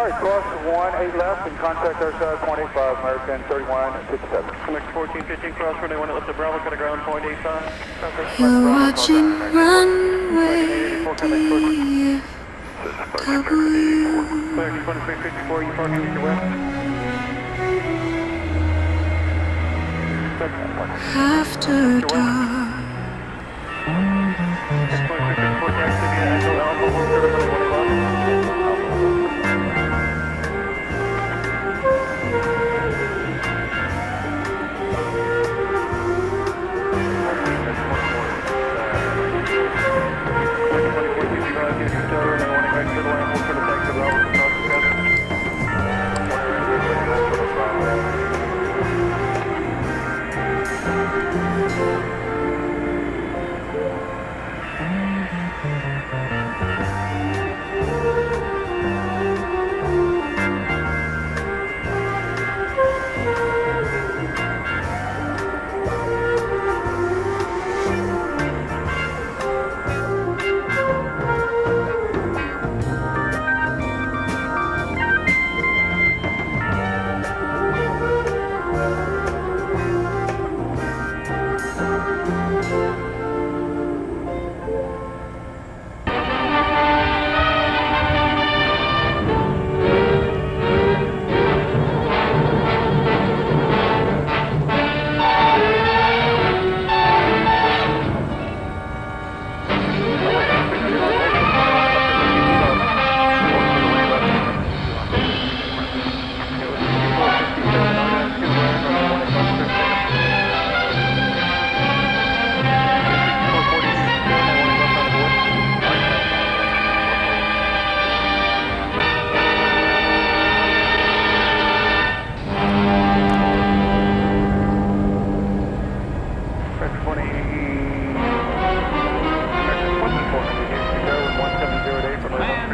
Alright, cross 18 left and contact our side, 0.85, American 3157. Connect 1415, cross runway 1 left to Bravo, cut ground, 0.85. You're watching Runway DFW American 2354, you parking with your west. After Dark. 2354, taxi via Echo Alpha, hold service on the 1 o'clock.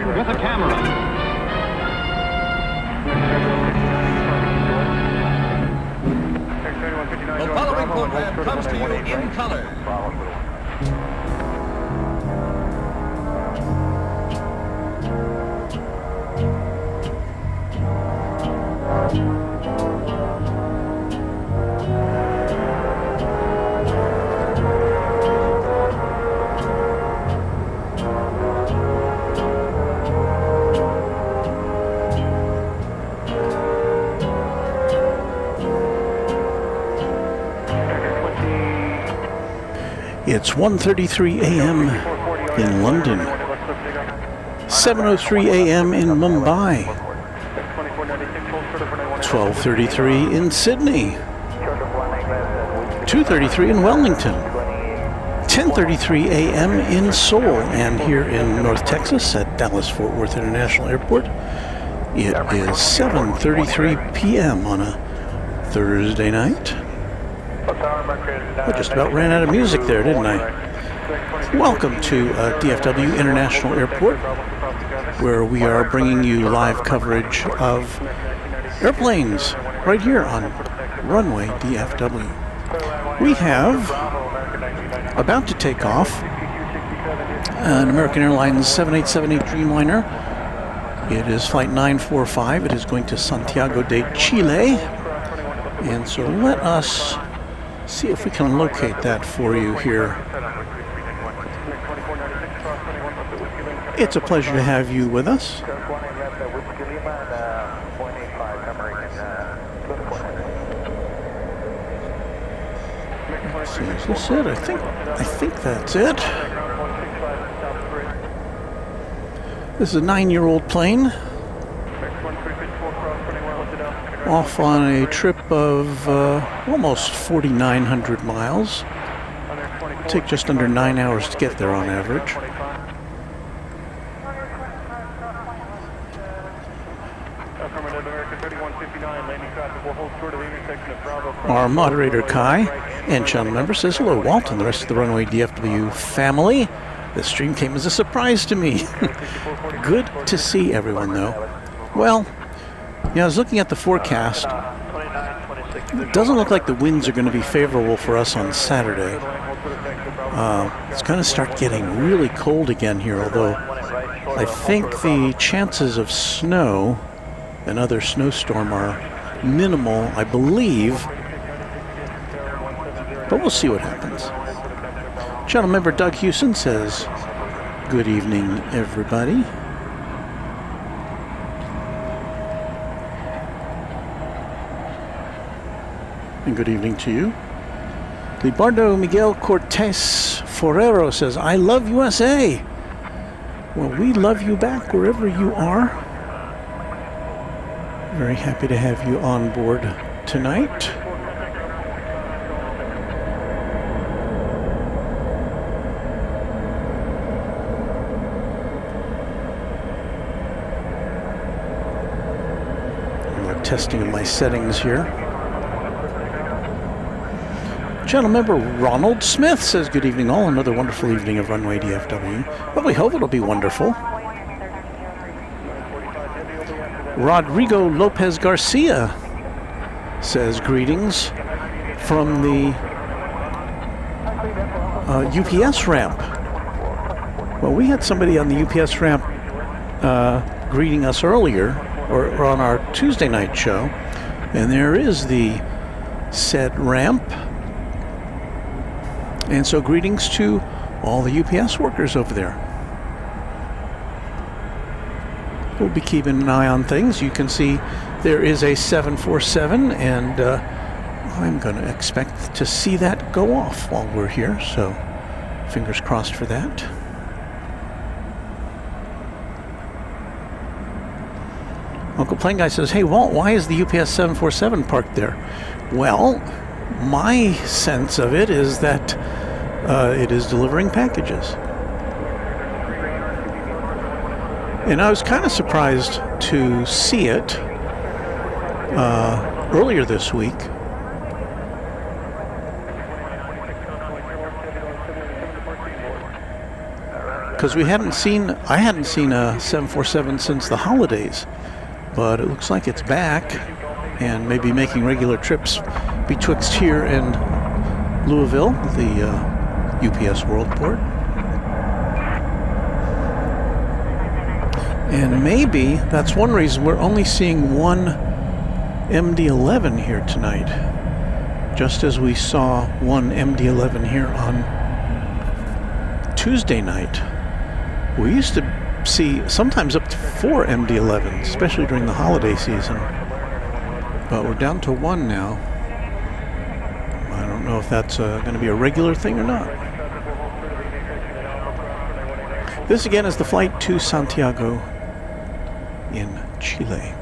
With a camera. The following program comes to you in color. It's 1:33 a.m. in London, 7:03 a.m. in Mumbai, 12:33 in Sydney, 2:33 in Wellington, 10:33 a.m. in Seoul, and here in North Texas at Dallas-Fort Worth International Airport, it is 7:33 p.m. on a Thursday night. I just about ran out of music there, didn't I? Welcome to DFW International Airport, where we are bringing you live coverage of airplanes right here on Runway DFW. We have, about to take off, an American Airlines 7878 Dreamliner. It is flight 945. It is going to Santiago de Chile. And so let us see if we can locate that for you here. It's a pleasure to have you with us. Let's see, is this it? I think that's it. This is a 9-year-old plane off on a trip of almost 4,900 miles. It'll take just under 9 hours to get there on average. Our moderator Kai and channel member says hello Walt and the rest of the Runway DFW family. This stream came as a surprise to me. Good to see everyone though. Well, yeah, I was looking at the forecast. It doesn't look like the winds are going to be favorable for us on Saturday. It's going to start getting really cold again here, although I think the chances of snow another snowstorm are minimal, I believe. But we'll see what happens. Channel member Doug Hewson says, good evening, everybody. And good evening to you. Libardo Miguel Cortez Forero says, I love USA. Well, we love you back wherever you are. Very happy to have you on board tonight. I'm testing of my settings here. Channel member Ronald Smith says, good evening all, another wonderful evening of Runway DFW. Well, we hope it'll be wonderful. Rodrigo Lopez Garcia says, greetings from the UPS ramp. Well, we had somebody on the UPS ramp greeting us earlier, or on our Tuesday night show, and there is the said ramp. And so greetings to all the UPS workers over there. We'll be keeping an eye on things. You can see there is a 747, and I'm going to expect to see that go off while we're here, so fingers crossed for that. Uncle Plane Guy says, hey Walt, why is the UPS 747 parked there? Well, my sense of it is that it is delivering packages. And I was kind of surprised to see it earlier this week. Because I hadn't seen a 747 since the holidays, but it looks like it's back and maybe making regular trips betwixt here and Louisville, the UPS Worldport. And maybe that's one reason we're only seeing one MD-11 here tonight, just as we saw one MD-11 here on Tuesday night. We used to see sometimes up to 4 MD-11s, especially during the holiday season. But we're down to 1 now. I don't know if that's going to be a regular thing or not. This again is the flight to Santiago in Chile.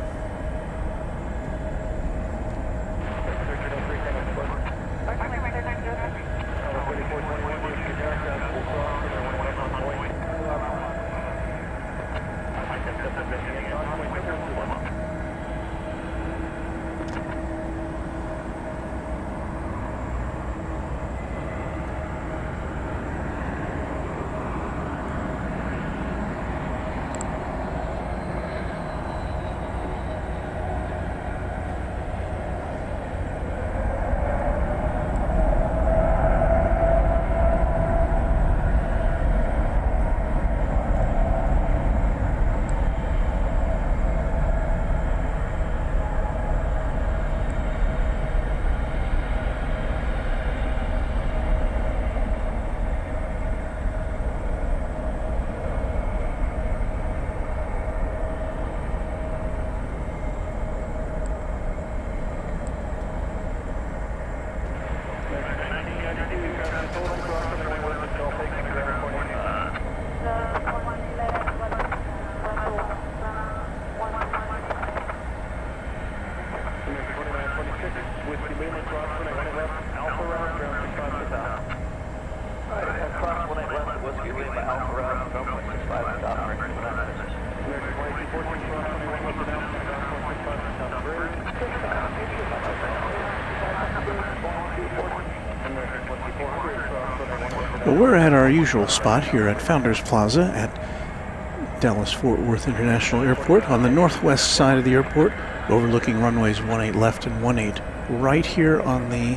Well, we're at our usual spot here at Founders Plaza at Dallas-Fort Worth International Airport on the northwest side of the airport, overlooking runways 18 left and 18 right here on the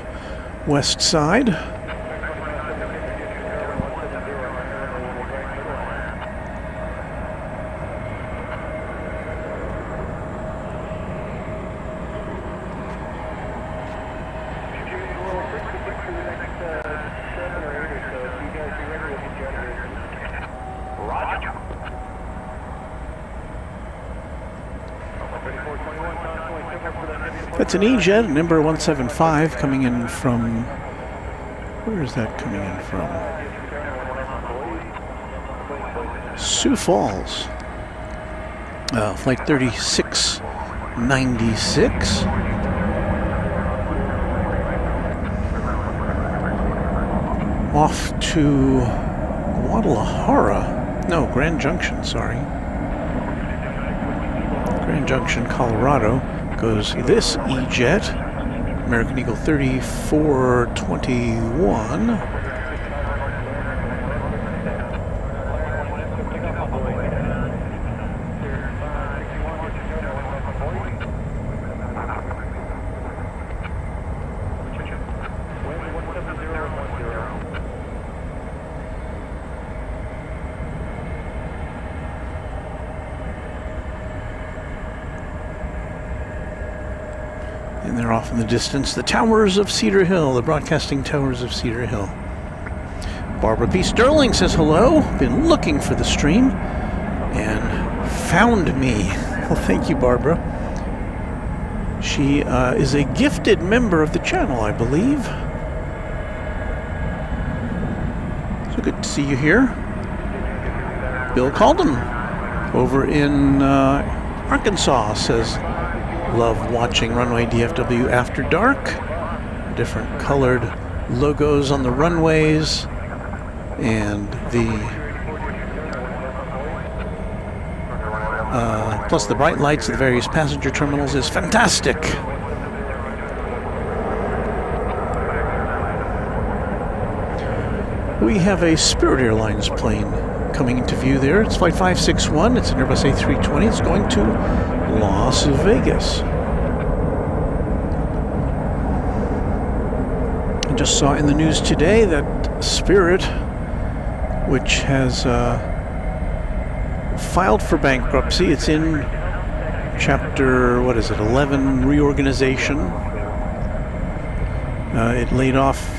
west side. That's an E-Jet, number 175, coming in from... Where is that coming in from? Sioux Falls. Flight 3696. Off to Guadalajara. No, Grand Junction, sorry. Grand Junction, Colorado. Goes this E-Jet, American Eagle 3421. And they're off in the distance, the towers of Cedar Hill, the broadcasting towers of Cedar Hill. Barbara P. Sterling says hello. Been looking for the stream and found me. Well, thank you, Barbara. She is a gifted member of the channel, I believe. So good to see you here. Bill Calden over in Arkansas says, love watching Runway DFW After Dark. Different colored logos on the runways and the plus the bright lights of the various passenger terminals is fantastic. We have a Spirit Airlines plane coming into view there. It's flight 561. It's an Airbus A320. It's going to Las Vegas. I just saw in the news today that Spirit, which has filed for bankruptcy, it's in chapter, 11 reorganization. It laid off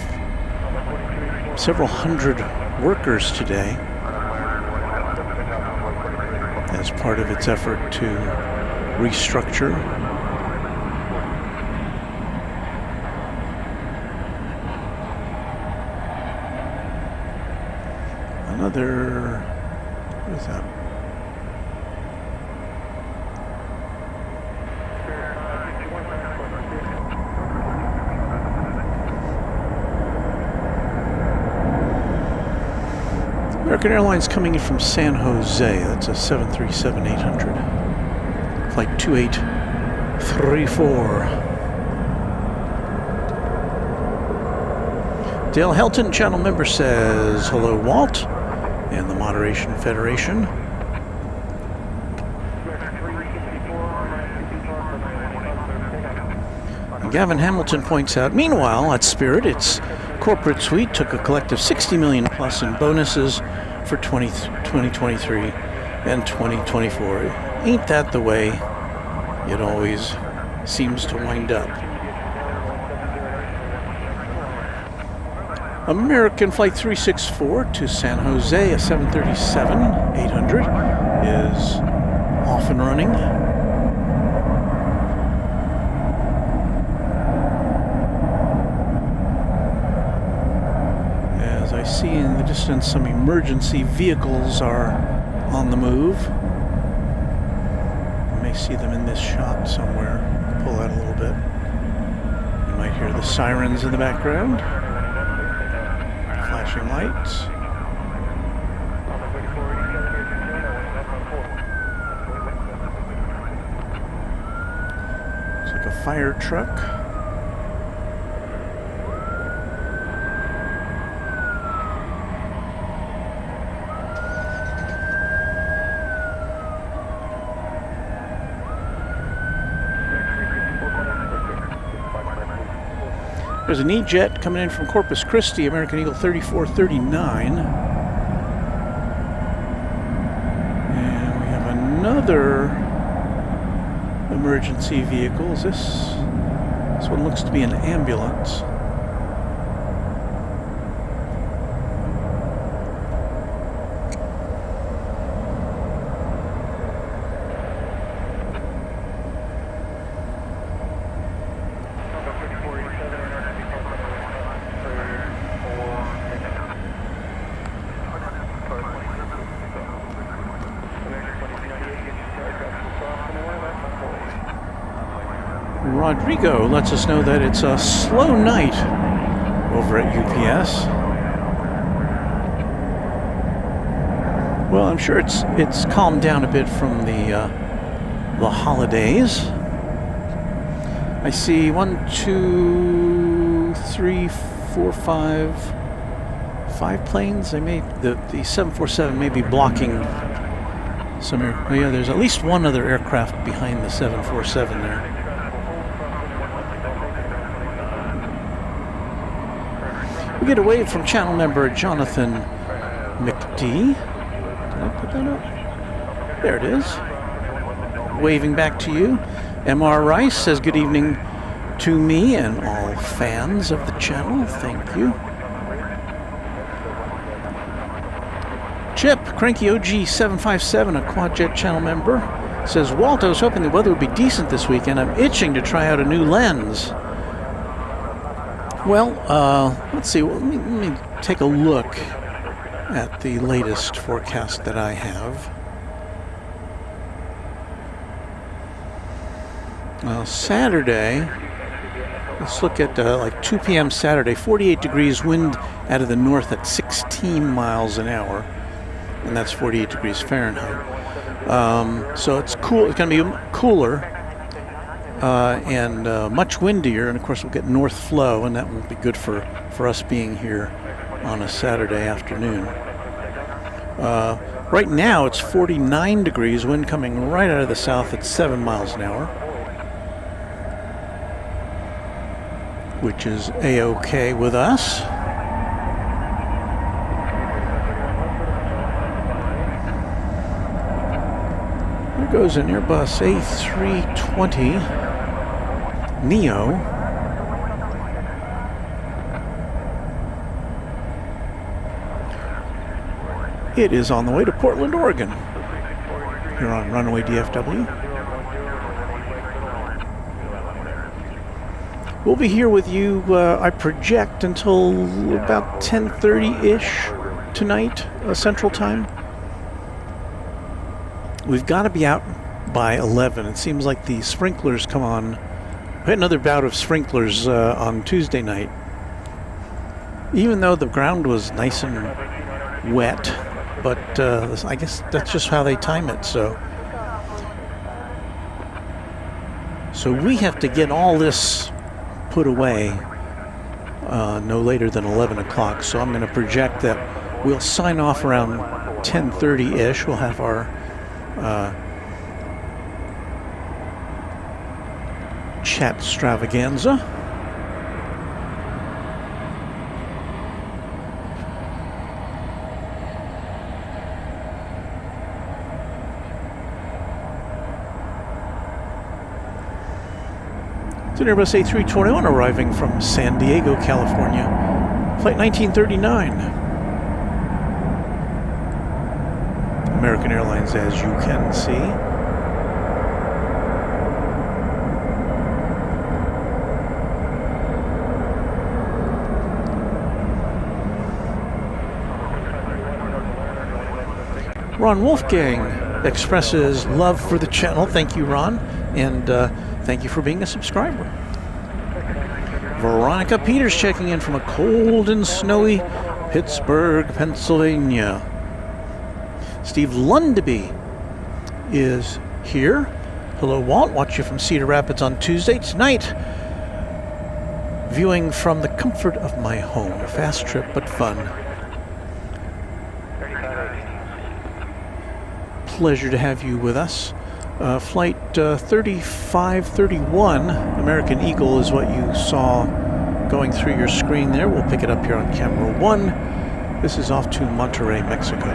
several hundred workers today as part of its effort to restructure. Another, what is that? American Airlines coming in from San Jose. That's a 737-800. Flight 2834. Dale Helton, channel member, says, hello, Walt, and the Moderation Federation. And Gavin Hamilton points out, meanwhile, at Spirit, its corporate suite took a collective $60 million plus in bonuses for 2023 and 2024. Ain't that the way it always seems to wind up? American Flight 364 to San Jose, a 737-800, is off and running. As I see in the distance, some emergency vehicles are on the move. You may see them in this shot somewhere. Pull out a little bit. You might hear the sirens in the background. Flashing lights. Looks like a fire truck. There's an E-Jet coming in from Corpus Christi, American Eagle 3439. And we have another emergency vehicle. Is this one looks to be an ambulance. Rodrigo lets us know that it's a slow night over at UPS. Well, I'm sure it's calmed down a bit from the holidays. I see 1, 2, 3, 4, 5 planes. The 747 may be blocking some air. Oh yeah, there's at least one other aircraft behind the 747 there. We get a wave from channel member Jonathan McD. Did I put that up? There it is. Waving back to you. MR Rice says good evening to me and all fans of the channel. Thank you. Chip, Cranky OG 757, a Quadjet channel member, says, Walt, I was hoping the weather would be decent this weekend. I'm itching to try out a new lens. Well, let's see. Let me take a look at the latest forecast that I have. Saturday, let's look at like 2 p.m. Saturday, 48 degrees, wind out of the north at 16 miles an hour. And that's 48 degrees Fahrenheit. So it's cool. It's going to be cooler and much windier. And of course, we'll get north flow, and that won't be good for us being here on a Saturday afternoon. Right now, it's 49 degrees, wind coming right out of the south at 7 miles an hour, which is A-OK with us. There goes an Airbus A320 Neo. It is on the way to Portland, Oregon. Here on Runway DFW. We'll be here with you, I project, until about 10:30-ish tonight, Central Time. We've got to be out by 11. It seems like the sprinklers come on. We had another bout of sprinklers on Tuesday night. Even though the ground was nice and wet, but I guess that's just how they time it. So we have to get all this put away no later than 11 o'clock. So I'm going to project that we'll sign off around 10:30-ish. We'll have our Chatstravaganza. It's an Airbus A321 arriving from San Diego, California. Flight 1939. American Airlines, as you can see. Ron Wolfgang expresses love for the channel. Thank you, Ron, and thank you for being a subscriber. Veronica Peters checking in from a cold and snowy Pittsburgh, Pennsylvania. Steve Lundaby is here. Hello, Walt. Watch you from Cedar Rapids on Tuesday. Tonight, viewing from the comfort of my home. A fast trip, but fun. Pleasure to have you with us. Flight 3531, American Eagle, is what you saw going through your screen there. We'll pick it up here on camera 1. This is off to Monterrey, Mexico.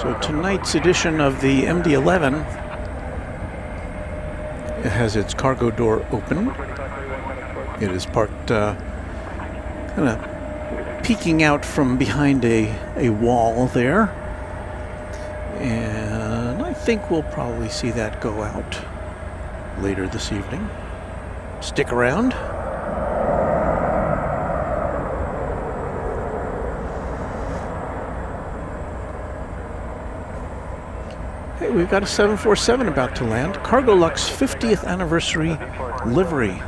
So tonight's edition of the MD-11, it has its cargo door open. It is parked kind of peeking out from behind a wall there. And I think we'll probably see that go out later this evening. Stick around. Hey, we've got a 747 about to land. Cargolux 50th anniversary livery.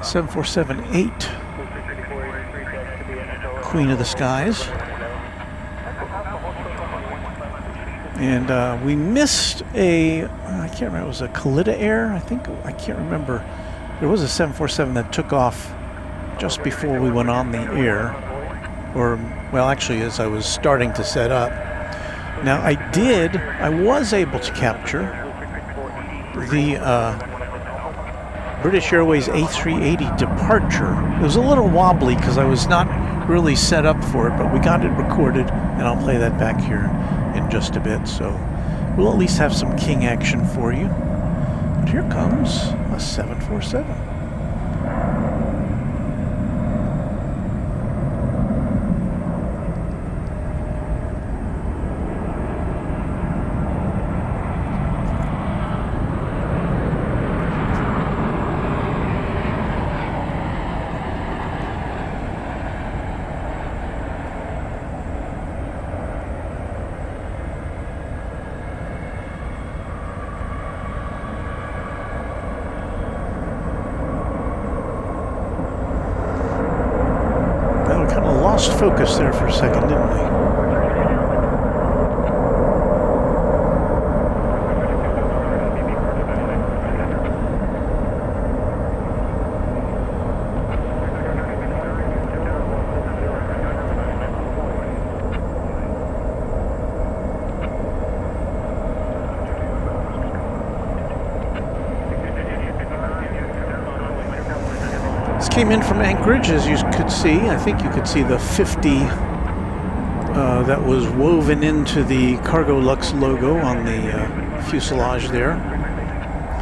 747-8. Queen of the Skies. And we missed I can't remember, it was a Kalita Air? I can't remember. There was a 747 that took off just before we went on the air. Or, well, actually, as I was starting to set up. Now, I was able to capture the British Airways A380 departure. It was a little wobbly because I was not really set up for it, but we got it recorded, and I'll play that back here in just a bit. So we'll at least have some King action for you. But here comes a 747. Lost focus there for a second, didn't we? Came in from Anchorage, as you could see. I think you could see the 50 that was woven into the Cargolux logo on the fuselage there.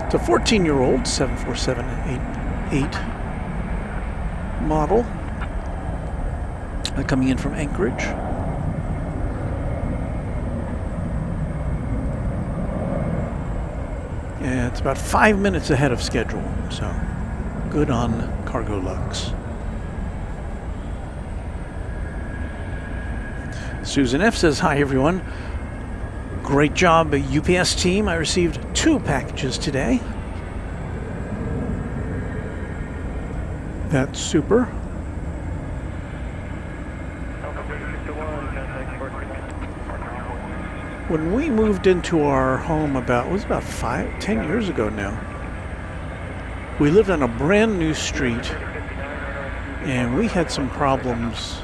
It's a 14-year-old 747-8 model coming in from Anchorage. Yeah, it's about 5 minutes ahead of schedule, so good on Cargolux. Susan F. says, hi everyone. Great job, UPS team. I received 2 packages today. That's super. When we moved into our home it was about 10 years ago now. We lived on a brand new street, and we had some problems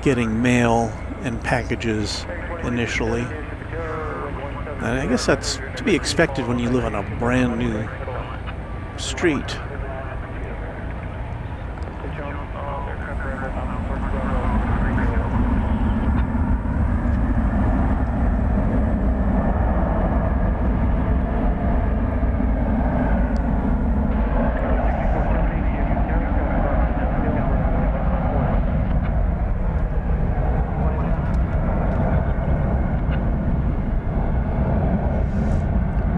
getting mail and packages initially. And I guess that's to be expected when you live on a brand new street.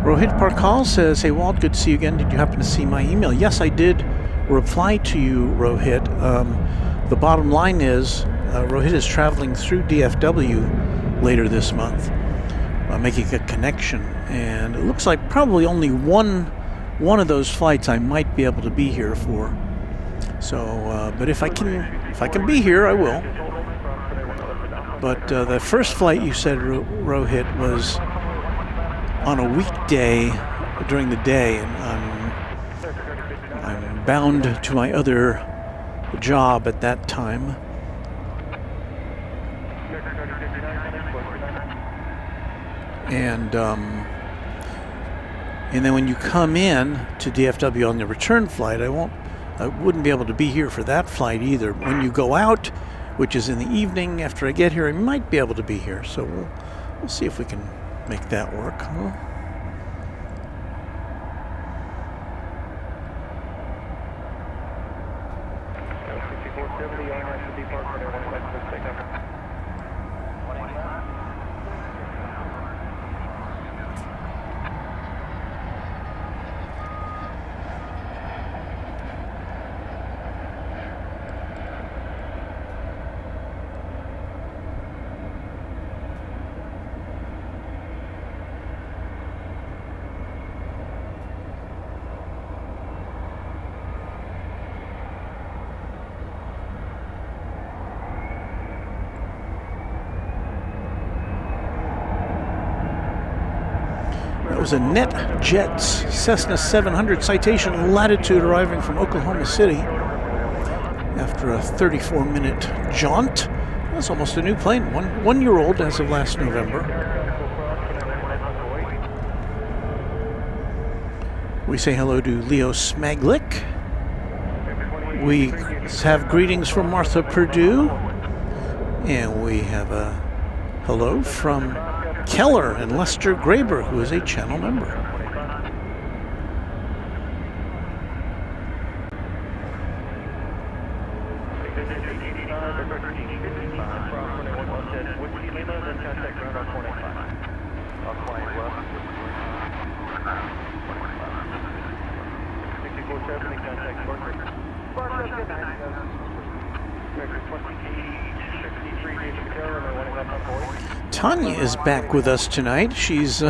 Rohit Parkal says, hey Walt, good to see you again. Did you happen to see my email? Yes, I did reply to you, Rohit. The bottom line is, Rohit is traveling through DFW later this month, making a connection. And it looks like probably only one of those flights I might be able to be here for. So, but if I can be here, I will. But the first flight you said, Rohit, was on a weekday during the day, and I'm bound to my other job at that time. And then when you come in to DFW on the return flight, I wouldn't be able to be here for that flight either. When you go out, which is in the evening after I get here, I might be able to be here. So We'll see if we can make that work. Huh? That was a NetJets Cessna 700 Citation Latitude arriving from Oklahoma City after a 34-minute jaunt. That's almost a new plane, one year old as of last November. We say hello to Leo Smaglick. We have greetings from Martha Purdue. And we have a hello from Keller and Lester Graber, who is a channel member. Tanya is back with us tonight. She's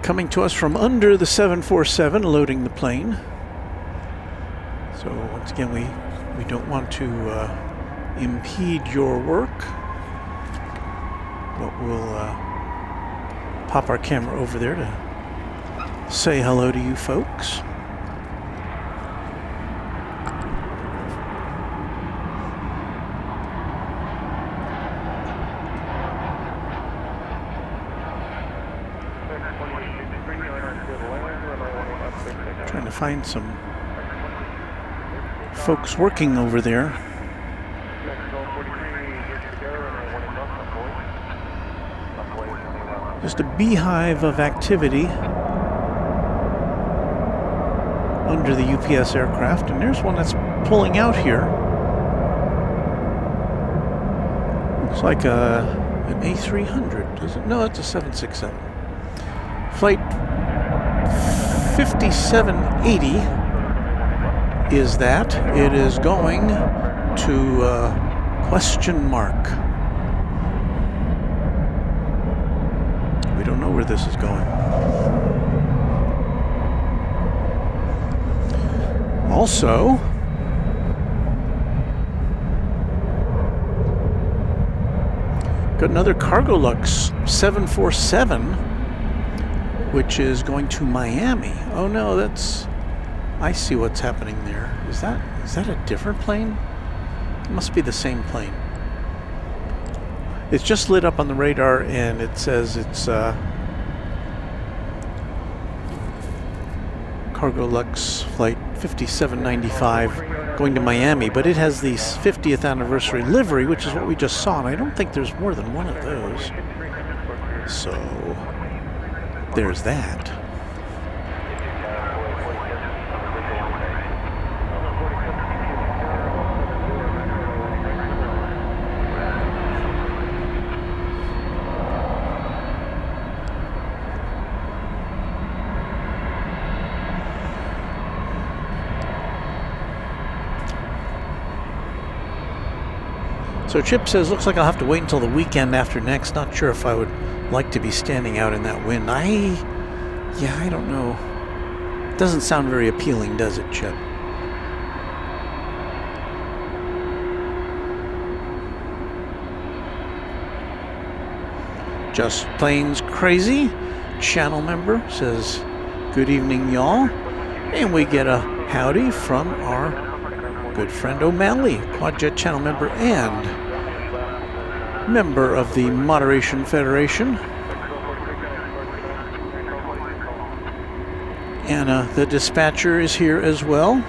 coming to us from under the 747, loading the plane. So once again, we don't want to impede your work, but we'll pop our camera over there to say hello to you folks. Trying to find some folks working over there. Just a beehive of activity under the UPS aircraft, and there's one that's pulling out here. Looks like an A300, does it? No, that's a 767. Flight 5780 is that. It is going to question mark. We don't know where this is going. Also, got another Cargolux 747, which is going to Miami. Oh no, that's... I see what's happening there. Is that a different plane? It must be the same plane. It's just lit up on the radar and it says it's Cargolux flight 5795 going to Miami, but it has the 50th anniversary livery, which is what we just saw, and I don't think there's more than one of those. So there's that. So Chip says, looks like I'll have to wait until the weekend after next. Not sure if I would like to be standing out in that wind. I don't know. It doesn't sound very appealing, does it, Chip? Just Plains Crazy, channel member, says, good evening, y'all. And we get a howdy from our good friend O'Malley, Quadjet channel member and member of the Moderation Federation. Anna, the dispatcher, is here as well.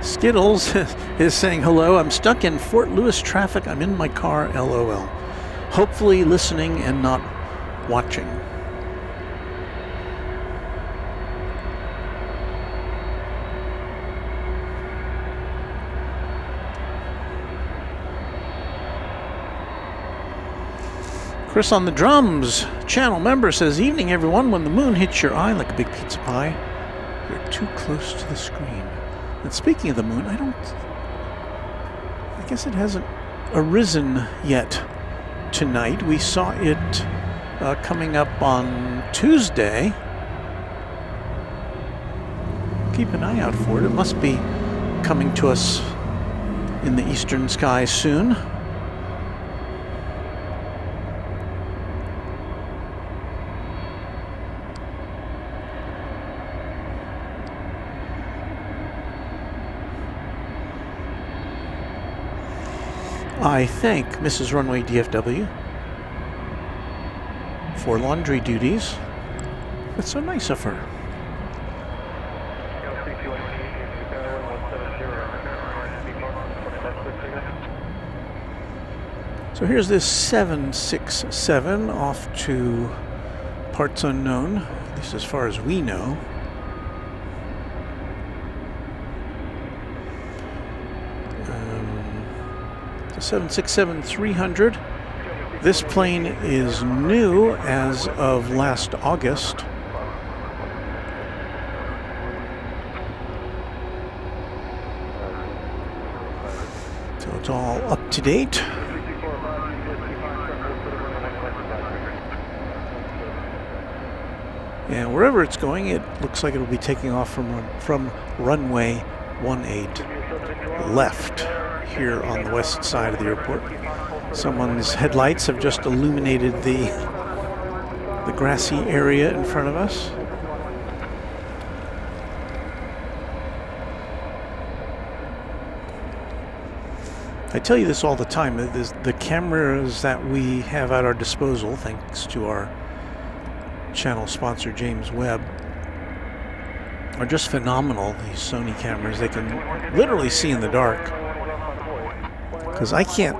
Skittles is saying hello. I'm stuck in Fort Lewis traffic. I'm in my car, LOL. hopefully listening and not watching. Chris on the drums, channel member, says, "Evening everyone. When the moon hits your eye like a big pizza pie, you're too close to the screen." And speaking of the moon, I guess it hasn't arisen yet tonight. We saw it coming up on Tuesday. Keep an eye out for it. It must be coming to us in the eastern sky soon. I thank Mrs. Runway DFW for laundry duties. That's so nice of her. So here's this 767 off to parts unknown, at least as far as we know. The 767-300. This plane is new as of last August. So it's all up to date. And wherever it's going, it looks like it'll be taking off from runway 18 left here on the west side of the airport. Someone's headlights have just illuminated the grassy area in front of us. I tell you this all the time, the cameras that we have at our disposal, thanks to our channel sponsor James Webb, are just phenomenal. These Sony cameras, they can literally see in the dark. Because I can't,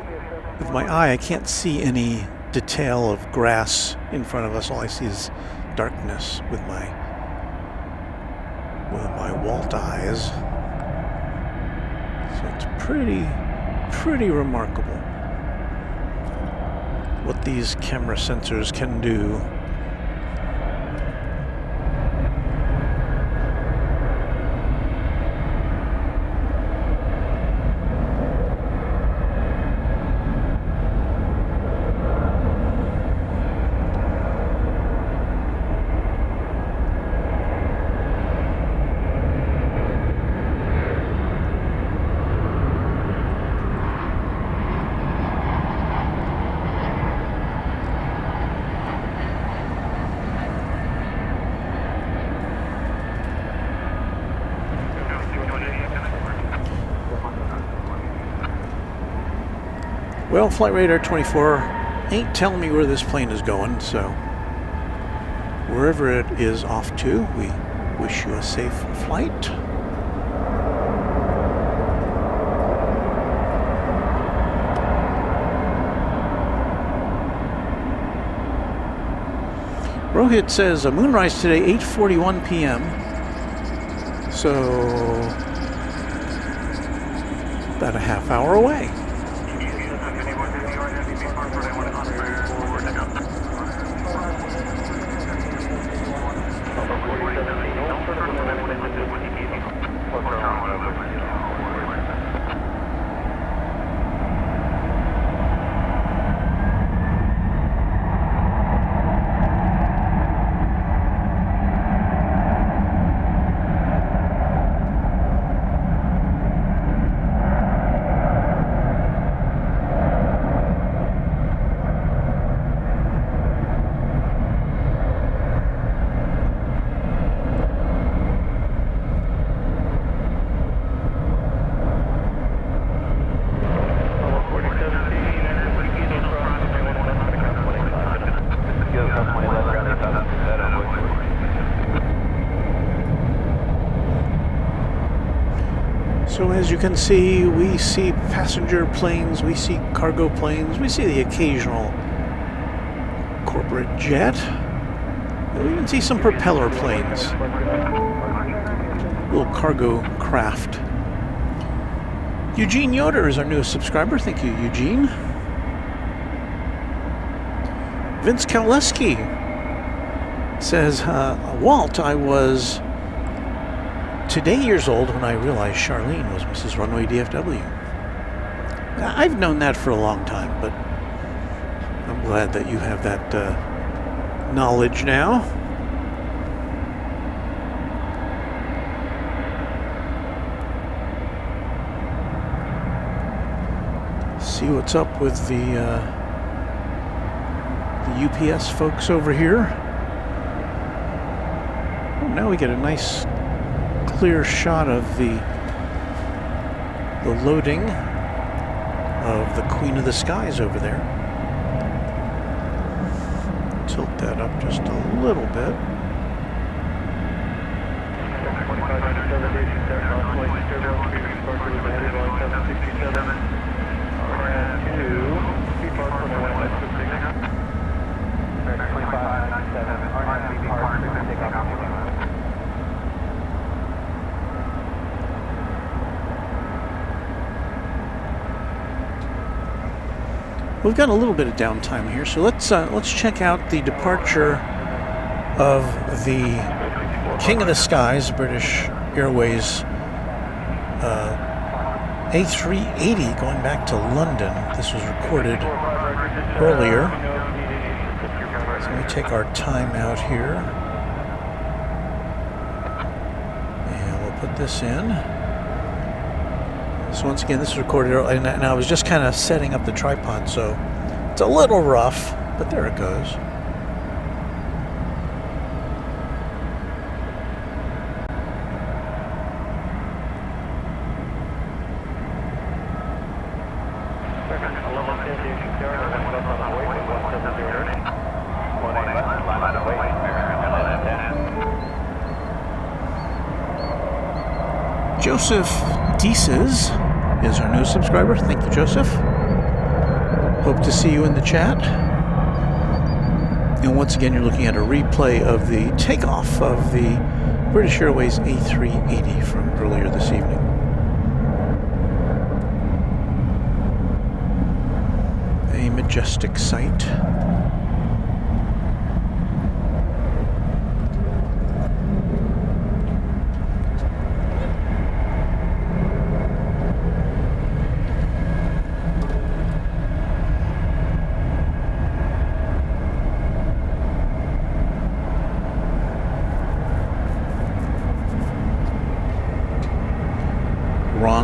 with my eye, I can't see any detail of grass in front of us. All I see is darkness with my Walt eyes. So it's pretty remarkable what these camera sensors can do. Well, Flight Radar 24 ain't telling me where this plane is going, so wherever it is off to, we wish you a safe flight. Rohit says a Moonrise today, 8:41 p.m. So about a half hour away. So as you can see, we see passenger planes, we see cargo planes, we see the occasional corporate jet. We can see some propeller planes. Little cargo craft. Eugene Yoder is our newest subscriber. Thank you, Eugene. Vince Kowaleski says, Walt, I was 2 years old when I realized Charlene was Mrs. Runway DFW. I've known that for a long time, but I'm glad that you have that knowledge now. See what's up with the UPS folks over here. Oh, now we get a nice clear shot of the loading of the Queen of the Skies over there. Tilt that up just a little bit. We've got a little bit of downtime here, so let's check out the departure of the King of the Skies, British Airways A380 going back to London. This was recorded earlier. So we take our time out here, and we'll put this in. So once again, this is recorded early, and I was just kind of setting up the tripod, so it's a little rough, but there it goes. Joseph Deeses is our new subscriber. Thank you, Joseph. Hope to see you in the chat. And once again, you're looking at a replay of the takeoff of the British Airways A380 from earlier this evening. A majestic sight.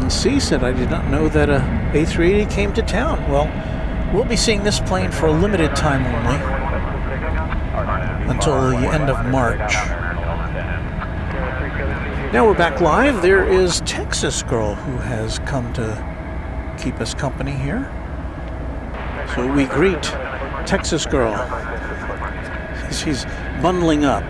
C said, I did not know that a A380 came to town. Well, we'll be seeing this plane for a limited time only, until the end of March. Now we're back live. There is Texas Girl who has come to keep us company here. So we greet Texas Girl. She's bundling up.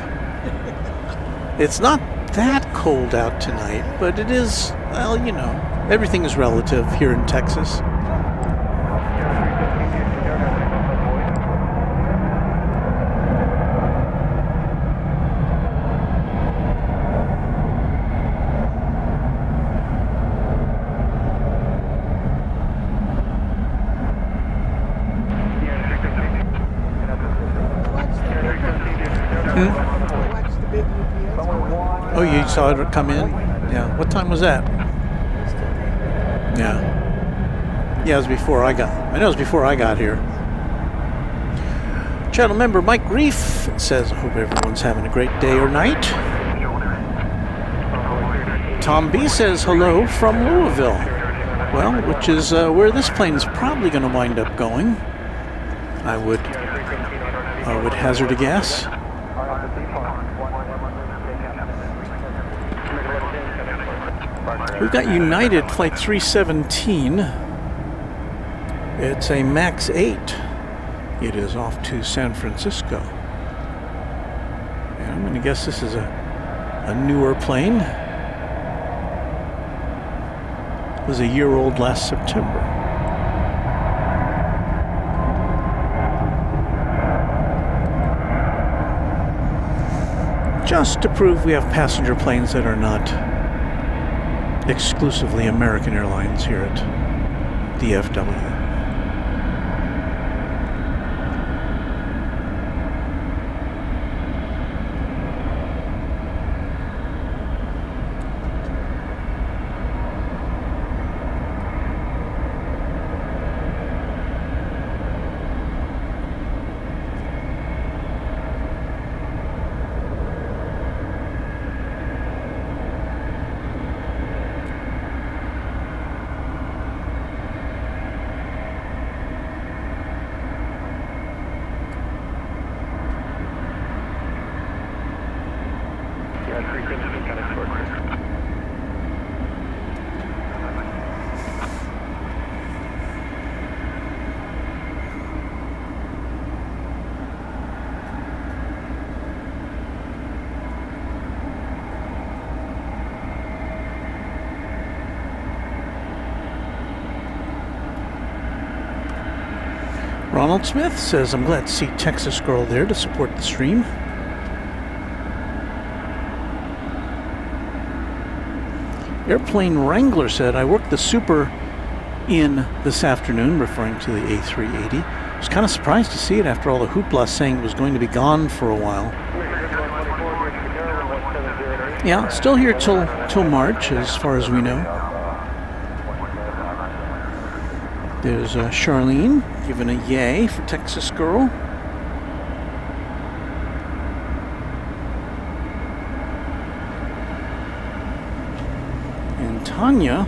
It's not that cold out tonight, but it is, well, you know, everything is relative here in Texas. Oh, you saw it come in? Yeah. What time was that? Yeah. Yeah, it was before I got. I know it was before I got here. Channel member Mike Reef says, I hope everyone's having a great day or night. Tom B says, hello from Louisville. Well, which is where this plane is probably going to wind up going. I would hazard a guess. We've got United Flight 317. It's a MAX 8. It is off to San Francisco. And I'm going to guess this is a newer plane. It was a year old last September. just to prove we have passenger planes that are not exclusively American Airlines here at DFW. Ronald Smith says, I'm glad to see Texas Girl there to support the stream. Airplane Wrangler said, I worked the Super in this afternoon, referring to the A380. I was kind of surprised to see it after all the hoopla saying it was going to be gone for a while. Yeah, still here till March, as far as we know. There's Charlene giving a yay for Texas Girl. And Tanya,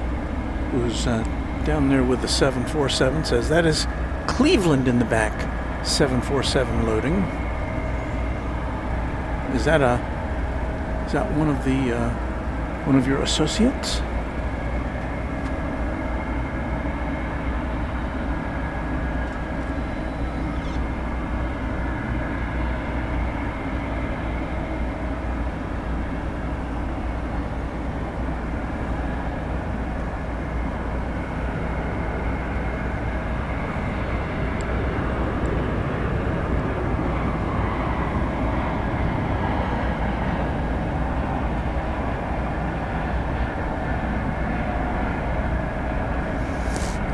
who's down there with the 747, says that is Cleveland in the back. 747 loading. Is that one of your associates?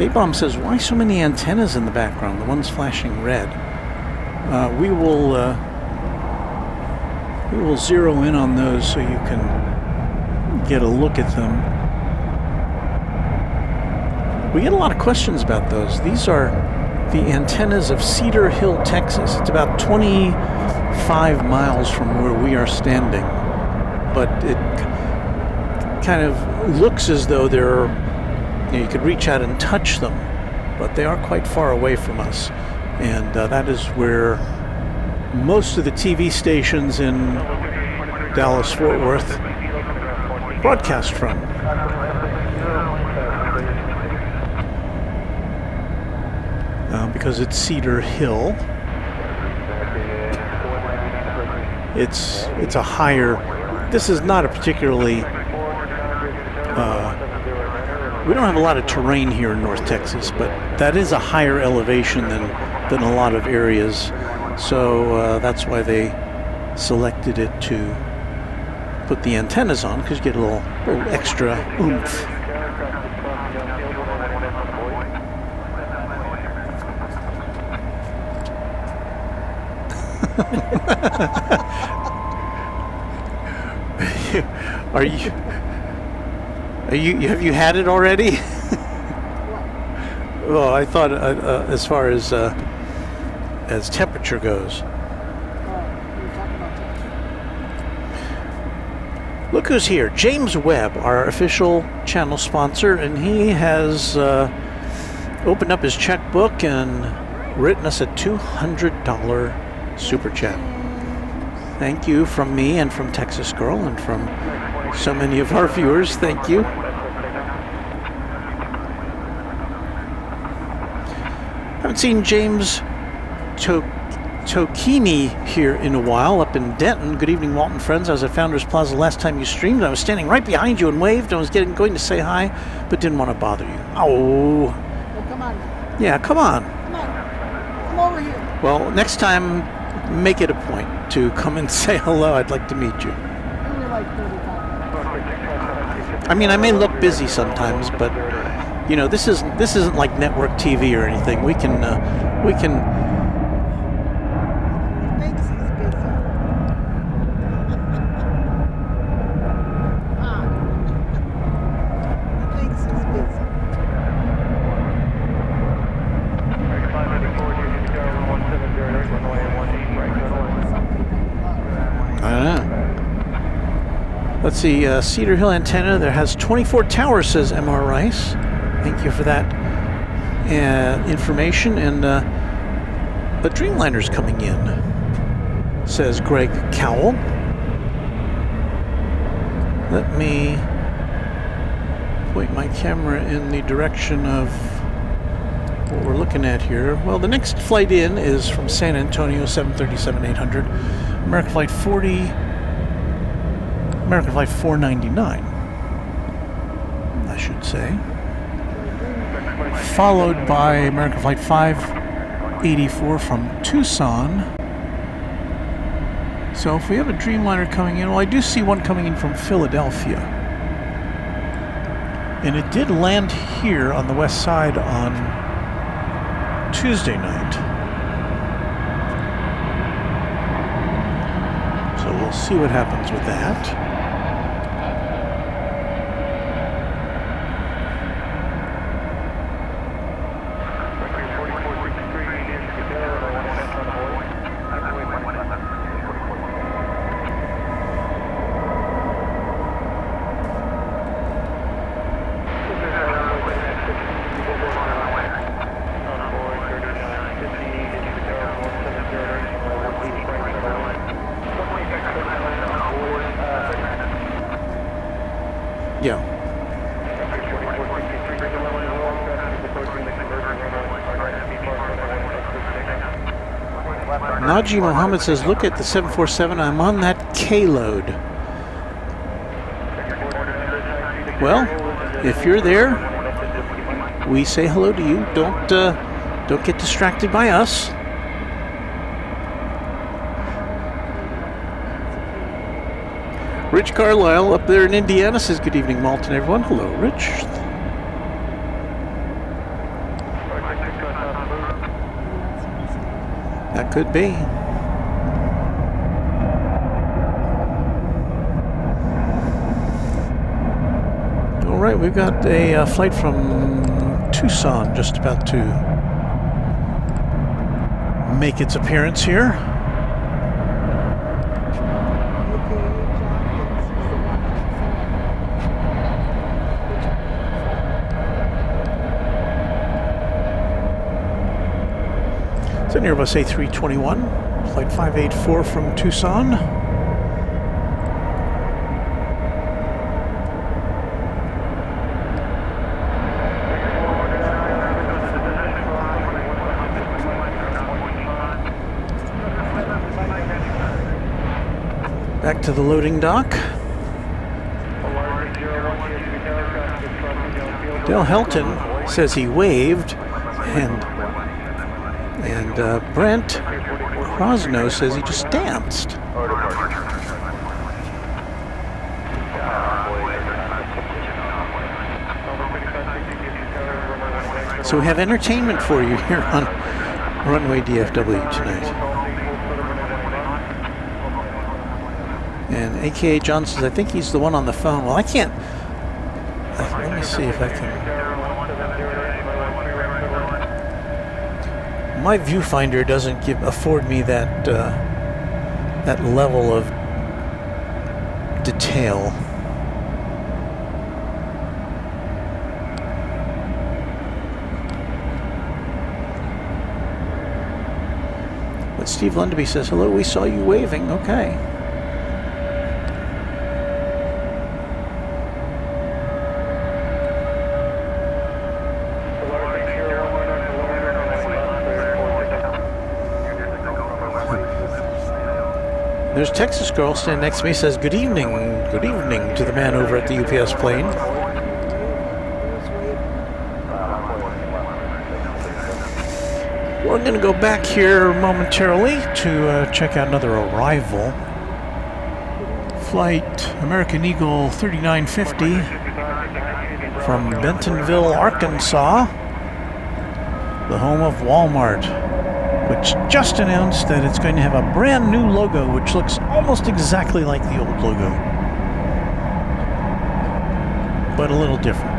A-Bomb says, why so many antennas in the background? The one's flashing red. We will zero in on those so you can get a look at them. We get a lot of questions about those. These are the antennas of Cedar Hill, Texas. It's about 25 miles from where we are standing, but it kind of looks as though they're, you could reach out and touch them, but they are quite far away from us. And that is where most of the TV stations in Dallas-Fort Worth broadcast from. Because it's Cedar Hill. It's a higher, this is not a particularly, we don't have a lot of terrain here in North Texas, but that is a higher elevation than a lot of areas. So that's why they selected it to put the antennas on, because you get a little extra oomph. Have you had it already? Well, I thought as far as temperature goes. Look who's here, James Webb, our official channel sponsor, and he has opened up his checkbook and written us a $200 super chat. Thank you from me and from Texas Girl and from so many of our viewers. Thank you. Haven't seen James Tokini here in a while, up in Denton. Good evening, Walton friends. I was at Founders Plaza last time you streamed. I was standing right behind you and waved. I was going to say hi, but didn't want to bother you. Oh. Well, come on. Yeah, come on. Come on. Come over here. Well, next time make it a point to come and say hello. I'd like to meet you. I mean, I may look busy sometimes, but you know, this isn't like network TV or anything. We can Let's see, Cedar Hill antenna, there has 24 towers, says MR Rice. Thank you for that information. And a Dreamliner's coming in, says Greg Cowell. Let me point my camera in the direction of what we're looking at here. Well, the next flight in is from San Antonio, 737-800, American Flight 40. American Flight 499, I should say. Followed by American Flight 584 from Tucson. So if we have a Dreamliner coming in, well, I do see one coming in from Philadelphia. And it did land here on the west side on Tuesday night. So we'll see what happens with that. Yeah. Naji Mohammed says, look at the 747, I'm on that K-load. Well, if you're there, we say hello to you. Don't get distracted by us. Rich Carlisle up there in Indiana says, good evening, Malton, everyone. Hello, Rich. That could be. All right, we've got a flight from Tucson just about to make its appearance here. It's an Airbus A321, flight 584 from Tucson. Back to the loading dock. Dale Helton says he waved, and Brent Rosno says he just danced. So we have entertainment for you here on Runway DFW tonight. And AKA John says, I think he's the one on the phone. Well, I can't. Let me see if I can. My viewfinder doesn't afford me that that level of detail. But Steve Lundaby says, hello, we saw you waving. Okay. There's Texas girl standing next to me, says, good evening to the man over at the UPS plane. We're going to go back here momentarily to check out another arrival. Flight American Eagle 3950 from Bentonville, Arkansas, the home of Walmart, which just announced that it's going to have a brand new logo, which looks almost exactly like the old logo, but a little different.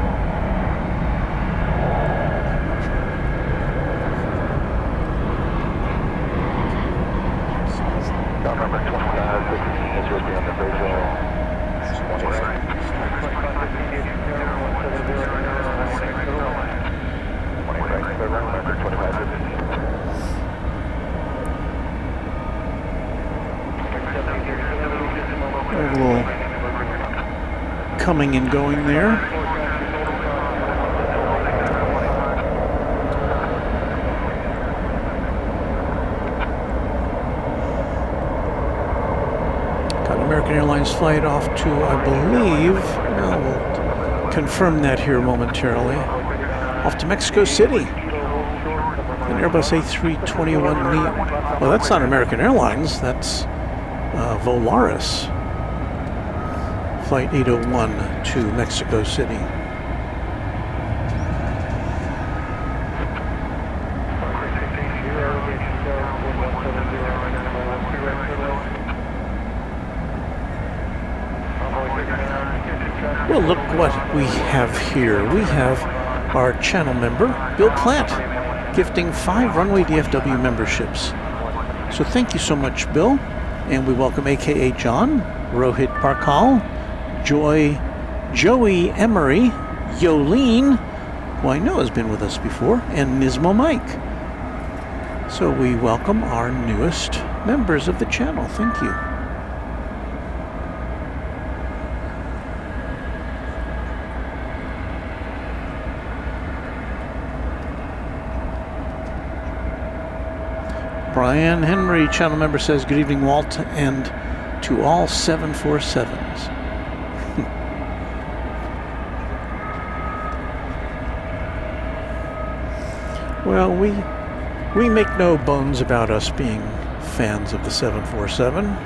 A little coming and going there. Got an American Airlines flight off to, I believe, well, we'll confirm that here momentarily, off to Mexico City. An Airbus A321neo. Well, that's not American Airlines, that's Volaris. Flight 801 to Mexico City. Well, look what we have here. We have our channel member, Bill Platt, gifting 5 Runway DFW memberships. So thank you so much, Bill. And we welcome AKA John, Rohit Parkal, Joey Emery, Yolene, who I know has been with us before, and Nismo Mike. So we welcome our newest members of the channel. Thank you. Brian Henry, channel member, says, good evening, Walt, and to all 747s. Well, we make no bones about us being fans of the 747.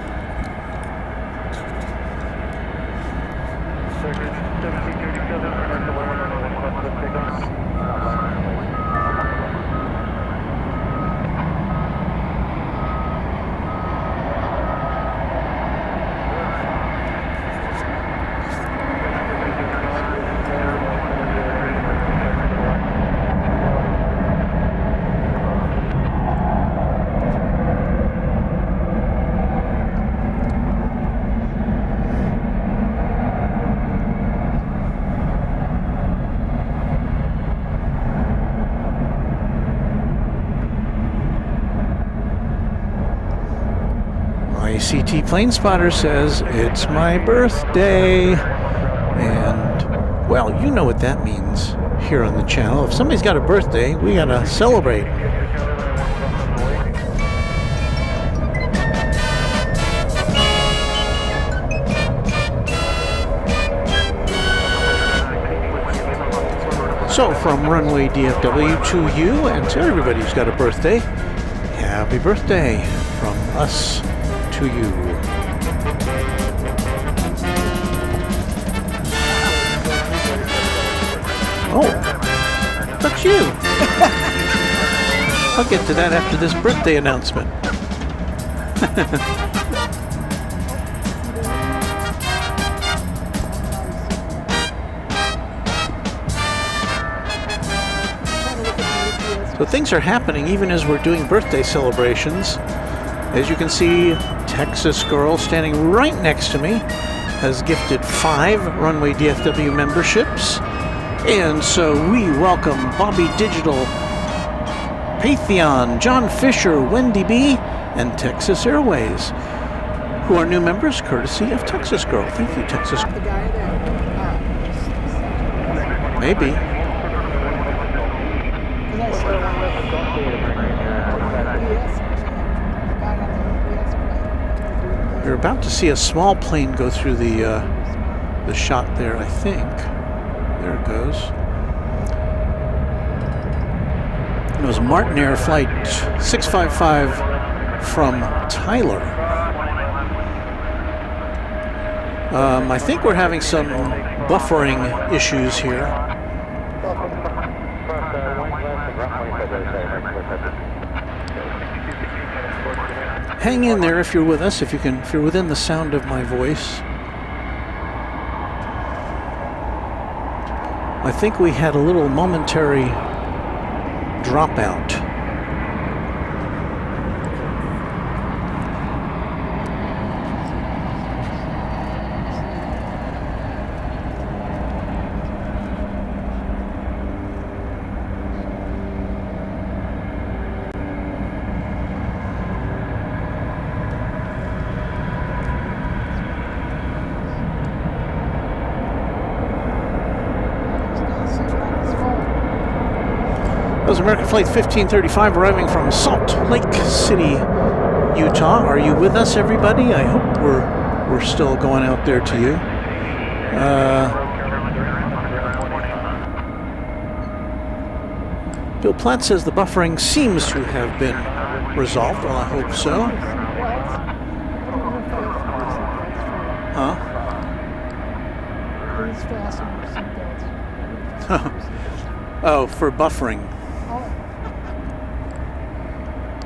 CT Plane Spotter says, it's my birthday. And, well, you know what that means here on the channel. If somebody's got a birthday, we gotta celebrate. So, from Runway DFW to you and to everybody who's got a birthday, happy birthday from us to you. Oh, that's you. I'll get to that after this birthday announcement. So things are happening even as we're doing birthday celebrations. As you can see, Texas Girl, standing right next to me, has gifted 5 Runway DFW memberships. And so we welcome Bobby Digital, Patheon, John Fisher, Wendy B, and Texas Airways, who are new members courtesy of Texas Girl. Thank you, Texas. Maybe. You're about to see a small plane go through the shot there, I think. There it goes. It was Martin Air Flight 655 from Tyler. I think we're having some buffering issues here. Hang in there if you're with us, if you're within the sound of my voice. I think we had a little momentary dropout. That was American Flight 1535 arriving from Salt Lake City, Utah. Are you with us, everybody? I hope we're still going out there to you. Bill Platt says the buffering seems to have been resolved. Well, I hope so. Huh? Oh, for buffering.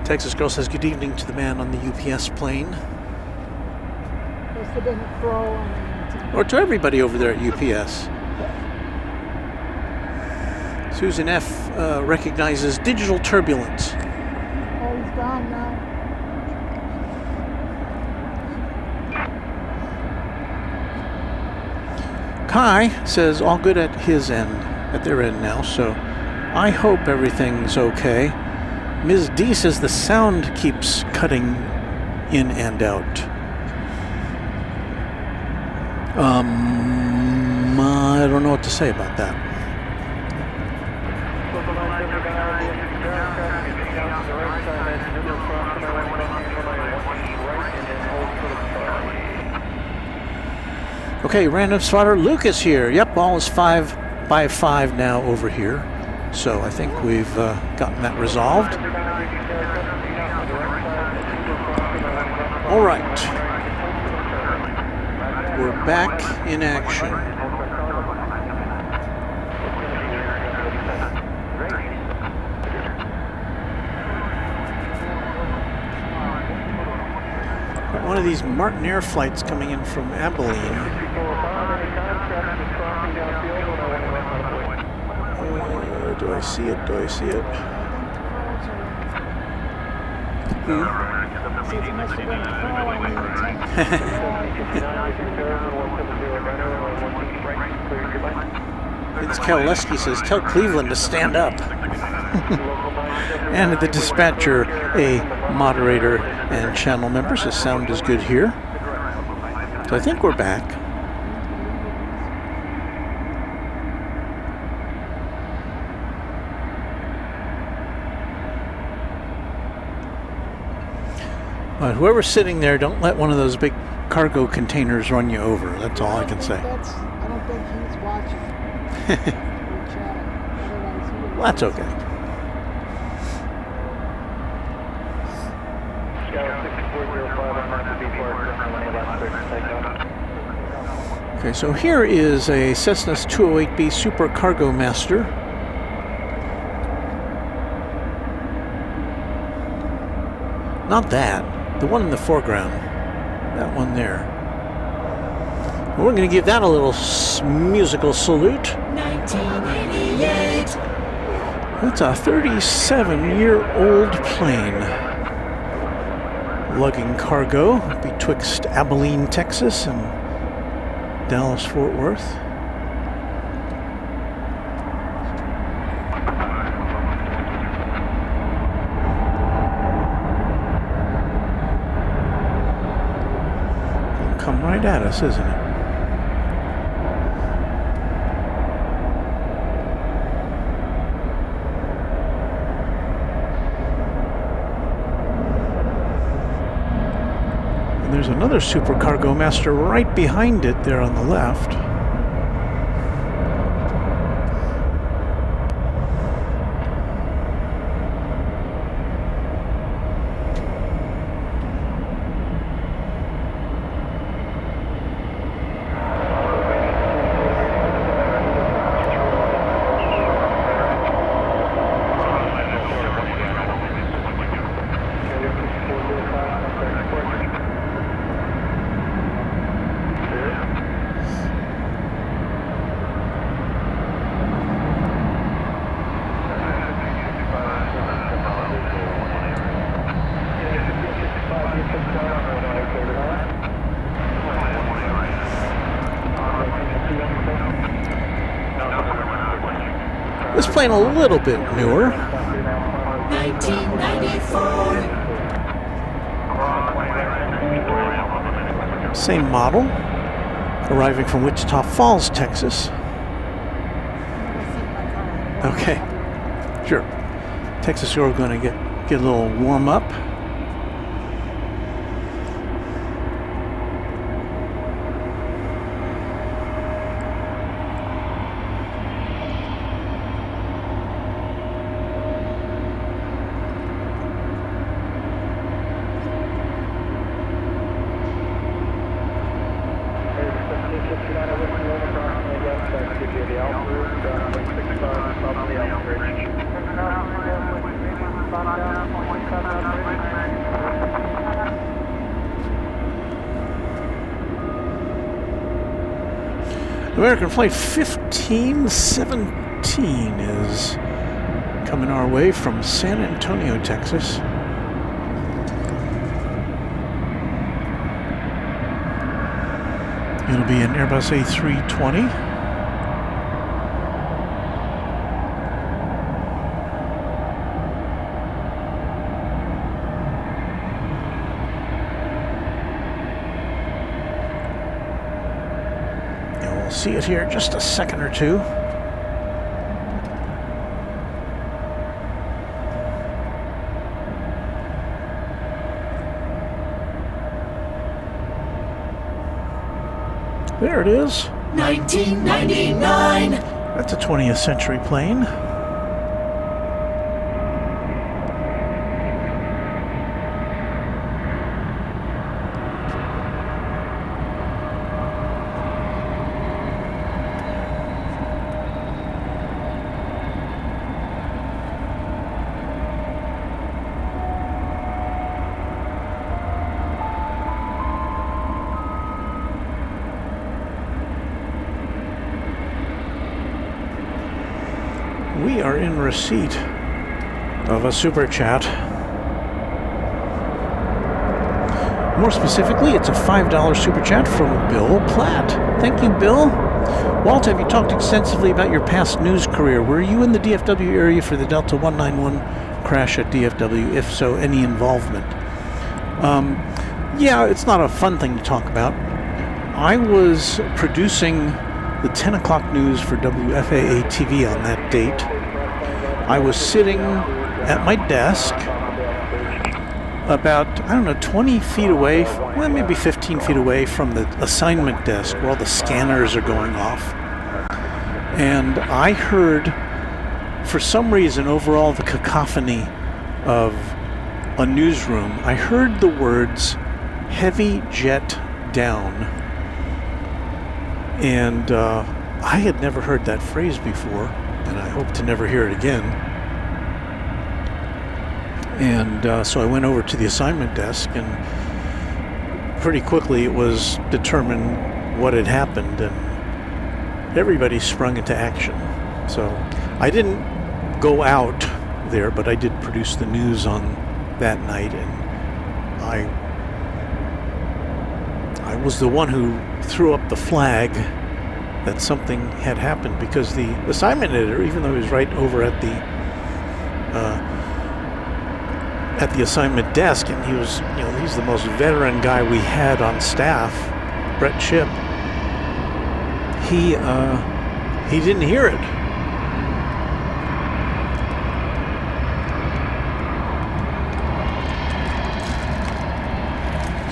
Texas Girl says, good evening to the man on the UPS plane. Or to everybody over there at UPS. Susan F. Recognizes digital turbulence. Oh, he's gone now. Kai says all good at his end, at their end now, so I hope everything's okay. Ms. D says the sound keeps cutting in and out. I don't know what to say about that. Okay, random spotter Lucas here. Yep, all is 5 by 5 now over here. So I think we've gotten that resolved. All right. We're back in action. Got one of these Martin Air flights coming in from Abilene. Do I see it? Do I see it? Vince Kowaleski says, tell Cleveland to stand up. And the dispatcher, a moderator and channel member, says sound is good here. So I think we're back. But whoever's sitting there, don't let one of those big cargo containers run you over. That's all I can say. I don't think he's watching. Well, that's okay. Okay, so here is a Cessna 208B Super Cargo Master. Not that. The one in the foreground. That one there. We're going to give that a little musical salute. 1988. That's a 37-year-old plane. Lugging cargo betwixt Abilene, Texas and Dallas, Fort Worth. Come right at us, isn't it? And there's another Super Cargo Master right behind it there on the left. This plane a little bit newer. 1994. Same model. Arriving from Wichita Falls, Texas. Okay. Sure. Texas, you're going to get a little warm up. American Flight 1517 is coming our way from San Antonio, Texas. It'll be an Airbus A320. See it here in just a second or two. There it is. 1999. That's a 20th century plane. We are in receipt of a super chat. More specifically, it's a $5 super chat from Bill Platt. Thank you, Bill. Walt, have you talked extensively about your past news career? Were you in the DFW area for the Delta 191 crash at DFW? If so, any involvement? Yeah, it's not a fun thing to talk about. I was producing the 10 o'clock news for WFAA TV on that date. I was sitting at my desk about, 20 feet away, well, maybe 15 feet away from the assignment desk where all the scanners are going off. And I heard, for some reason, overall the cacophony of a newsroom, I heard the words, "heavy jet down." And I had never heard that phrase before, and I hope to never hear it again. And so I went over to the assignment desk, and pretty quickly it was determined what had happened, and everybody sprung into action. So I didn't go out there, but I did produce the news on that night, and I was the one who threw up the flag that something had happened, because the assignment editor, even though he was right over at the assignment desk, and he was, he's the most veteran guy we had on staff, Brett Shipp, he didn't hear it.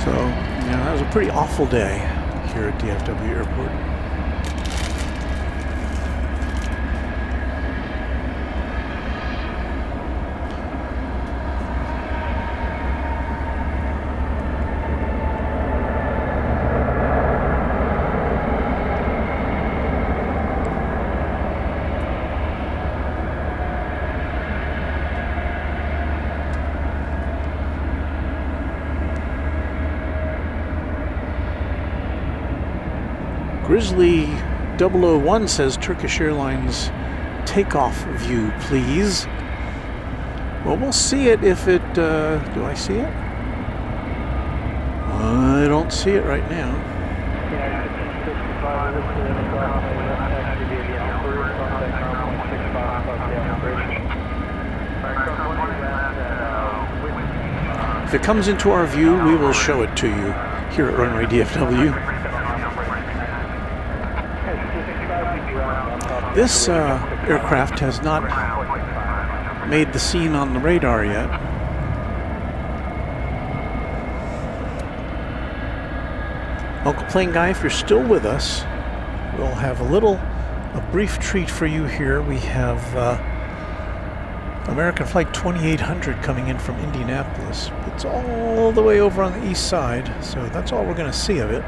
So, that was a pretty awful day here at DFW Airport. Grizzly 001 says Turkish Airlines takeoff view, please. Well, we'll see it if it, do I see it? I don't see it right now. If it comes into our view, we will show it to you here at Runway DFW. This aircraft has not made the scene on the radar yet. Local Plane Guy, if you're still with us, we'll have a brief treat for you here. We have American Flight 2800 coming in from Indianapolis. It's all the way over on the east side, so that's all we're going to see of it.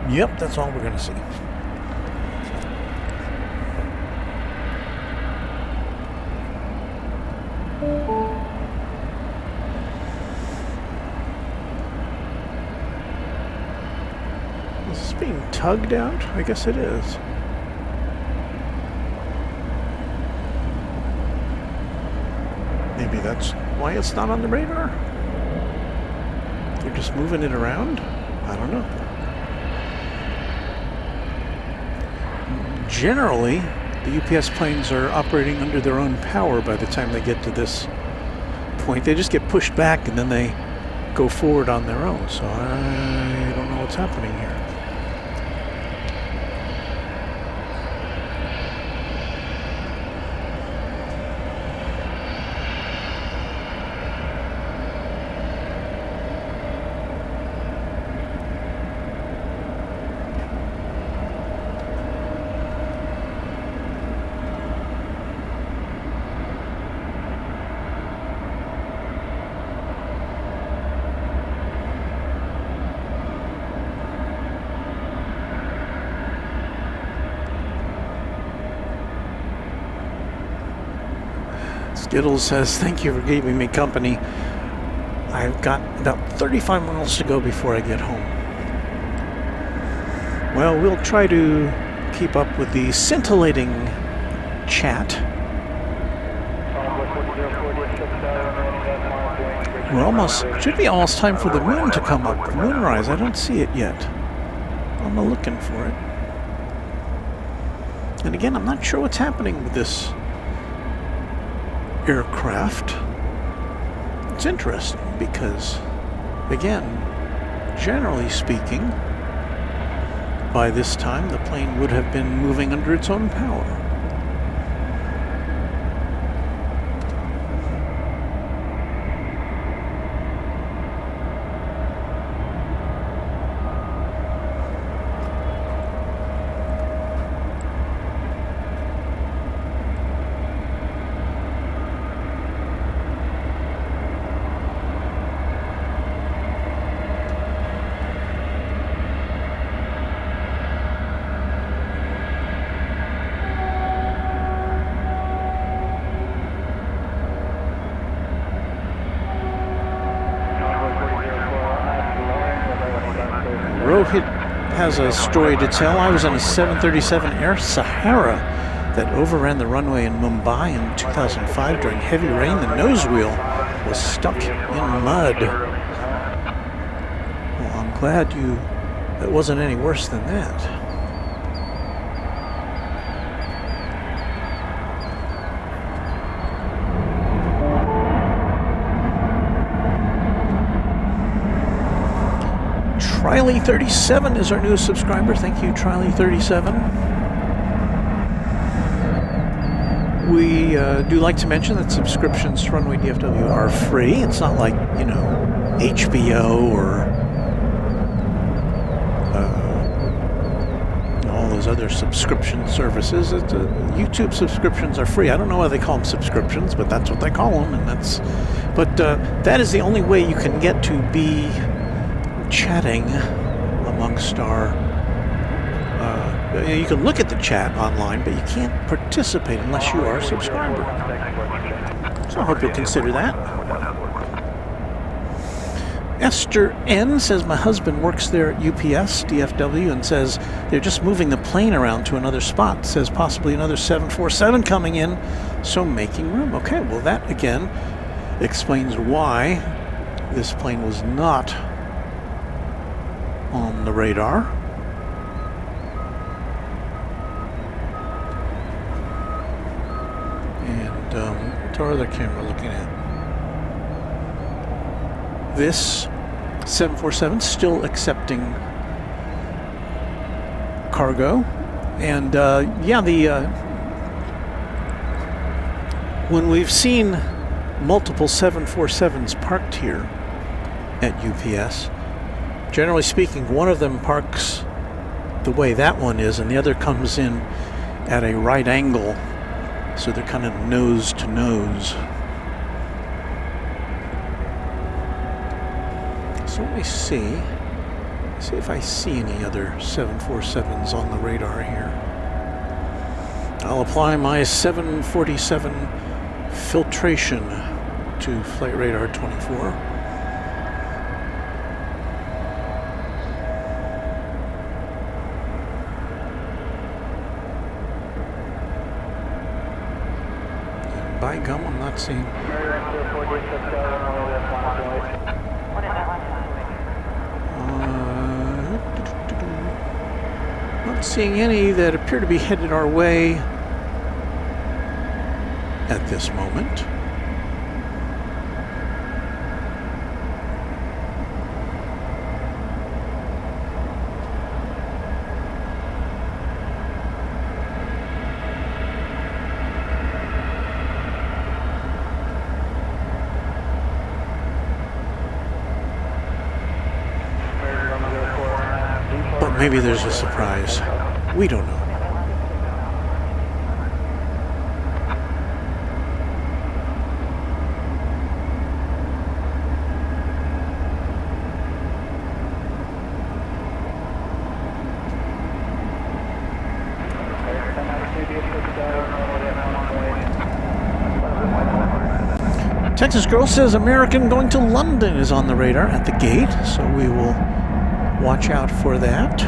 Yep, that's all we're going to see. Is this being tugged out? I guess it is. Maybe that's why it's not on the radar? They're just moving it around? I don't know. Generally, the UPS planes are operating under their own power by the time they get to this point. They just get pushed back and then they go forward on their own. So I don't know what's happening here. Skittles says, thank you for giving me company. I've got about 35 miles to go before I get home. Well, we'll try to keep up with the scintillating chat. Should be almost time for the moon to come up. Moonrise, I don't see it yet. I'm looking for it. And again, I'm not sure what's happening with this aircraft. It's interesting because, again, generally speaking, by this time the plane would have been moving under its own power. Rohit has a story to tell. I was on a 737 Air Sahara that overran the runway in Mumbai in 2005 during heavy rain. The nose wheel was stuck in mud. Well, I'm glad it wasn't any worse than that. Triley37 is our newest subscriber. Thank you, Triley37. We do like to mention that subscriptions to Runway DFW are free. It's not like, you know, HBO or all those other subscription services. YouTube subscriptions are free. I don't know why they call them subscriptions, but that's what they call them. And that is the only way you can get to be chatting amongst our you can look at the chat online, but you can't participate unless you are a subscriber. So I hope you'll consider that. Esther N. says, my husband works there at UPS, DFW, and says they're just moving the plane around to another spot. Says possibly another 747 coming in, so making room. Okay, well that again explains why this plane was not on the radar. And what's our other camera looking at? This 747 still accepting cargo, and when we've seen multiple 747s parked here at UPS, generally speaking, one of them parks the way that one is, and the other comes in at a right angle, so they're kind of nose to nose. So let me see if I see any other 747s on the radar here. I'll apply my 747 filtration to Flight Radar 24. And by gum, I'm not seeing. Not seeing any that appear to be headed our way at this moment. But maybe there's a surprise. We don't know. Texas Girl says American going to London is on the radar at the gate, so we will watch out for that.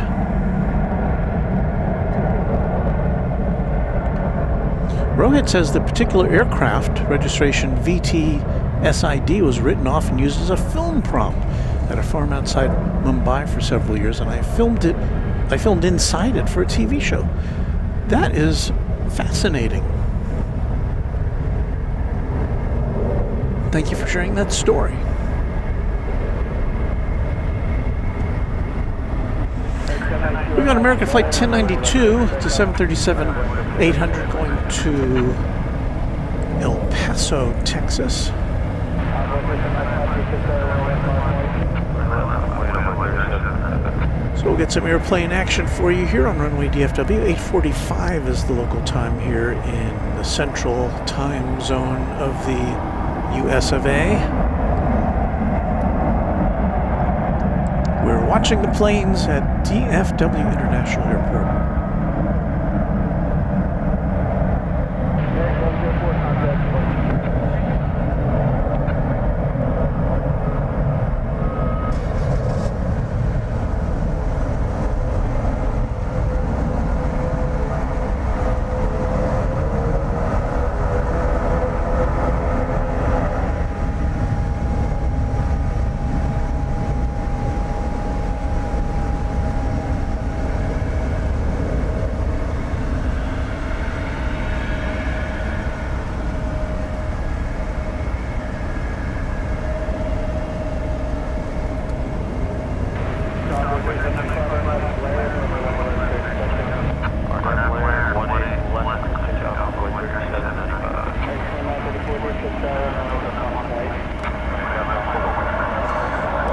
Rohit says the particular aircraft registration VT-SID was written off and used as a film prop at a farm outside Mumbai for several years, and I filmed inside it for a TV show. That is fascinating. Thank you for sharing that story. We've got American Flight 1092 to 737-800 going to El Paso, Texas. So we'll get some airplane action for you here on Runway DFW. 8:45 is the local time here in the central time zone of the US of A. We're watching the planes at DFW International Airport.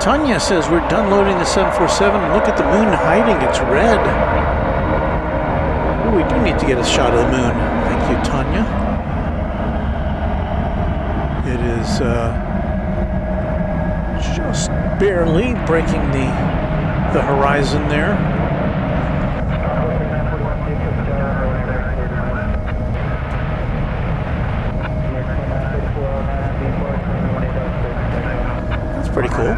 Tanya says we're done loading the 747. Look at the moon hiding. It's red. Ooh, we do need to get a shot of the moon. Thank you, Tanya. It is just barely breaking the horizon there. That's pretty cool.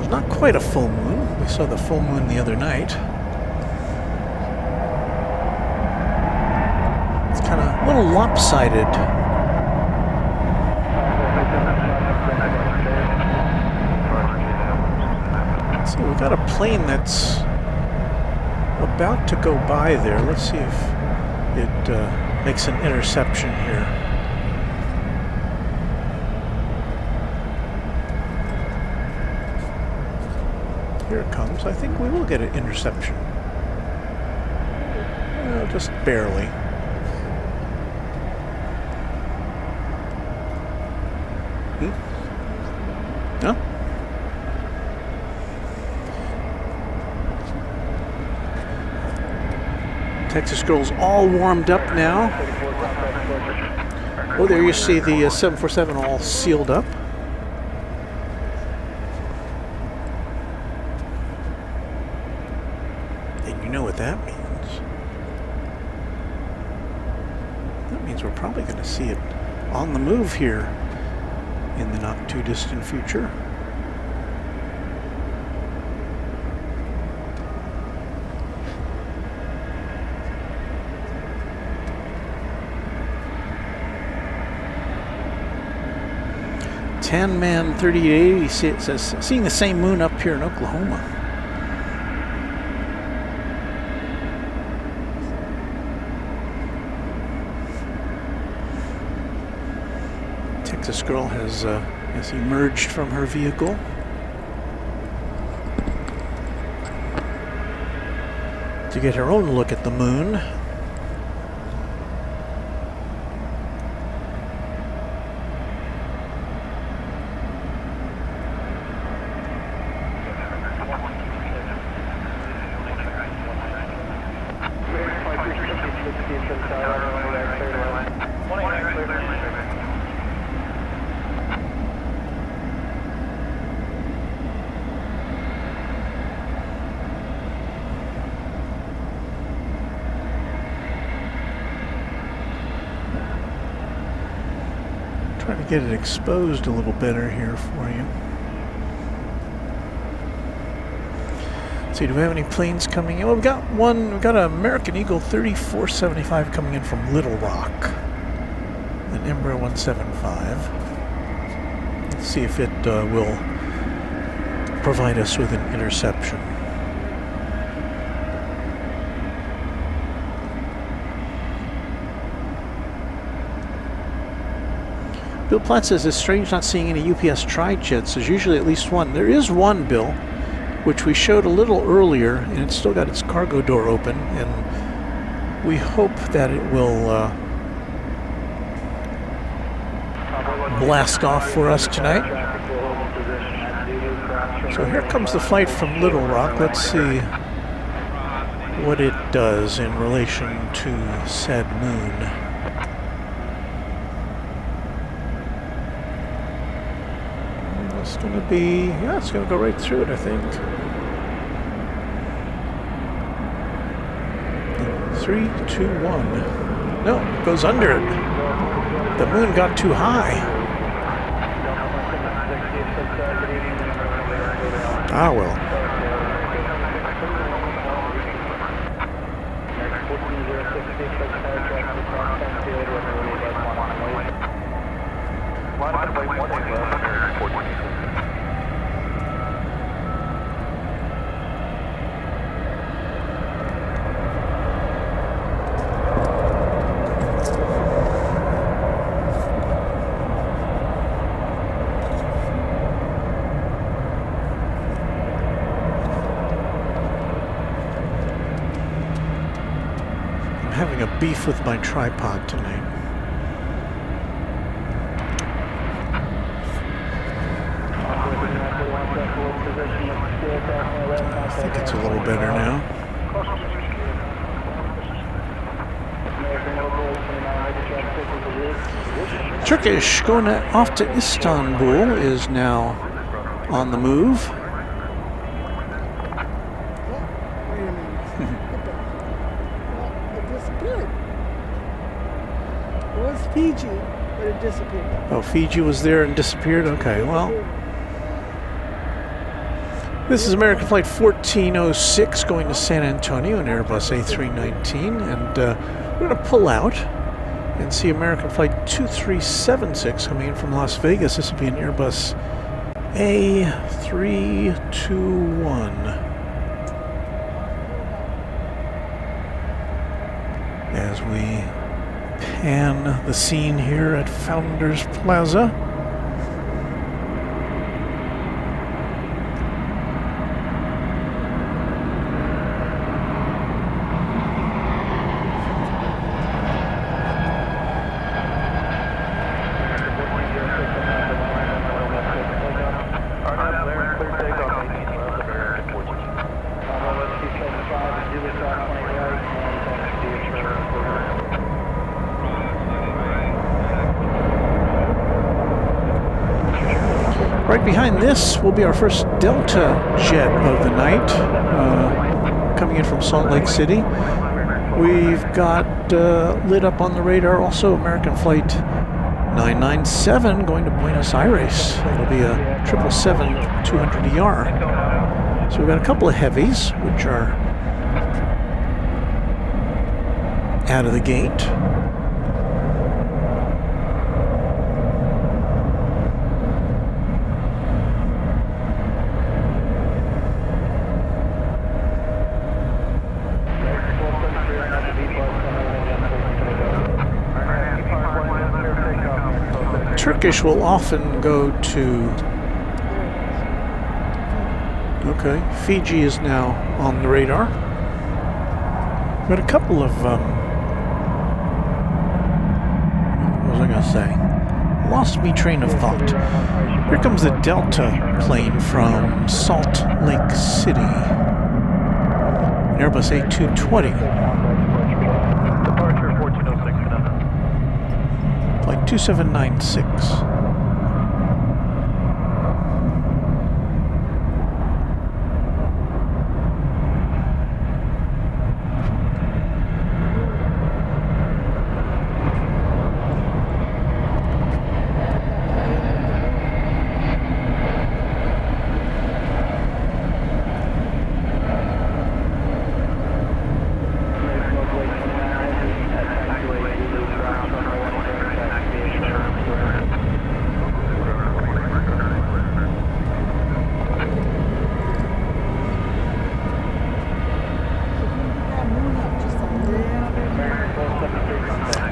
Not quite a full moon. We saw the full moon the other night. It's kind of a little lopsided. So we've got a plane that's about to go by there. Let's see if it makes an interception here. Here it comes. I think we will get an interception. Well, just barely. No? Texas Girl's all warmed up now. Oh, there you see the 747 all sealed up. And you know what that means. That means we're probably going to see it on the move here in the not too distant future. Man 3880 says, seeing the same moon up here in Oklahoma. Texas Girl has emerged from her vehicle. To get her own look at the moon. Trying to get it exposed a little better here for you. Let's see, do we have any planes coming in? Well, we've got an American Eagle 3475 coming in from Little Rock. An Embraer 175. Let's see if it will provide us with an interception. Bill Platt says it's strange not seeing any UPS tri-jets. There's usually at least one. There is one, Bill, which we showed a little earlier, and it's still got its cargo door open, and we hope that it will blast off for us tonight. So here comes the flight from Little Rock. Let's see what it does in relation to said moon. It's going to be, yeah, it's going to go right through it, I think. 3, 2, 1. No, it goes under it. The moon got too high. Ah, well. Having a beef with my tripod tonight. I think it's a little better now. Turkish going off to Istanbul is now on the move. Fiji, but it disappeared. Oh, Fiji was there and disappeared? Okay, well. This is American Flight 1406 going to San Antonio, an Airbus A319, and we're going to pull out and see American Flight 2376 coming in from Las Vegas. This will be an Airbus A321. As we pan the scene here at Founders Plaza. Right behind this will be our first Delta jet of the night, coming in from Salt Lake City. We've got lit up on the radar also American Flight 997 going to Buenos Aires. It'll be a 777-200ER. So we've got a couple of heavies, which are out of the gate. Turkish will often go to... Okay, Fiji is now on the radar. Got a couple of... what was I going to say? Lost me train of thought. Here comes the Delta plane from Salt Lake City. An Airbus A220. Departure 1406. Flight 2796.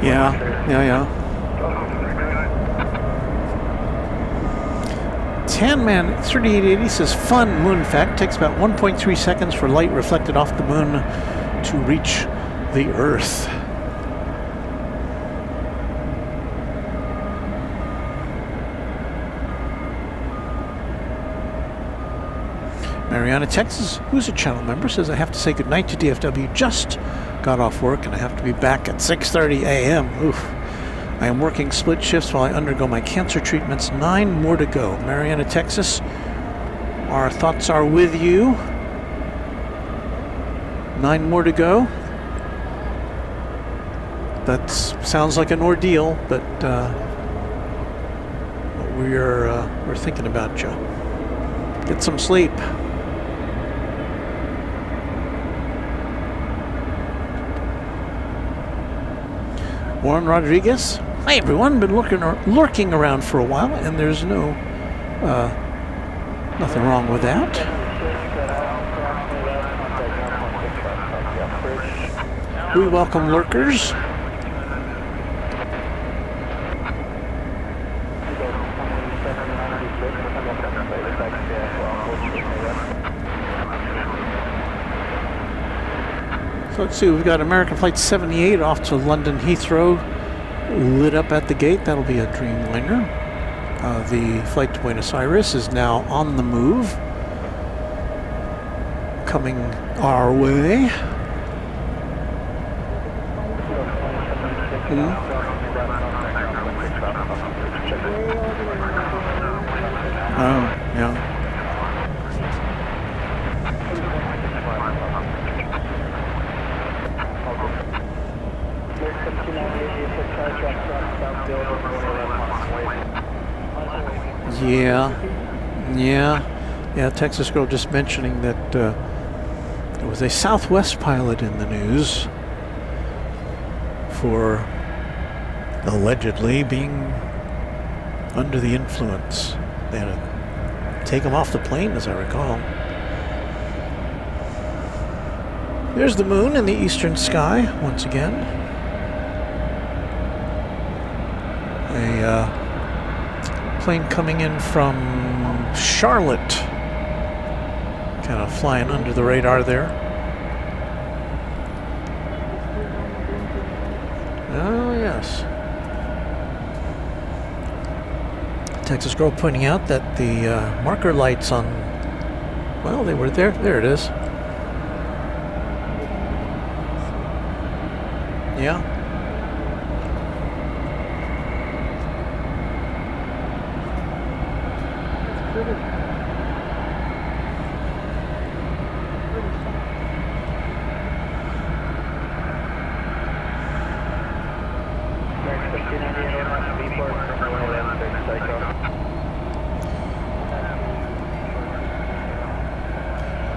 Yeah. Tanman 3880 says, fun moon fact. Takes about 1.3 seconds for light reflected off the moon to reach the Earth. Mariana, Texas, who's a channel member, says, I have to say goodnight to DFW. Just got off work and I have to be back at 6:30 a.m. Oof. I am working split shifts while I undergo my cancer treatments. 9 more to go. Mariana, Texas, our thoughts are with you. 9 more to go. That sounds like an ordeal, but we're thinking about you. Get some sleep. Warren Rodriguez. Hi everyone, been lurking around for a while, and there's nothing wrong with that. We welcome lurkers. So let's see, we've got American Flight 78 off to London Heathrow, lit up at the gate. That'll be a Dreamliner. The flight to Buenos Aires is now on the move, coming our way. Oh, yeah. Yeah. Yeah, Texas Girl just mentioning that there was a Southwest pilot in the news for allegedly being under the influence. They had to take him off the plane, as I recall. There's the moon in the eastern sky once again. A plane coming in from Charlotte, kind of flying under the radar there. Oh, yes. Texas Girl pointing out that the marker lights on, well, they were there. There it is. Yeah.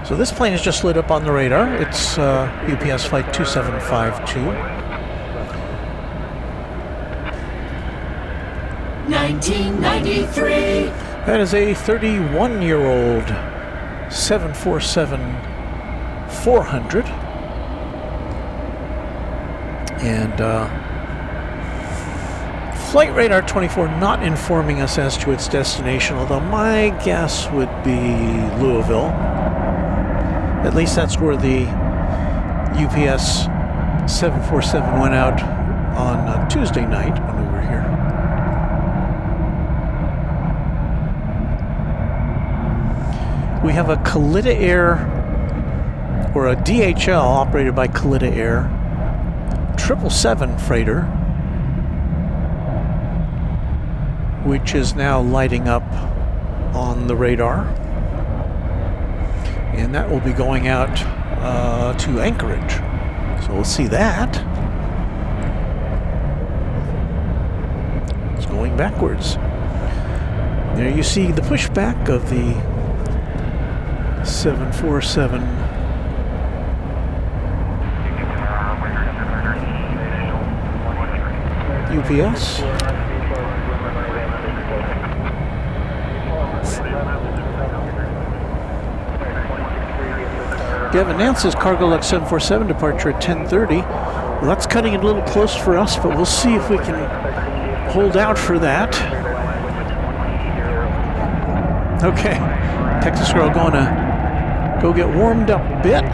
So this plane is just lit up on the radar. It's UPS flight 2752. 1993. That is a 31-year-old 747-400. And Flight Radar 24 not informing us as to its destination, although my guess would be Louisville. At least that's where the UPS 747 went out on Tuesday night when we were here. We have a Kalitta Air, or a DHL operated by Kalitta Air, 777 freighter, which is now lighting up on the radar. And that will be going out to Anchorage. So we'll see that. It's going backwards. There you see the pushback of the 747 UPS. Gavin Nance says Cargo Lux 747 departure at 10:30. Well, that's cutting it a little close for us, but we'll see if we can hold out for that. Okay, Texas Girl going to go get warmed up a bit.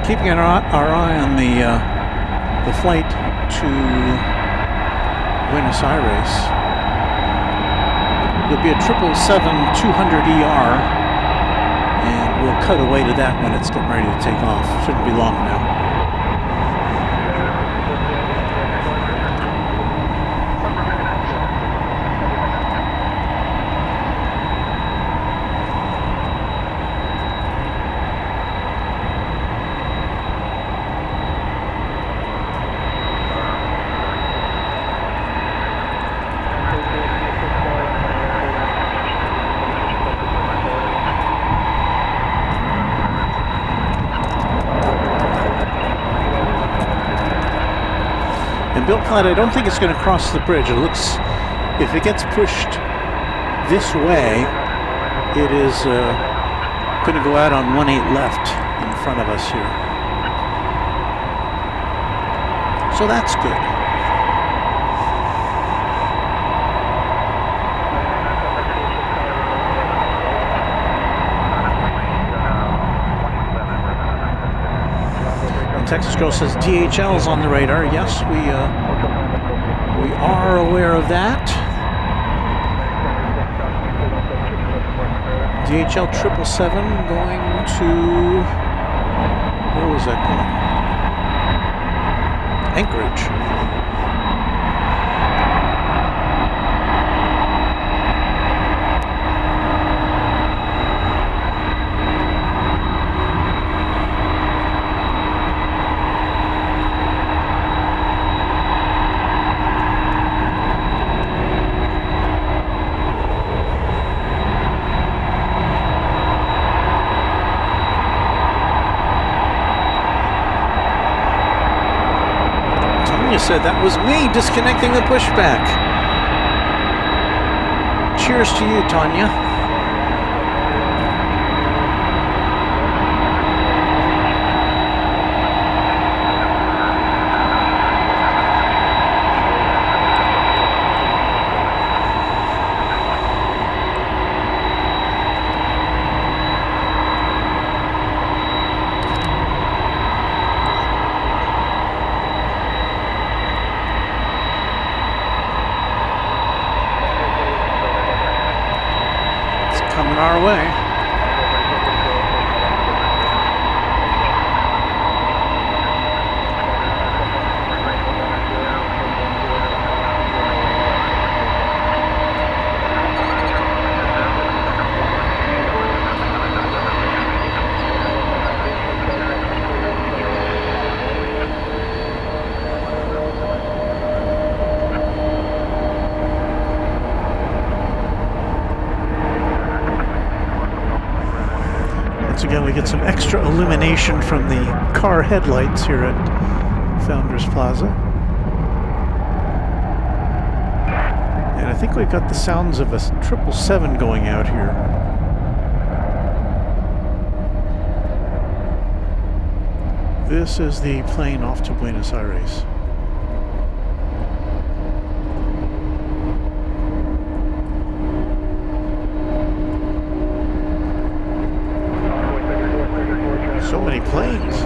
keeping our eye on the flight to Buenos Aires. There'll be a 777-200ER, and we'll cut away to that when it's getting ready to take off. Shouldn't be long now. Bill Platt, I don't think it's going to cross the bridge. It looks, if it gets pushed this way, it is going to go out on 18 left in front of us here. So that's good. Texas Girl says DHL's on the radar. Yes, we are aware of that. DHL 777 going to, where was that going? Anchorage. Said that was me disconnecting the pushback. Cheers to you, Tanya. Our way. Again, we get some extra illumination from the car headlights here at Founders Plaza. And I think we've got the sounds of a 777 going out here. This is the plane off to Buenos Aires. So many planes.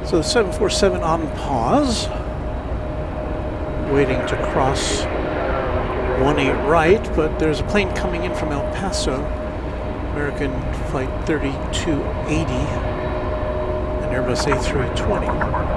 So the 747 on pause, waiting to cross 18 right, but there's a plane coming in from El Paso, American Flight 3280, an Airbus A320.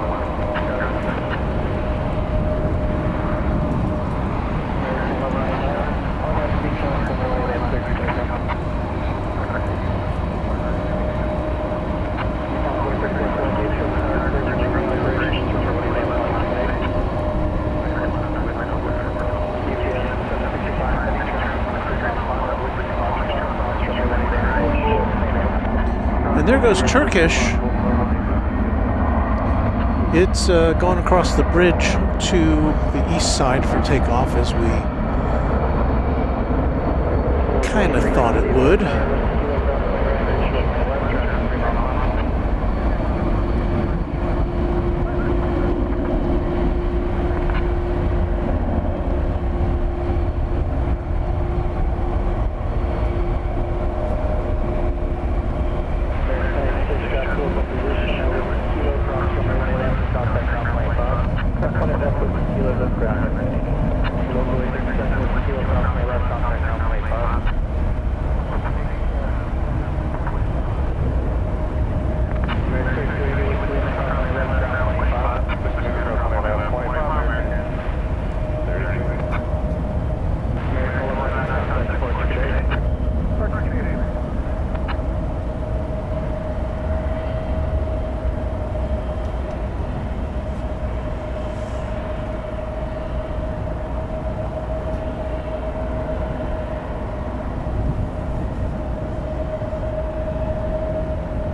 there goes Turkish. It's going across the bridge to the east side for takeoff, as we kind of thought it would.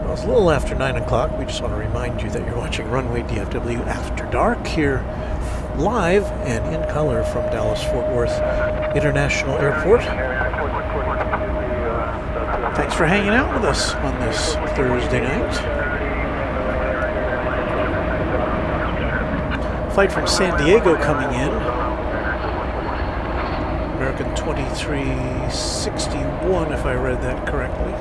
It's a little after 9 o'clock. We just want to remind you that you're watching Runway DFW After Dark here live and in color from Dallas-Fort Worth International Airport. Thanks for hanging out with us on this Thursday night. Flight from San Diego coming in. American 2361, if I read that correctly.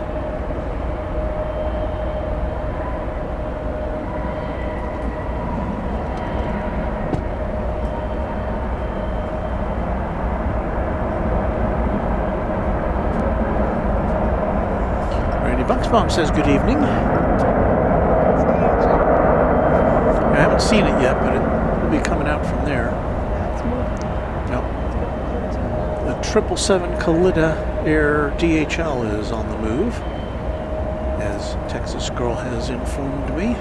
Bucksbaum says good evening. I haven't seen it yet, but it will be coming out from there. Yep. The 777 Kalita Air DHL is on the move, as Texas Girl has informed me.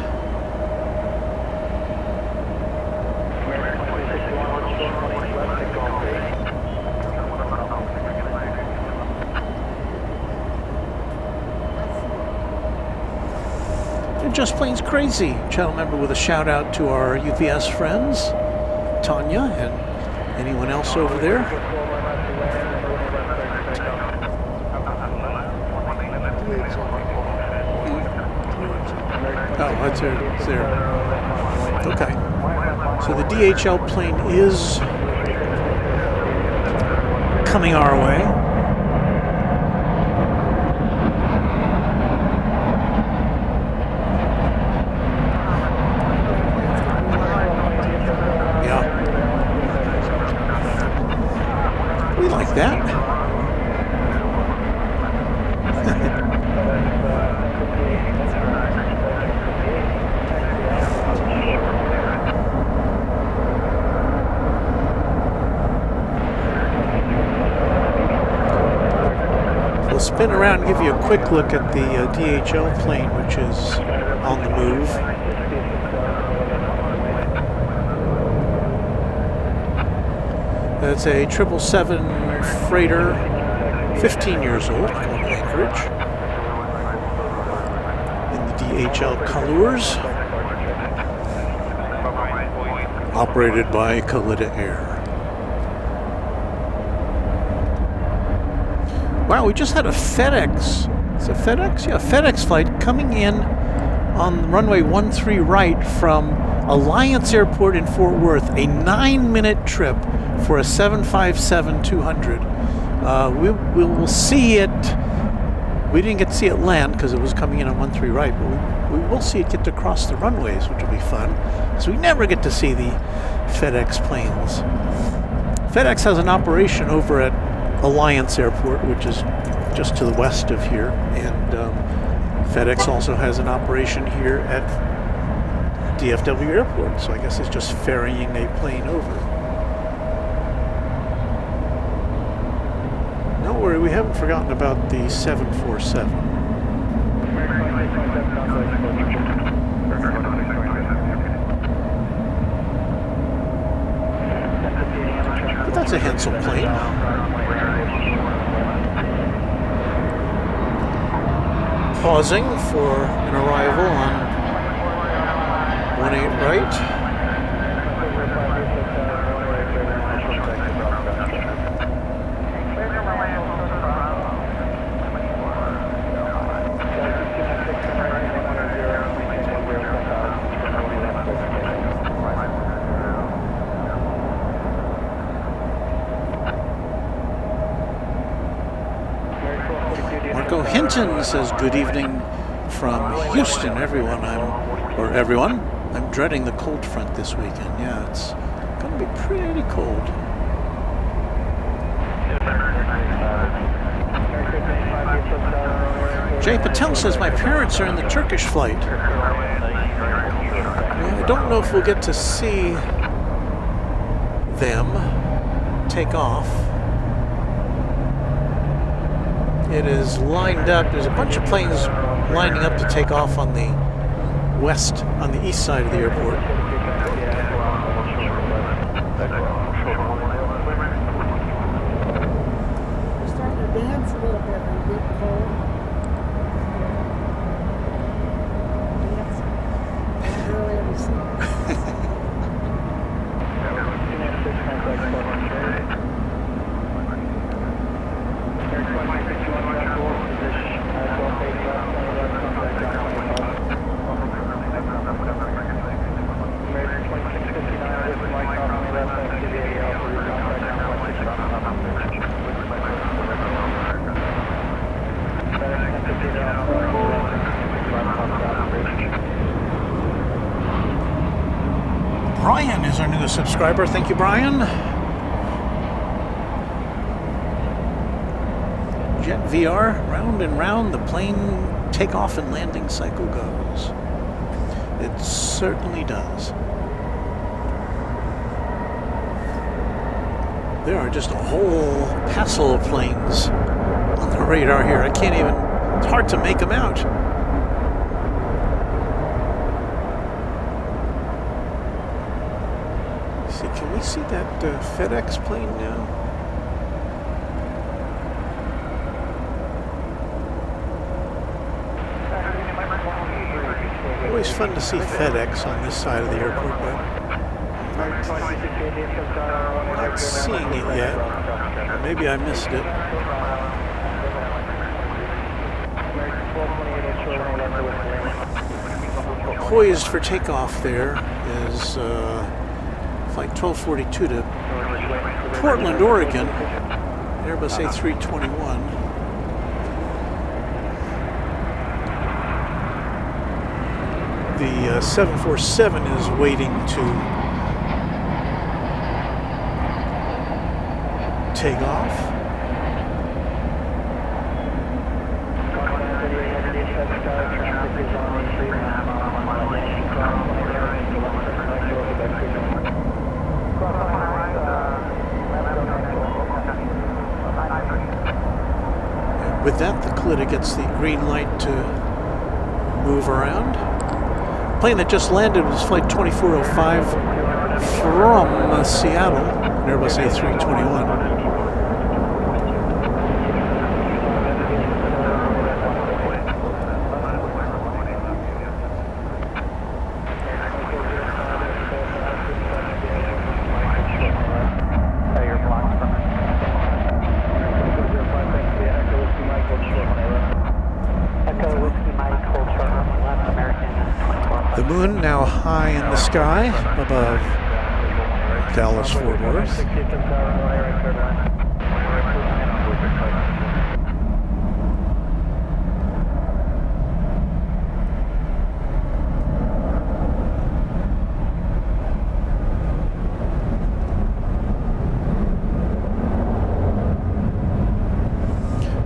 Just Plains Crazy channel member with a shout out to our UPS friends, Tanya, and anyone else over there. Oh, that's there. It's there. Okay. So the DHL plane is coming our way. That. We'll spin around and give you a quick look at the DHL plane, which is on the move. That's a 777 freighter, 15 years old, on Anchorage, in the DHL colors, operated by Kalita Air. Wow, we just had a FedEx. It's a FedEx? Yeah, FedEx flight coming in on runway 13 right from Alliance Airport in Fort Worth, a 9-minute trip for a 757-200. We'll see it. We didn't get to see it land because it was coming in on 13 right, but we will see it get to cross the runways, which will be fun. So we never get to see the FedEx planes. FedEx has an operation over at Alliance Airport, which is just to the west of here, and FedEx also has an operation here at DFW Airport, so I guess it's just ferrying a plane over. Don't worry, we haven't forgotten about the 747. But that's a Hensel plane. pausing for an arrival on 18 right. Hinton says good evening from Houston, everyone. I'm dreading the cold front this weekend. Yeah, it's going to be pretty cold. Jay Patel says my parents are in the Turkish flight. Well, I don't know if we'll get to see them take off. It is lined up. There's a bunch of planes lining up to take off on the east side of the airport. We're starting to dance a little bit when we get cold. Dance early in the summer. Brian is our newest subscriber. Thank you, Brian. Jet VR, round and round the plane takeoff and landing cycle goes. It certainly does. There are just a whole passel of planes on the radar here. It's hard to make them out. See, can we see that FedEx plane now? Always fun to see FedEx on this side of the airport, but not seeing it yet. Maybe I missed it. Poised for takeoff there is Flight 1242 to Portland, Oregon, Airbus A321. The 747 is waiting to take off. And with that, the Calida gets the green light to move around. Plane that just landed was Flight 2405 from Seattle, an Airbus A321. The moon now high in the sky above Dallas Fort Worth.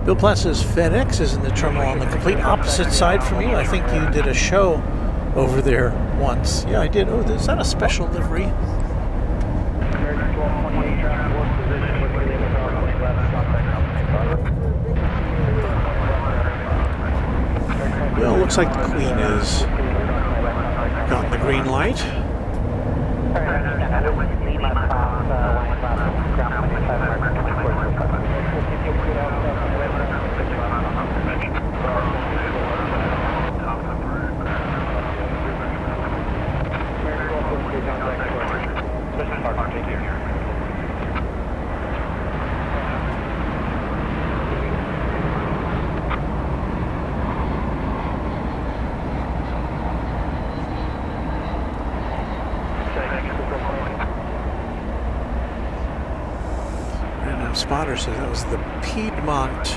Bill Platt says FedEx is in the terminal on the complete opposite side from you. I think you did a show over there once. Yeah, I did. Oh, is that a special livery? Well, looks like the Queen has gotten the green light. Random spotter says that was the Piedmont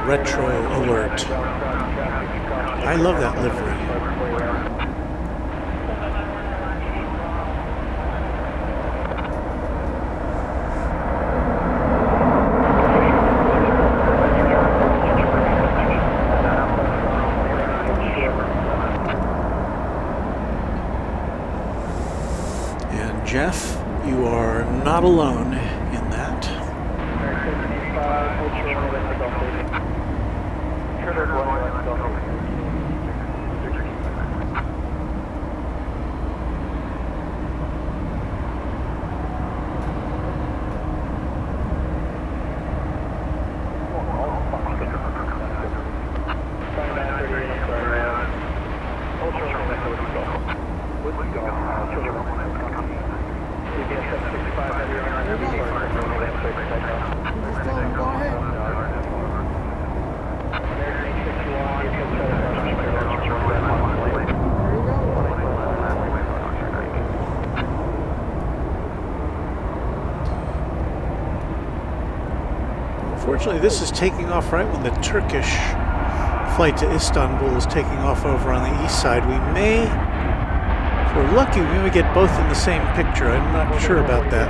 Retro Alert. I love that livery. And Jeff, you are not alone in that. Unfortunately, this is taking off right when the Turkish flight to Istanbul is taking off over on the east side. We may, if we're lucky, we may get both in the same picture. I'm not sure about that.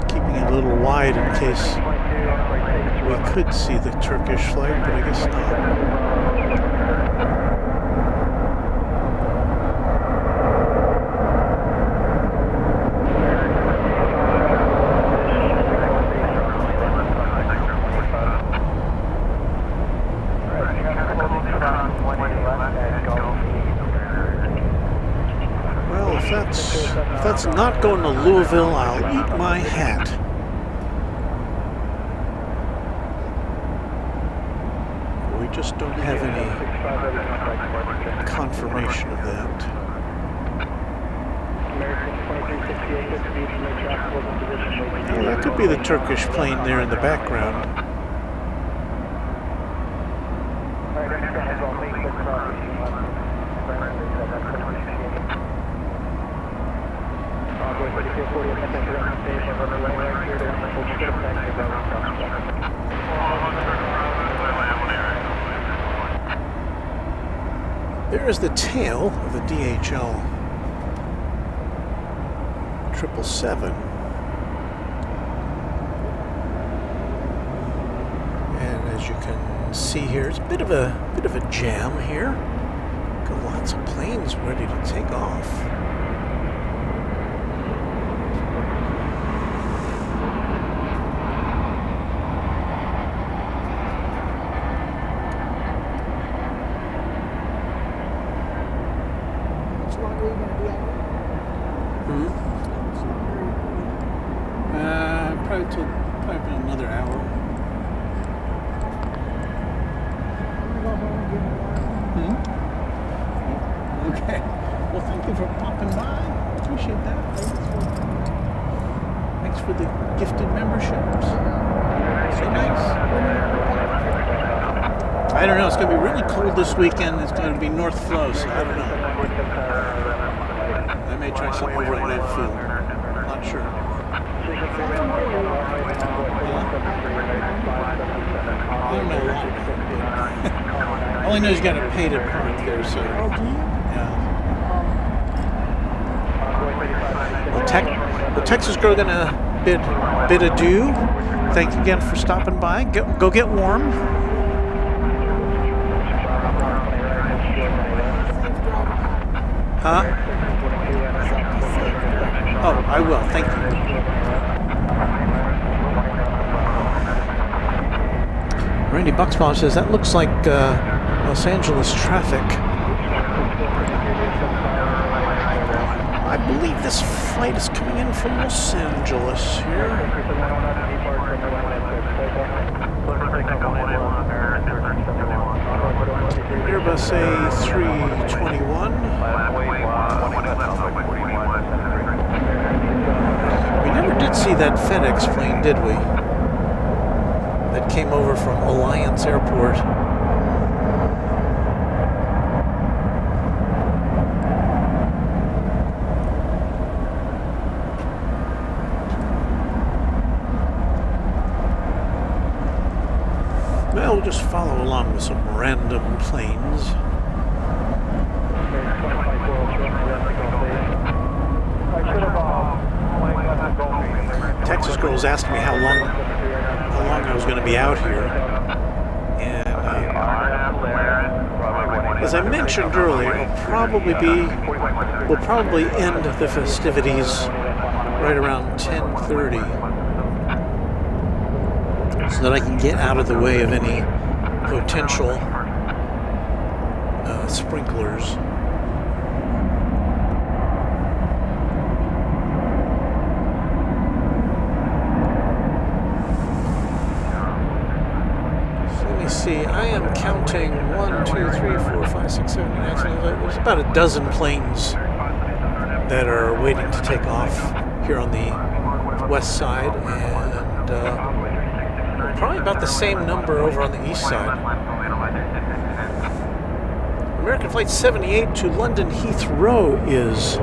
Keeping it a little wide in case we could see the Turkish flight, but I guess not. Well, if that's not going to Louisville, I'll eat my hat. Just don't have any confirmation of that. Well, that could be the Turkish plane there in the background. There is the tail of the DHL 777. And as you can see here, it's a bit of a jam here. Got lots of planes ready to take off. Probably another hour. Okay. Well, thank you for popping by. Appreciate that. Thanks for the gifted memberships. So nice. I don't know. It's going to be really cold this weekend. It's going to be North Flow, so I don't know. I may try something over at Redfield. Not sure. I don't know a lot about it. All I know is you got to pay to park there, so yeah. Well, Texas Girl gonna bid adieu. Thank you again for stopping by. Go get warm. Huh? Oh, I will. Thank you. Randy Bucksbaum says that looks like Los Angeles traffic. I believe this flight is coming in from Los Angeles here. Airbus A321. We never did see that FedEx plane, did we? That came over from Alliance Airport. Well, we'll just follow along with some random planes. Texas girls asked me how long I was going to be out here, and as I mentioned earlier, we'll probably end the festivities right around 10:30. So that I can get out of the way of any potential sprinklers. So let me see, I am counting 1, 2, 3, 4, 5, 6, 7, 8, 9, 10, 11. There's about a dozen planes that are waiting to take off here on the west side, and probably about the same number over on the east side. American Flight 78 to London Heathrow is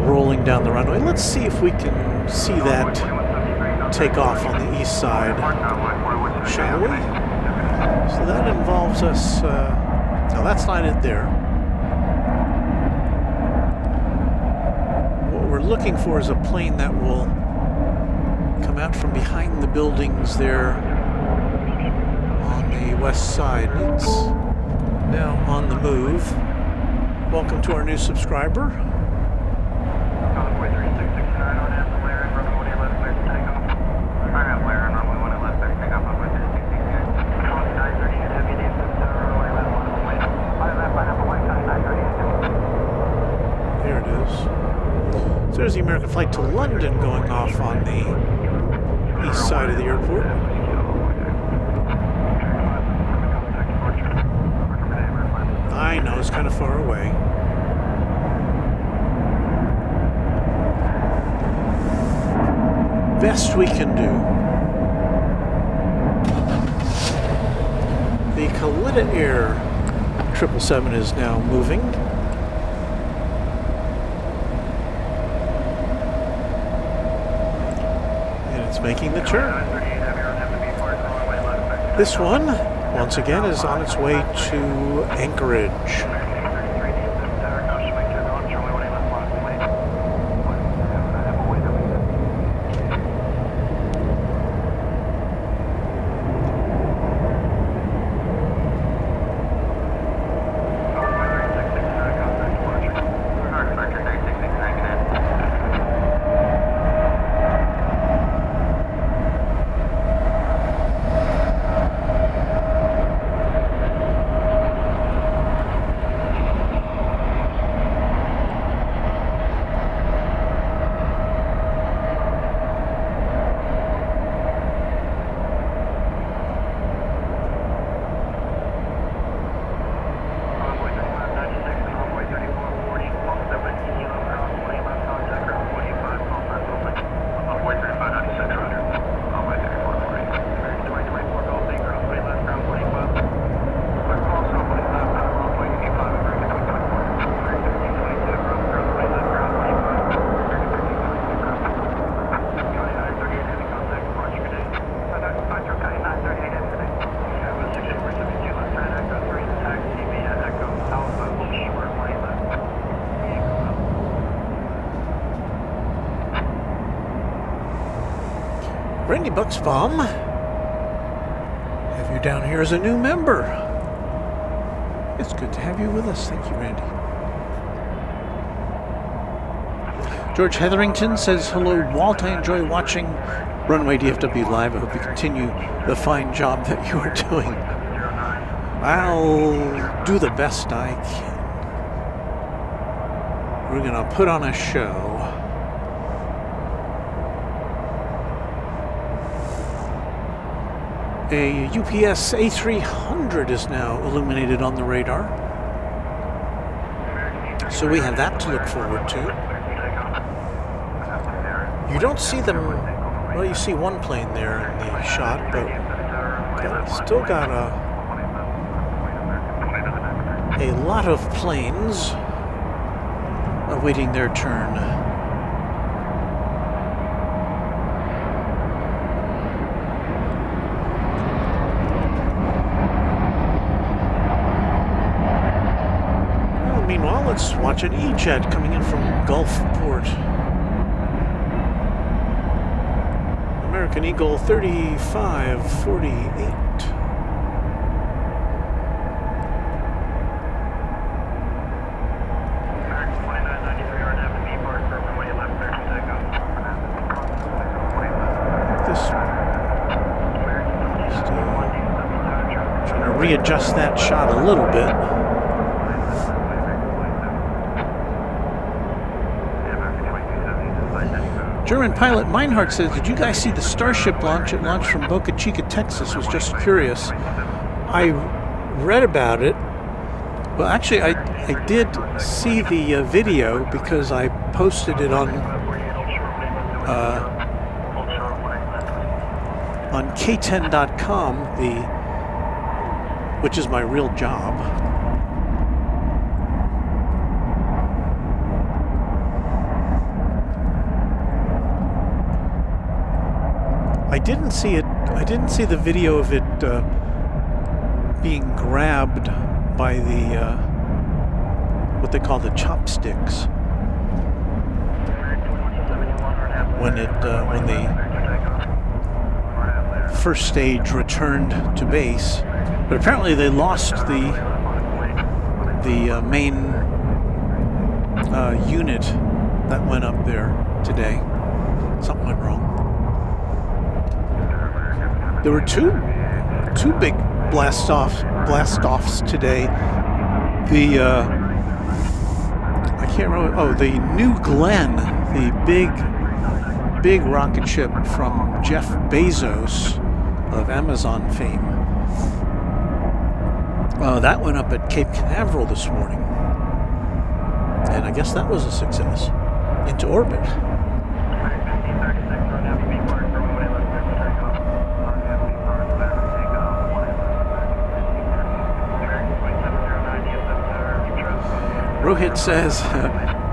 rolling down the runway. Let's see if we can see that take off on the east side, shall we? So that involves us... no, that's not it there. What we're looking for is a plane that will come out from behind the buildings there on the west side. It's now on the move. Welcome to our new subscriber. There it is. So there's the American Flight to London going off on the east side of the airport. I know, it's kind of far away. Best we can do. The Kalitta Air 777 is now moving. Making the turn. This one, once again, is on its way to Anchorage. Randy Bucksbaum, have you down here as a new member. It's good to have you with us. Thank you, Randy. George Hetherington says, hello, Walt. I enjoy watching Runway DFW Live. I hope you continue the fine job that you are doing. I'll do the best I can. We're going to put on a show. A UPS A300 is now illuminated on the radar. So we have that to look forward to. You don't see them, well, you see one plane there in the shot, but still got a lot of planes awaiting their turn. Well, meanwhile, let's watch an E-jet coming in from Gulfport. American Eagle 3548. Readjust that shot a little bit. German pilot Meinhardt says, did you guys see the Starship launch? It launched from Boca Chica, Texas. Was just curious. I read about it. Well, actually, I did see the video because I posted it on K10.com, which is my real job. I didn't see it. I didn't see the video of it being grabbed by the what they call the chopsticks when the first stage returned to base. But apparently they lost the main unit that went up there today. Something went wrong. There were two big blast-offs today. The I can't remember. Oh, the New Glenn, the big rocket ship from Jeff Bezos of Amazon fame. That went up at Cape Canaveral this morning, and I guess that was a success. Into orbit. Rohit says,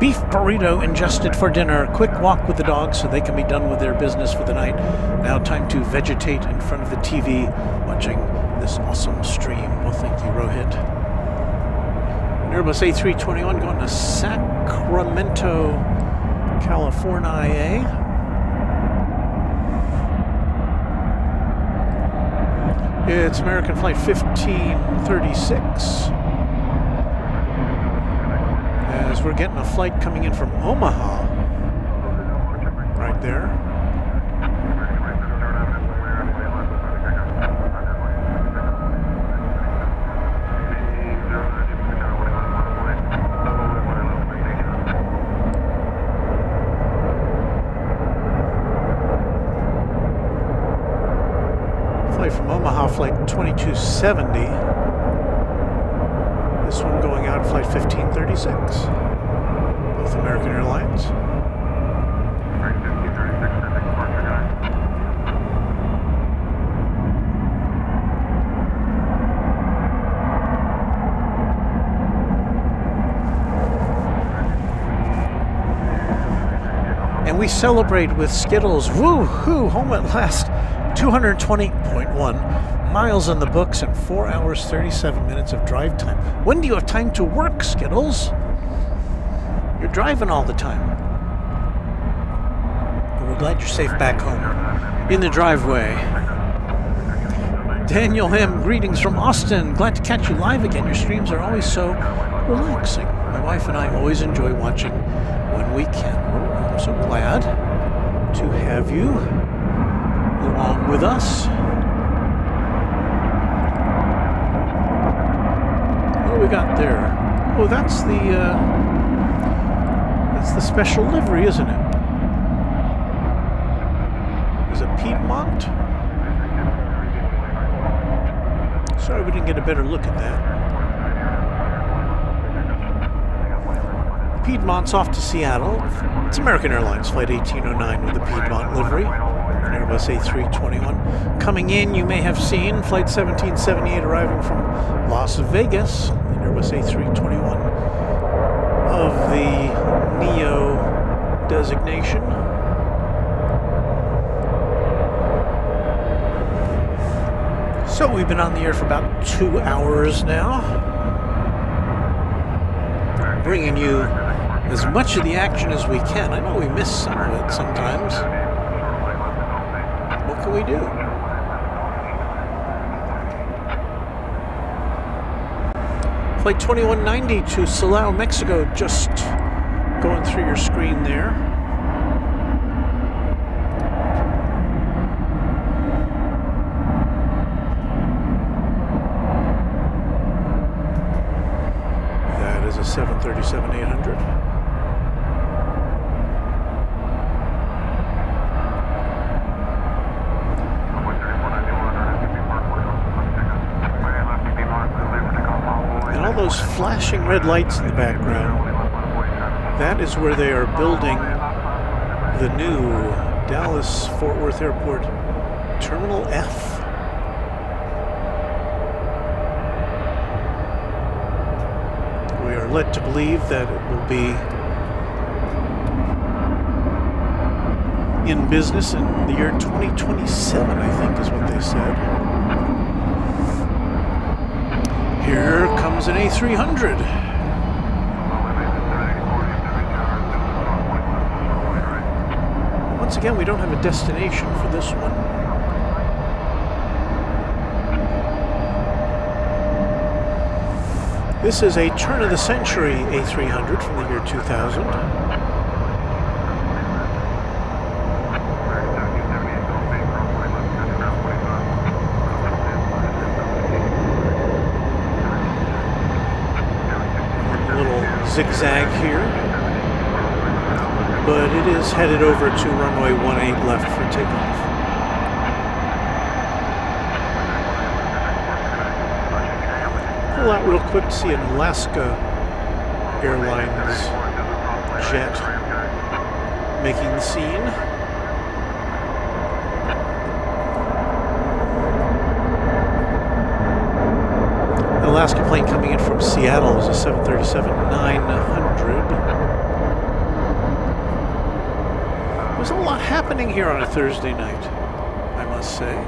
beef burrito ingested for dinner. Quick walk with the dogs so they can be done with their business for the night. Now time to vegetate in front of the TV watching this awesome stream. Well, thank you, Rohit. An Airbus A321 going to Sacramento, California. It's American Flight 1536. As we're getting a flight coming in from Omaha, right there. Flight from Omaha, flight 2270. This one going out flight 1536. Both American Airlines. And we celebrate with Skittles. Woo-hoo! Home at last. 220.1 miles in the books and 4 hours 37 minutes of drive time. When do you have time to work, Skittles? You're driving all the time. But we're glad you're safe back home in the driveway. Daniel M., greetings from Austin. Glad to catch you live again. Your streams are always so relaxing. My wife and I always enjoy watching when we can. I'm so glad to have you along with us. What do we got there? Oh, that's the That's the special livery, isn't it? Is it Piedmont? Sorry we didn't get a better look at that. Piedmont's off to Seattle. It's American Airlines Flight 1809 with the Piedmont livery. An Airbus A321. Coming in, you may have seen Flight 1778 arriving from Las Vegas. An Airbus A321 of the NEO designation. So we've been on the air for about 2 hours now, bringing you as much of the action as we can. I know we miss some of it sometimes. What can we do? Flight 2190 to Silao, Mexico, just going through your screen there. That is a 737-800. And all those flashing red lights in the background, that is where they are building the new Dallas-Fort Worth Airport Terminal F. We are led to believe that it will be in business in the year 2027, I think is what they said. Here comes an A300. Once again, we don't have a destination for this one. This is a turn-of-the-century A300 from the year 2000. Zigzag here, but it is headed over to runway 18 left for takeoff. Pull out real quick to see an Alaska Airlines jet making the scene. Alaska plane coming in from Seattle is a 737-900. There's a lot happening here on a Thursday night, I must say.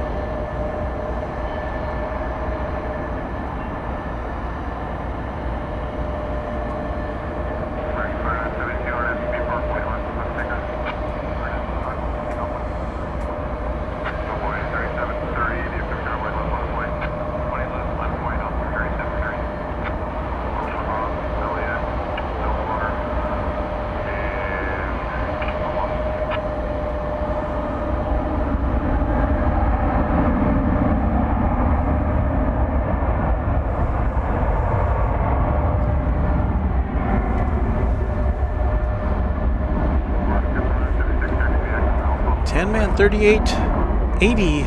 Man 3880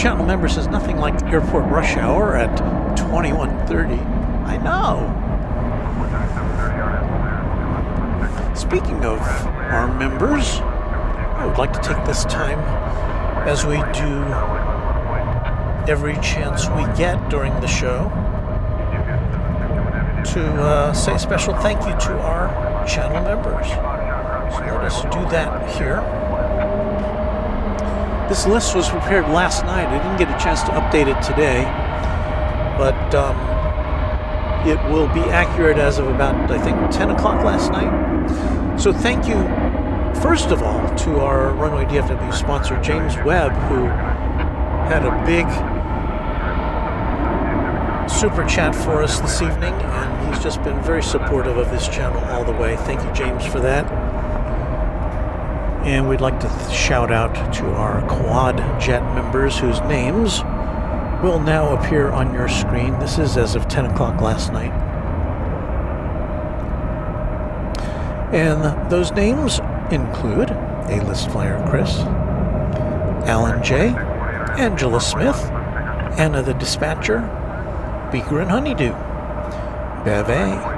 channel member says nothing like airport rush hour at 21:30. I know. Speaking of our members, I would like to take this time, as we do every chance we get during the show, to say a special thank you to our channel members. So let us do that here. This list was prepared last night. I didn't get a chance to update it today, but it will be accurate as of about, I think, 10 o'clock last night. So thank you, first of all, to our Runway DFW sponsor, James Webb, who had a big super chat for us this evening, and he's just been very supportive of this channel all the way. Thank you, James, for that. And we'd like to shout out to our Quad Jet members whose names will now appear on your screen. This is as of 10 o'clock last night. And those names include A-list flyer Chris, Alan J., Angela Smith, Anna the Dispatcher, Beaker and Honeydew, Bev A.,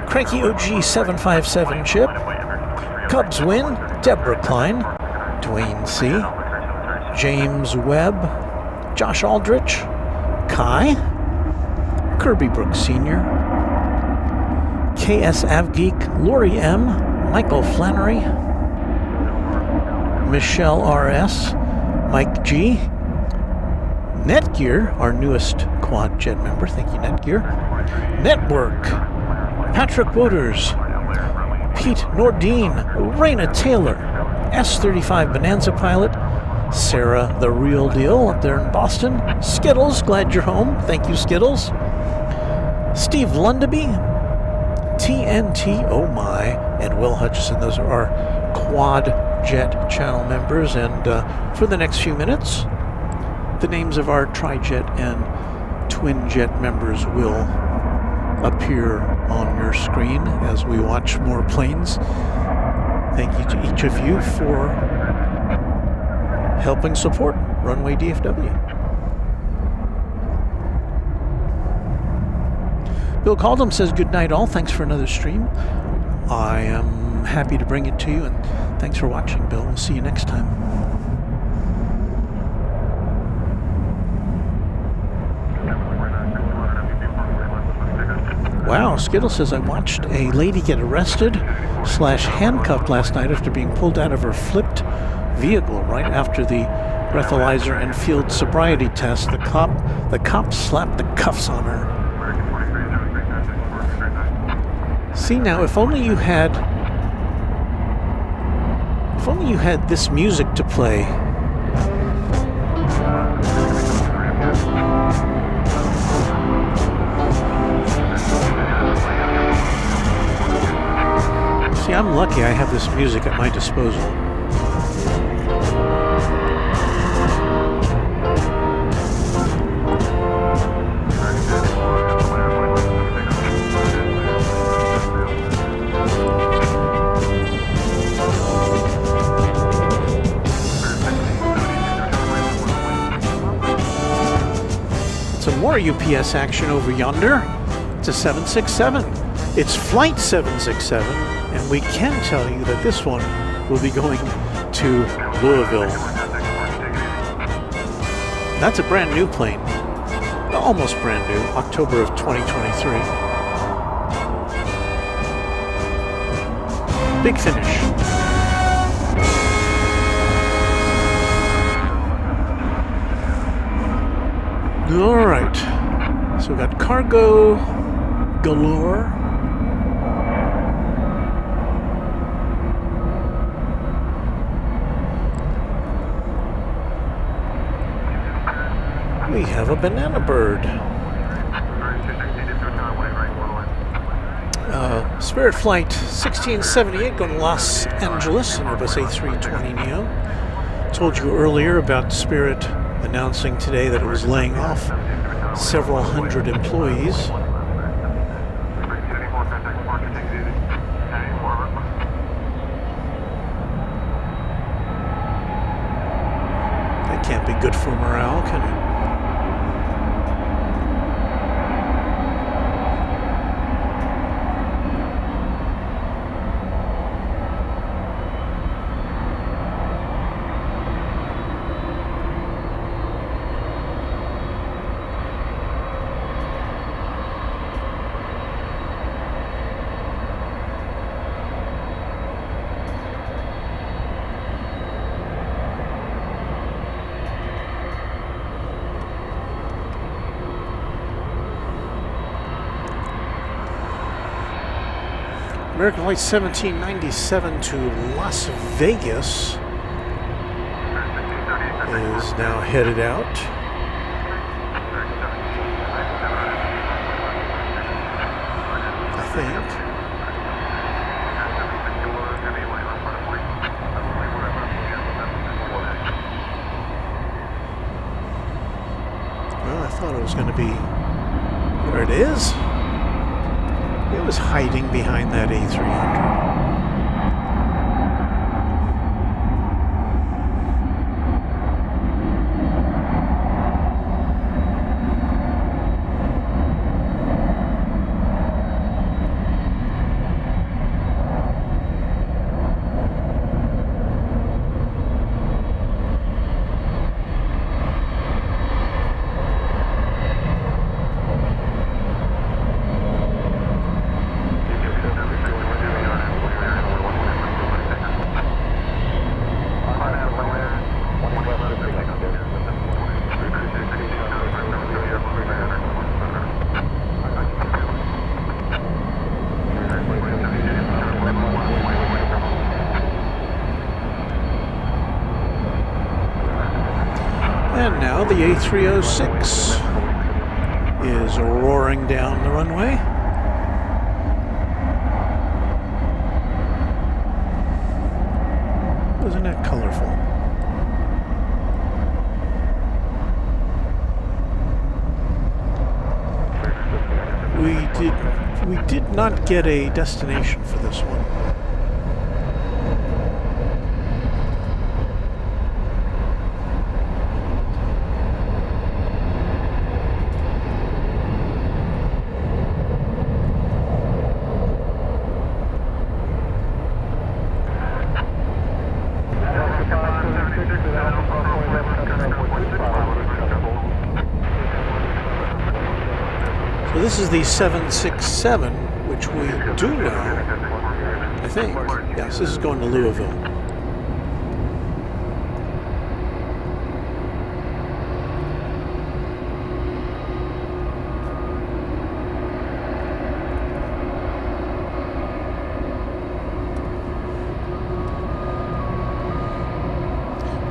Cranky OG 757 Chip, Cubs Win, Deborah Klein, Dwayne C., James Webb, Josh Aldrich, Kai, Kirby Brooks Sr., KS Avgeek, Lori M., Michael Flannery, Michelle R.S., Mike G., Netgear, our newest Quad Jet member, thank you Netgear, Network, Patrick Wooders, Pete Nordine, Raina Taylor, S35 Bonanza Pilot, Sarah the Real Deal up there in Boston, Skittles, glad you're home, thank you Skittles, Steve Lundaby, TNT Oh My, and Will Hutchison. Those are our Quad Jet channel members, and for the next few minutes the names of our Tri-Jet and Twin Jet members will appear on your screen as we watch more planes. Thank you to each of you for helping support Runway DFW. Bill Caldham says, good night all, thanks for another stream. I am happy to bring it to you, and thanks for watching, Bill. We'll see you next time. Wow, Skittle says, I watched a lady get arrested / handcuffed last night after being pulled out of her flipped vehicle right after the breathalyzer and field sobriety test. The cop slapped the cuffs on her. See now, if only you had this music to play. See, I'm lucky I have this music at my disposal. Some more UPS action over yonder. It's a 767. It's Flight 767. And we can tell you that this one will be going to Louisville. That's a brand new plane. Almost brand new, October of 2023. Big finish. All right. So we got cargo galore. We have a banana bird. Spirit Flight 1678 going to Los Angeles in Airbus A320neo. Told you earlier about Spirit announcing today that it was laying off several hundred employees. That can't be good for morale, can it? American Flight 1797 to Las Vegas is now headed out. I think. Well, I thought it was going to be. There it is. It was hiding behind that A300. And now the A306 is roaring down the runway. Isn't that colorful? We did not get a destination for this one. So this is the 767, which we do know, I think. Yes, this is going to Louisville.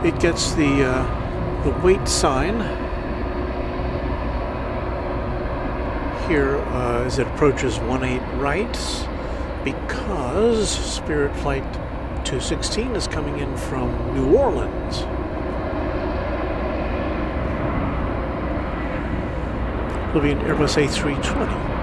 It gets the wait sign here as it approaches 18 right, because Spirit Flight 216 is coming in from New Orleans. It'll be an Airbus A320.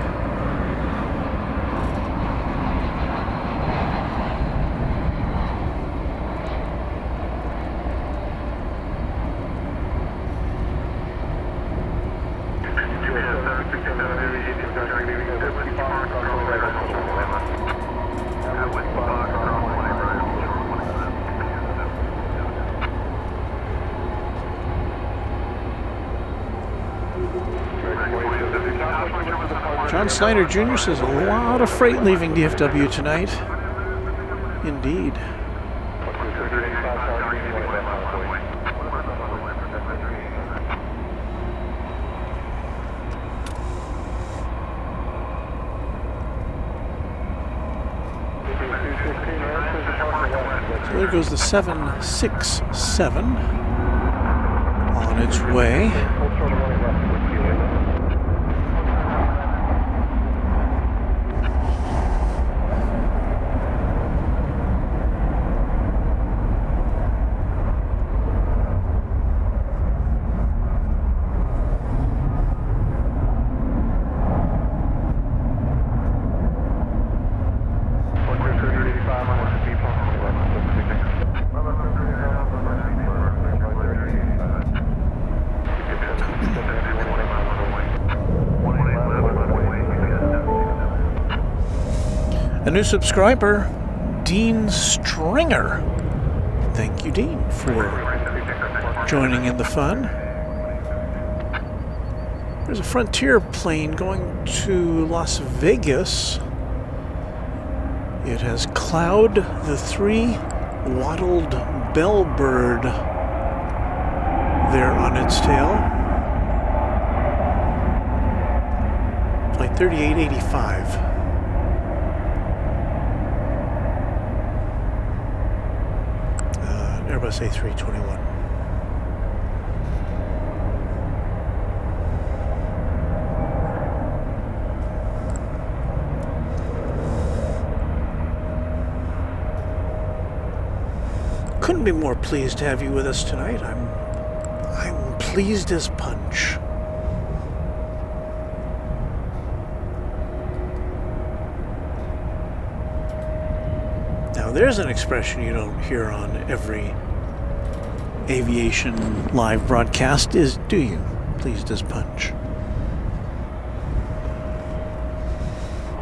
John Snyder Jr. says a lot of freight leaving DFW tonight. Indeed. So there goes the 767 on its way. A new subscriber, Dean Stringer. Thank you, Dean, for joining in the fun. There's a Frontier plane going to Las Vegas. It has Cloud, the 3-wattled bellbird there on its tail. Flight 3885. Airbus A321. Couldn't be more pleased to have you with us tonight. I'm pleased as punch. Now there's an expression you don't hear on every aviation live broadcast, is "do you?" Pleased as punch.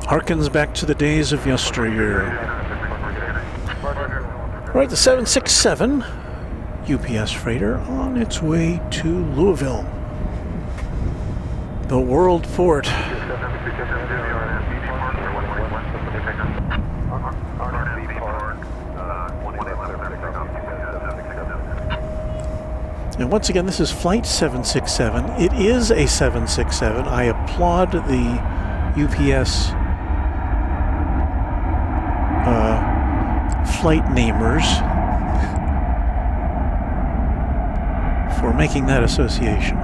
Harkens back to the days of yesteryear. Right, the 767 UPS freighter on its way to Louisville, the world port. And once again, this is Flight 767. It is a 767. I applaud the UPS flight namers for making that association.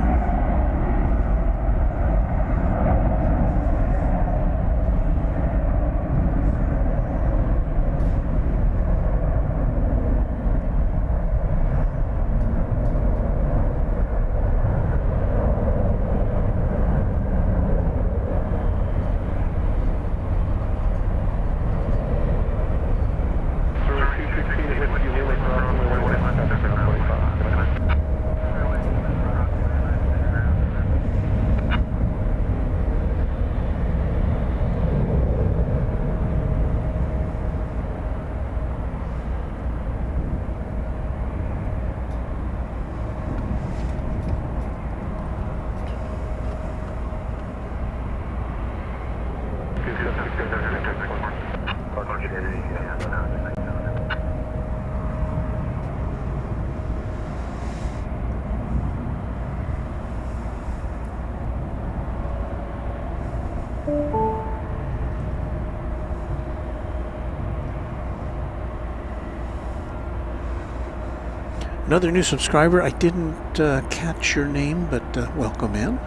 Another new subscriber. I didn't catch your name, but welcome in.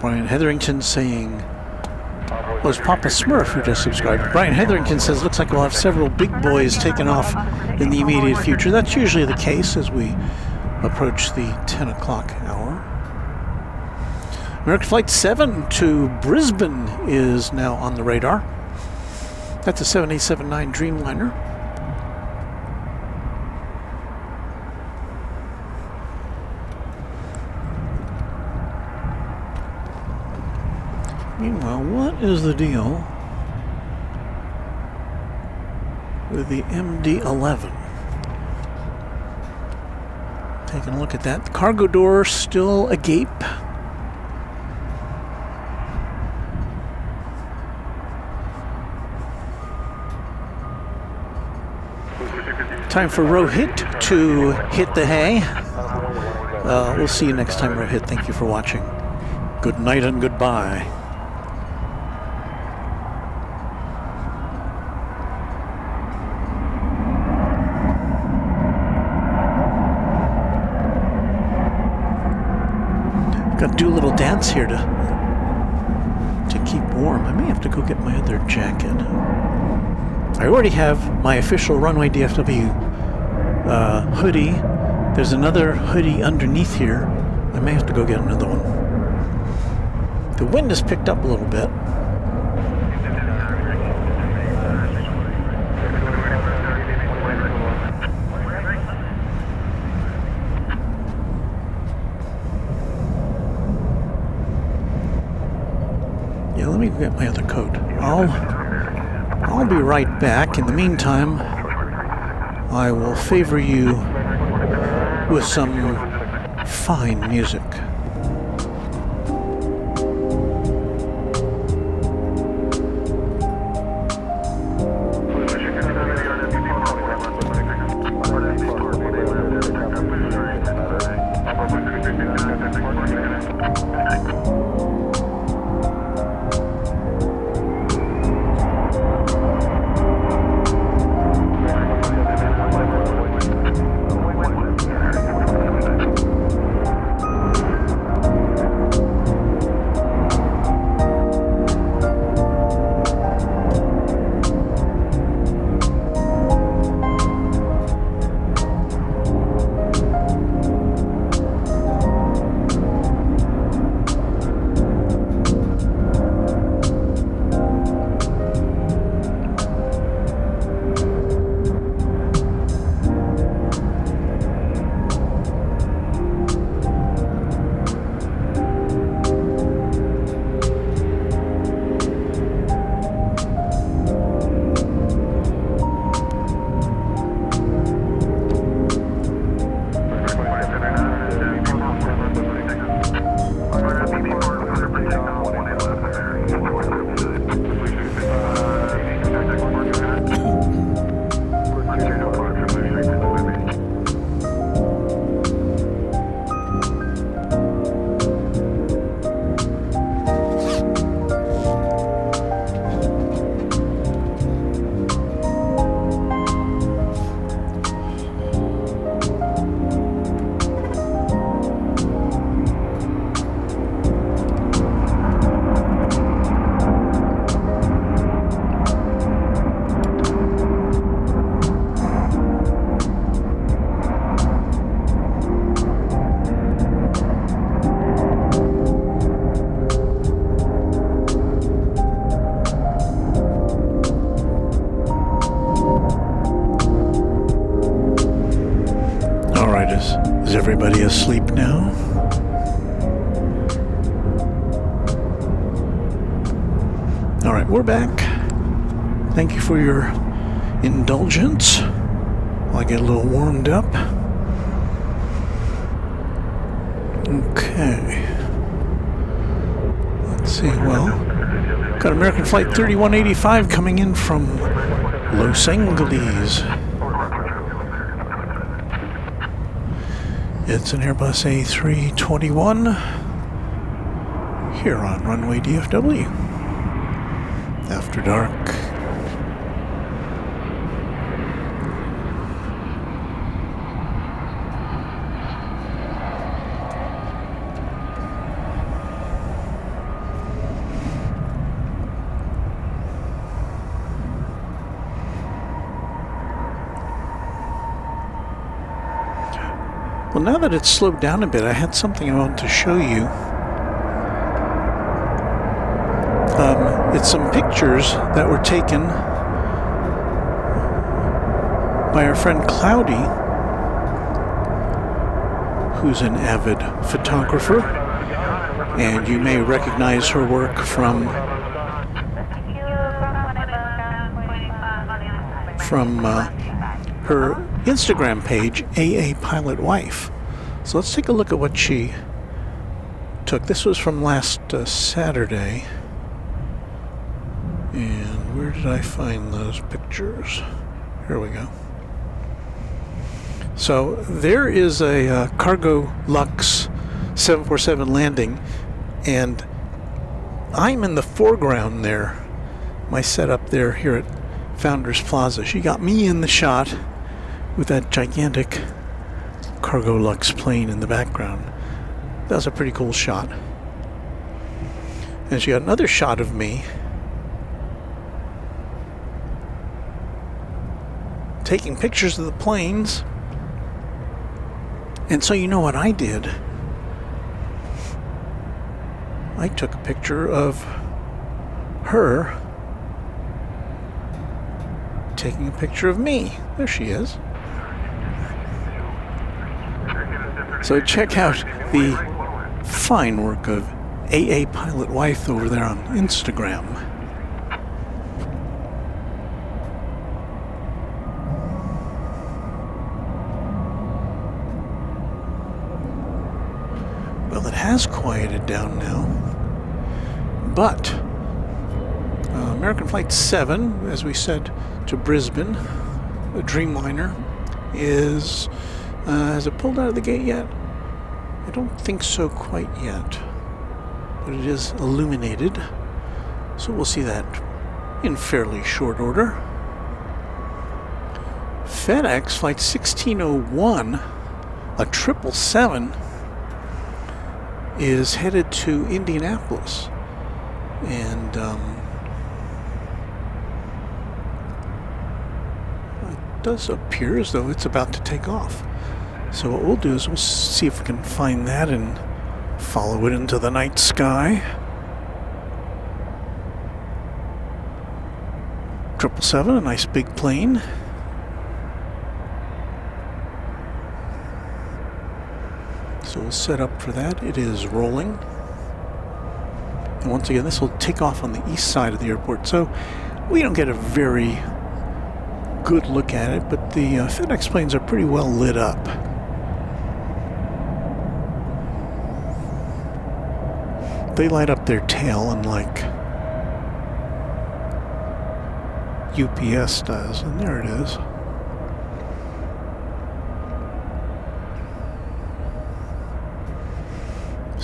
Brian Hetherington saying, well, it's Papa Smurf who just subscribed. Brian Hetherington says, looks like we'll have several big boys taking off in the immediate future. That's usually the case as we approach the 10 o'clock hour. American Flight 7 to Brisbane is now on the radar. That's a 7879 Dreamliner. Meanwhile, what is the deal with the MD-11? Taking a look at that. The cargo door still agape. Time for Rohit to hit the hay. We'll see you next time, Rohit. Thank you for watching. Good night and goodbye. Got to do a little dance here to keep warm. I may have to go get my other jacket. I already have my official Runway DFW hoodie. There's another hoodie underneath here. I may have to go get another one. The wind has picked up a little bit. Yeah, let me get my other coat. I'll be right back. In the meantime, I will favor you with some fine music. everybody asleep now? All right, we're back. Thank you for your indulgence while I get a little warmed up. Okay. Let's see, well, got American Flight 3185 coming in from Los Angeles. It's an Airbus A321 here on Runway DFW After Dark. Well, now that it's slowed down a bit, I had something I wanted to show you. It's some pictures that were taken by our friend Cloudy, who's an avid photographer, and you may recognize her work from her Instagram page, AA Pilot Wife. So let's take a look at what she took. This was from last Saturday. And where did I find those pictures? Here we go. So there is a Cargo Lux 747 landing, and I'm in the foreground there. My setup there here at Founders Plaza. She got me in the shot with that gigantic Cargo Lux plane in the background. That was a pretty cool shot. And she got another shot of me taking pictures of the planes. And so you know what I did? I took a picture of her taking a picture of me. There she is. So check out the fine work of AA Pilot Wife over there on Instagram. Well, it has quieted down now, but American Flight 7, as we said, to Brisbane, a Dreamliner, is, has it pulled out of the gate yet? I don't think so quite yet, but it is illuminated, so we'll see that in fairly short order. FedEx Flight 1601, a 777, is headed to Indianapolis, and it does appear as though it's about to take off. So what we'll do is we'll see if we can find that and follow it into the night sky. 777, a nice big plane. So we'll set up for that. It is rolling. And once again, this will take off on the east side of the airport. So we don't get a very good look at it, but the FedEx planes are pretty well lit up. They light up their tail unlike UPS does, and there it is.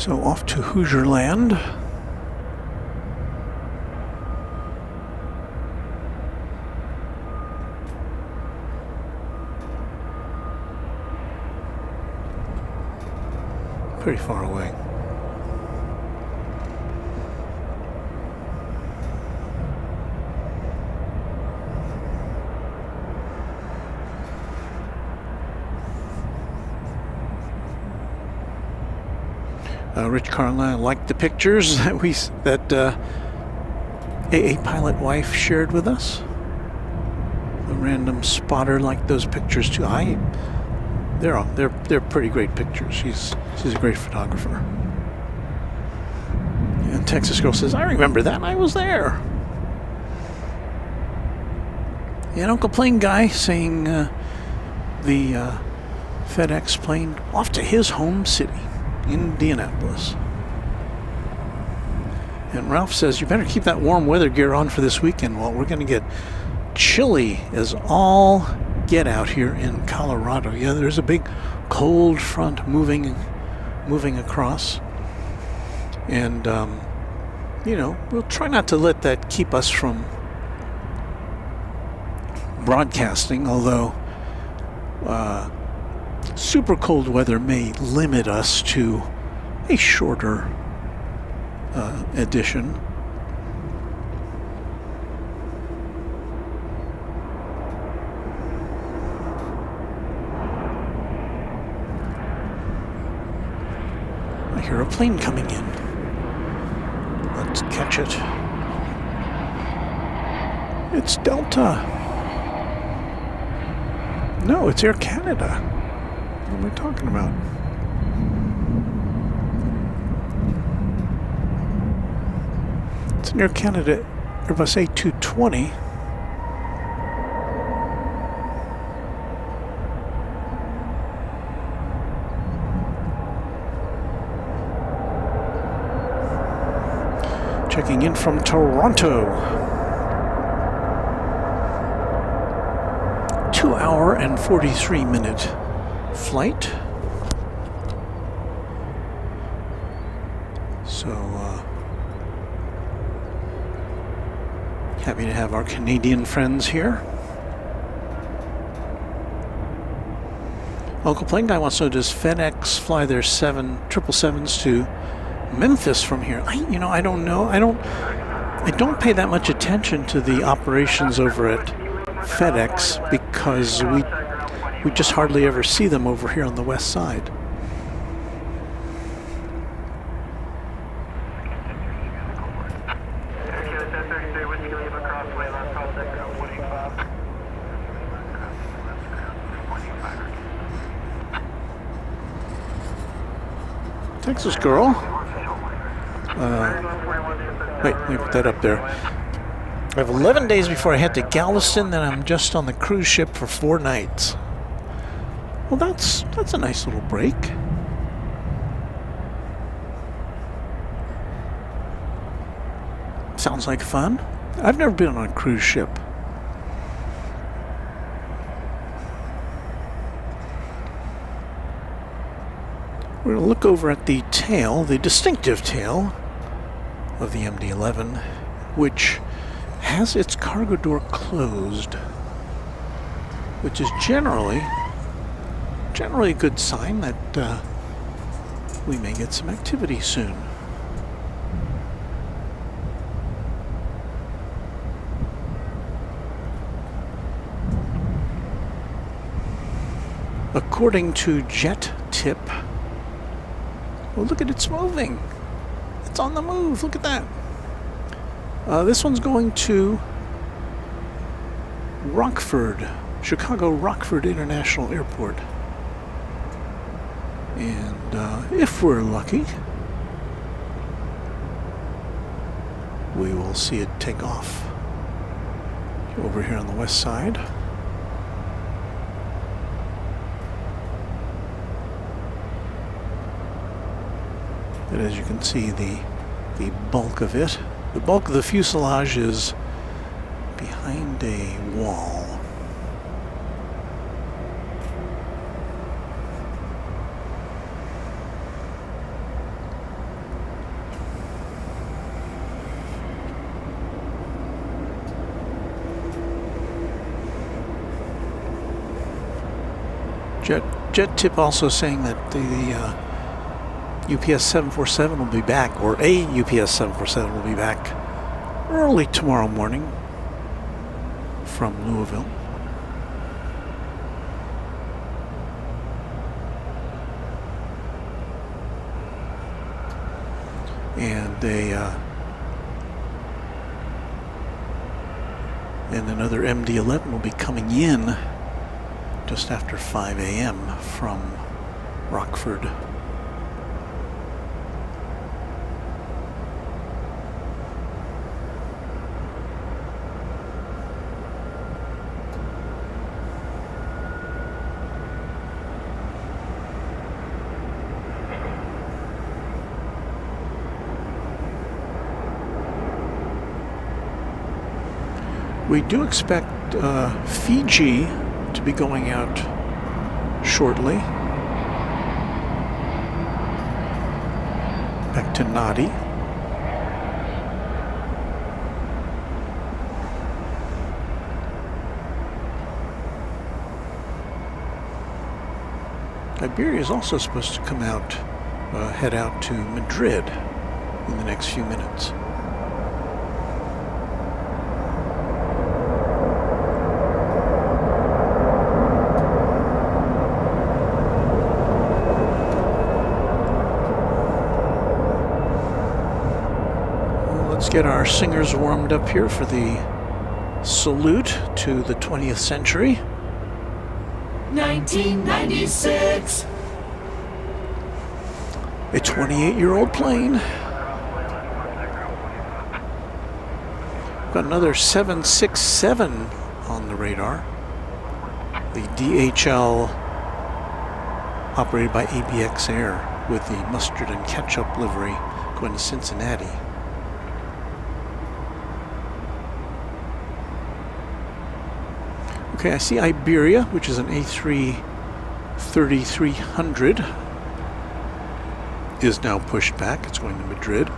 So off to Hoosier Land. Pretty far away. Rich Carlisle liked the pictures that AA Pilot Wife shared with us. A random spotter liked those pictures too. I they're pretty great pictures. She's a great photographer. And Texas Girl says, I remember that. I was there. And Uncle Plane Guy saying the FedEx plane off to his home city, Indianapolis. And Ralph says, you better keep that warm weather gear on for this weekend. Well, we're going to get chilly as all get out here in Colorado. Yeah, there's a big cold front moving across. And, you know, we'll try not to let that keep us from broadcasting, although super cold weather may limit us to a shorter edition. I hear a plane coming in. Let's catch it. It's Delta. No, it's Air Canada. What am I talking about? It's an Air Canada Airbus A220. Checking in from Toronto. 2-hour and 43-minute flight. So, happy to have our Canadian friends here. Local plane guy wants to know, does FedEx fly their 777s to Memphis from here? I don't know. I don't pay that much attention to the operations over at FedEx because we just hardly ever see them over here on the west side. Texas Girl. Wait, let me put that up there. I have 11 days before I head to Galveston, then I'm just on the cruise ship for 4 nights. Well, that's a nice little break. Sounds like fun. I've never been on a cruise ship. We're going to look over at the tail, the distinctive tail of the MD-11, which has its cargo door closed, which is generally a good sign that we may get some activity soon. According to Jet Tip, well, look at it's moving. It's on the move. Look at that. This one's going to Rockford, Chicago Rockford International Airport. And if we're lucky, we will see it take off over here on the west side. But as you can see, the bulk of it, the bulk of the fuselage is behind a wall. Jet Tip also saying that the UPS 747 will be back, or a UPS 747 will be back early tomorrow morning from Louisville. And another MD-11 will be coming in just after 5 a.m. from Rockford. We do expect Fiji to be going out shortly. Back to Nadi. Iberia is also supposed to come out, head out to Madrid in the next few minutes. Get our singers warmed up here for the salute to the 20th century. 1996. A 28-year-old plane. Got another 767 on the radar. The DHL operated by ABX Air with the mustard and ketchup livery going to Cincinnati. Okay, I see Iberia, which is an A330-300, is now pushed back. It's going to Madrid.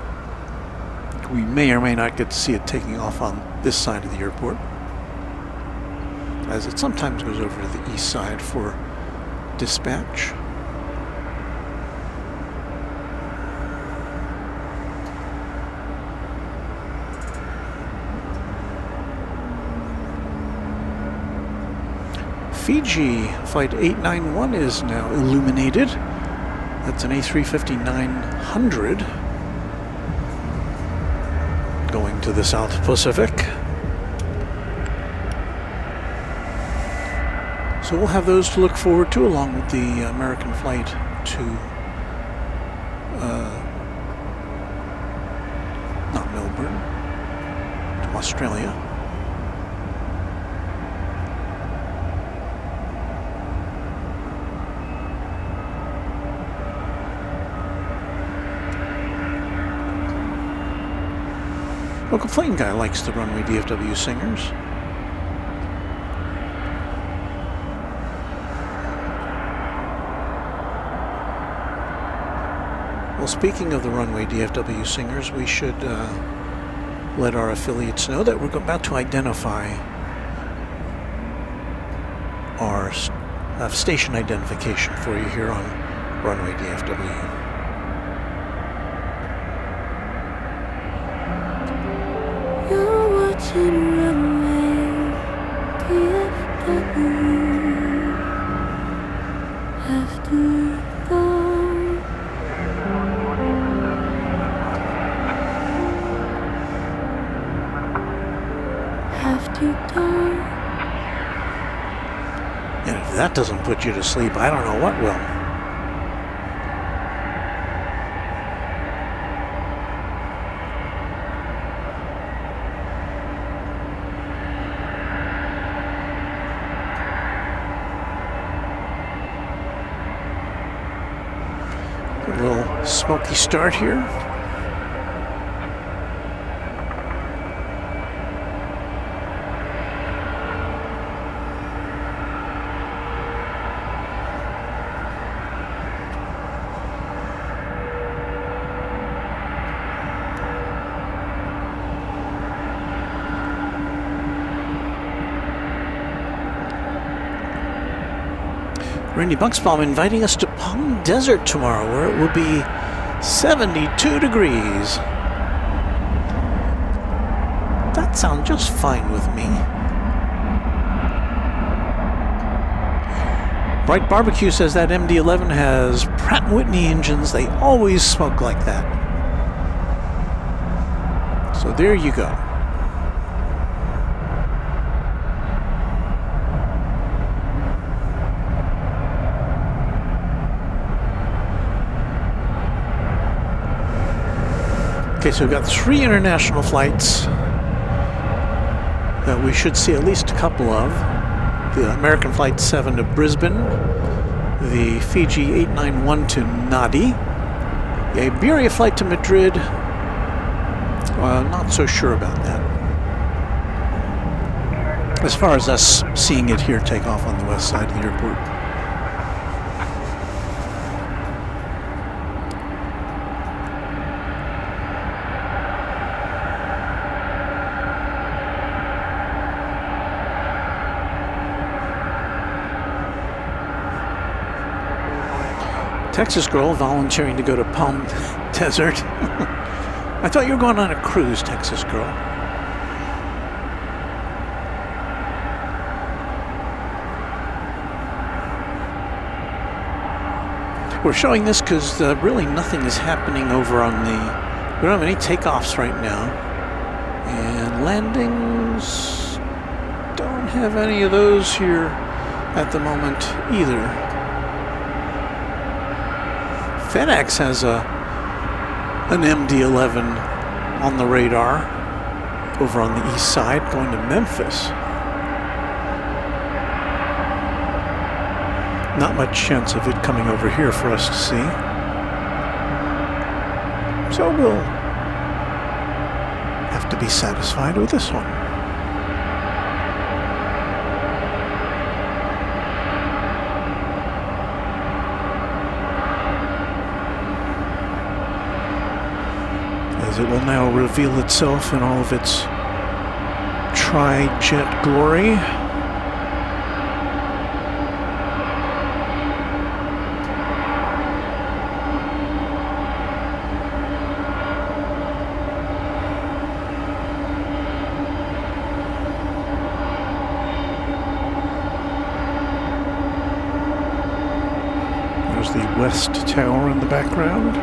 We may or may not get to see it taking off on this side of the airport, as it sometimes goes over to the east side for dispatch. Fiji Flight 891 is now illuminated. That's an A350-900 going to the South Pacific. So we'll have those to look forward to, along with the American flight to not Melbourne, to Australia. Local plane guy likes the Runway DFW singers. Well, speaking of the Runway DFW singers, we should let our affiliates know that we're about to identify our station identification for you here on Runway DFW. Runway DFW After Dark. After dark. And if that doesn't put you to sleep, I don't know what will. A little smoky start here. Randy Bucksbaum inviting us to Palm Desert tomorrow, where it will be 72 degrees. That sounds just fine with me. Bright Barbecue says that MD-11 has Pratt & Whitney engines. They always smoke like that. So there you go. Okay, so we've got 3 international flights that we should see at least a couple of. The American Flight 7 to Brisbane, the Fiji 891 to Nadi, the Iberia flight to Madrid. Not so sure about that. As far as us seeing it here take off on the west side of the airport. Texas girl volunteering to go to Palm Desert. I thought you were going on a cruise, Texas girl. We're showing this because really nothing is happening over on the... We don't have any takeoffs right now. And landings... Don't have any of those here at the moment either. FedEx has an MD-11 on the radar over on the east side going to Memphis. Not much chance of it coming over here for us to see. So we'll have to be satisfied with this one. As it will now reveal itself in all of its tri-jet glory. There's the West Tower in the background.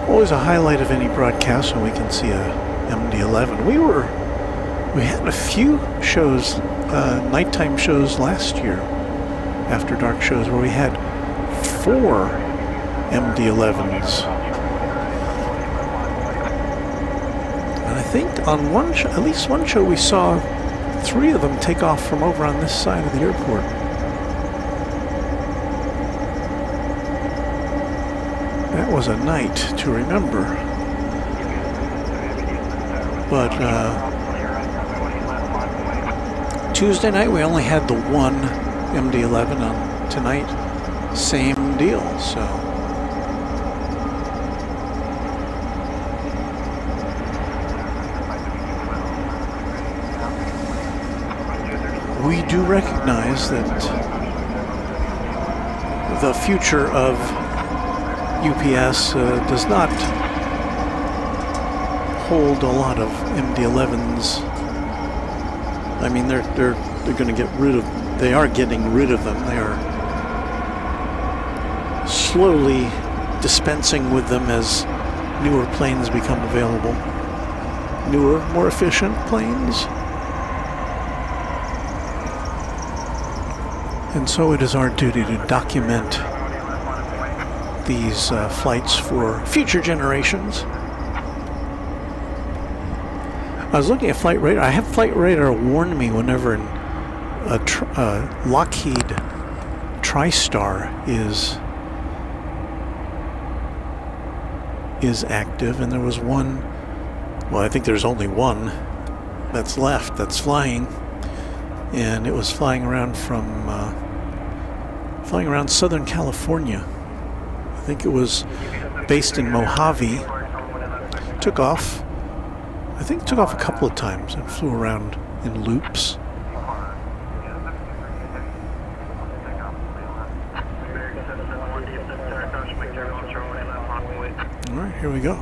Always a highlight of any broadcast when we can see a MD-11. We had a few shows, nighttime shows last year, After Dark shows, where we had 4 MD-11s. And I think on one show, at least one show, we saw 3 of them take off from over on this side of the airport. That was a night to remember. But Tuesday night we only had the one MD-11 on. Tonight, same deal, so. We do recognize that the future of UPS does not hold a lot of MD-11s. I mean, they're going to get rid of. They are getting rid of them. They are slowly dispensing with them as newer planes become available. Newer, more efficient planes. And so it is our duty to document these flights for future generations. I was looking at flight radar. I have flight radar warn me whenever a Lockheed TriStar is active, and there was one. Well, I think there's only one that's left that's flying, and it was flying around Southern California. I think it was based in Mojave. Took off. I think it took off a couple of times and flew around in loops. here we go.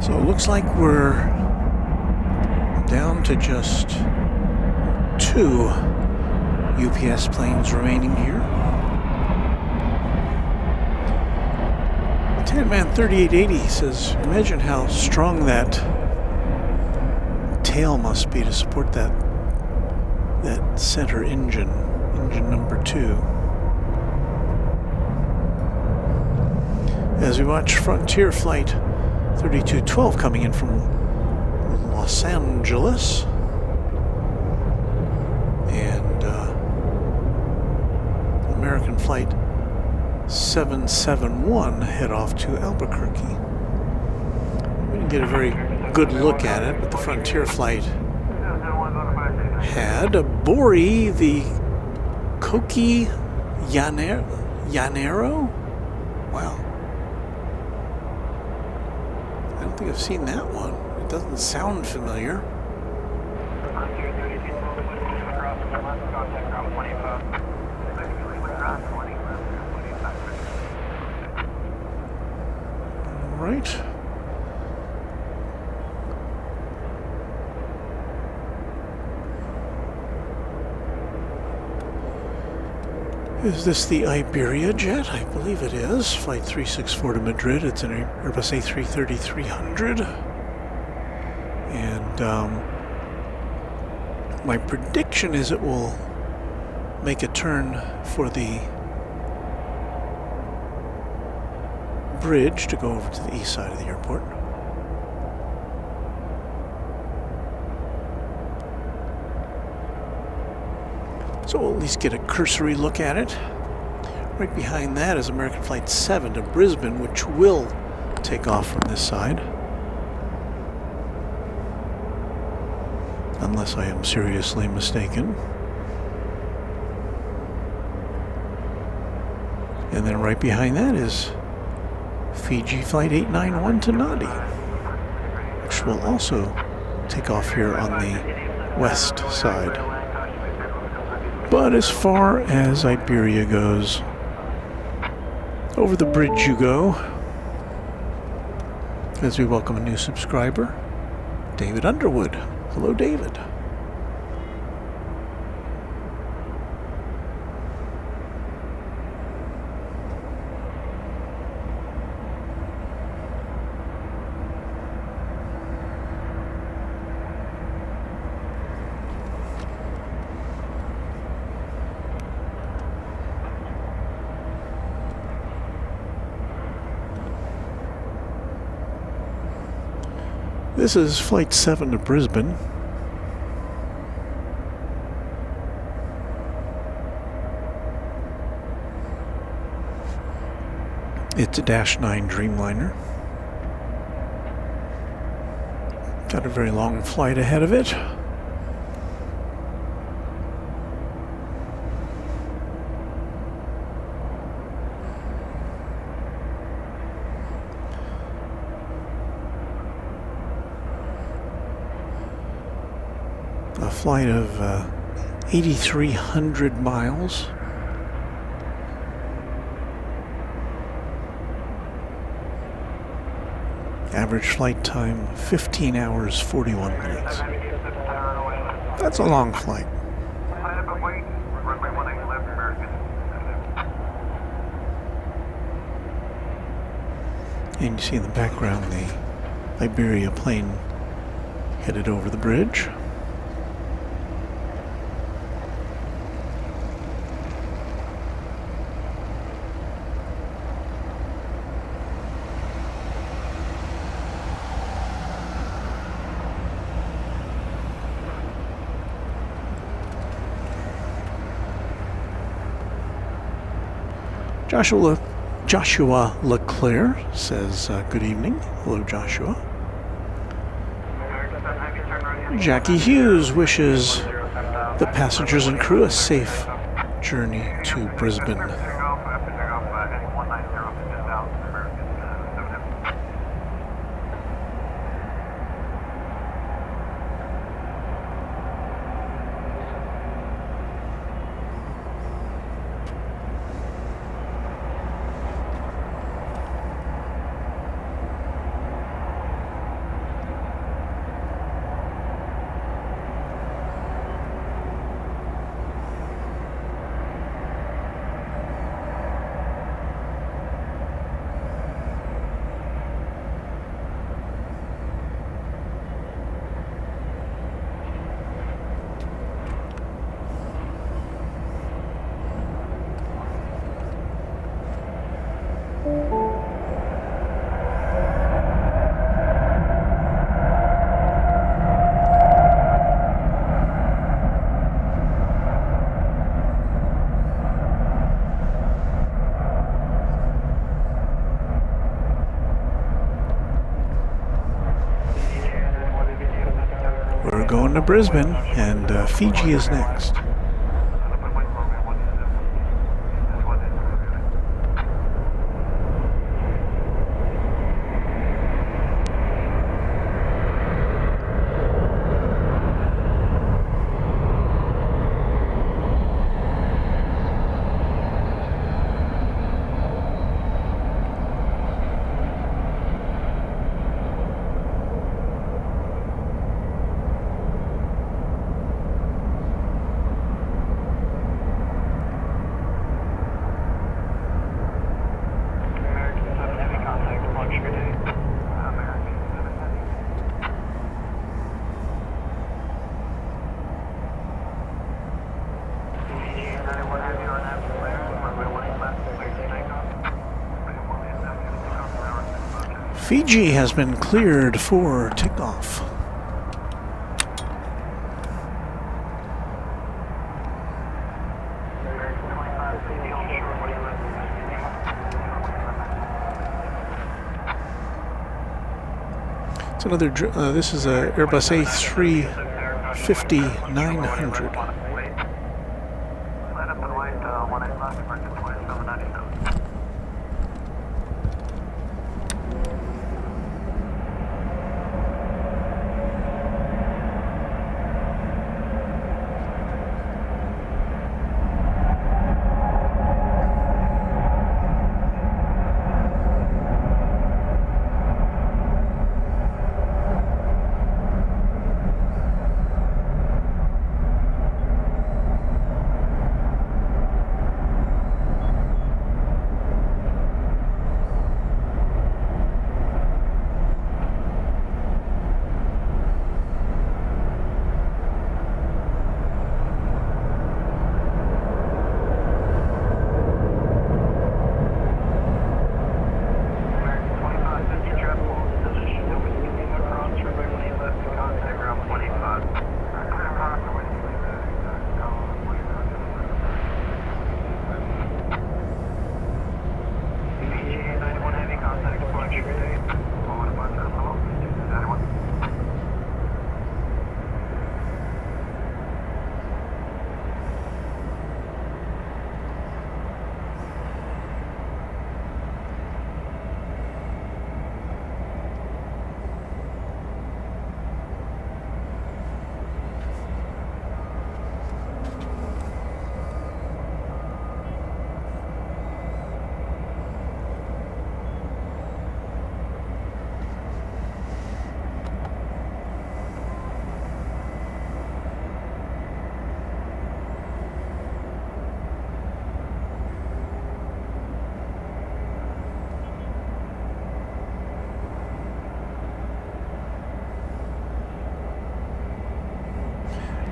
So it looks like we're down to just 2 UPS planes remaining here. Tanman 3880 says, imagine how strong that tail must be to support that center engine number 2. As we watch Frontier Flight 3212 coming in from Los Angeles, and American Flight 771 head off to Albuquerque. We didn't get a very good look at it, but the Frontier Flight had a Bori, the Coqui Llanero. Wow. I don't think I've seen that one. It doesn't sound familiar. All right. Is this the Iberia jet? I believe it is. Flight 364 to Madrid. It's an Airbus A330-300. And my prediction is it will make a turn for the bridge to go over to the east side of the airport. So we'll at least get a cursory look at it. Right behind that is American Flight 7 to Brisbane, which will take off from this side. Unless I am seriously mistaken. And then right behind that is Fiji Flight 891 to Nadi, which will also take off here on the west side. But as far as Iberia goes, over the bridge you go, as we welcome a new subscriber, David Underwood. Hello, David. This is Flight 7 to Brisbane. It's a Dash 9 Dreamliner. Got a very long flight ahead of it. A flight of 8,300 miles. Average flight time, 15 hours, 41 minutes. That's a long flight. And you see in the background the Iberia plane headed over the bridge. Joshua Leclerc says, good evening. Hello, Joshua. Jackie Hughes wishes the passengers and crew a safe journey to Brisbane. We're going to Brisbane, and Fiji is next. Fiji has been cleared for takeoff. It's another, this is a Airbus A350-900.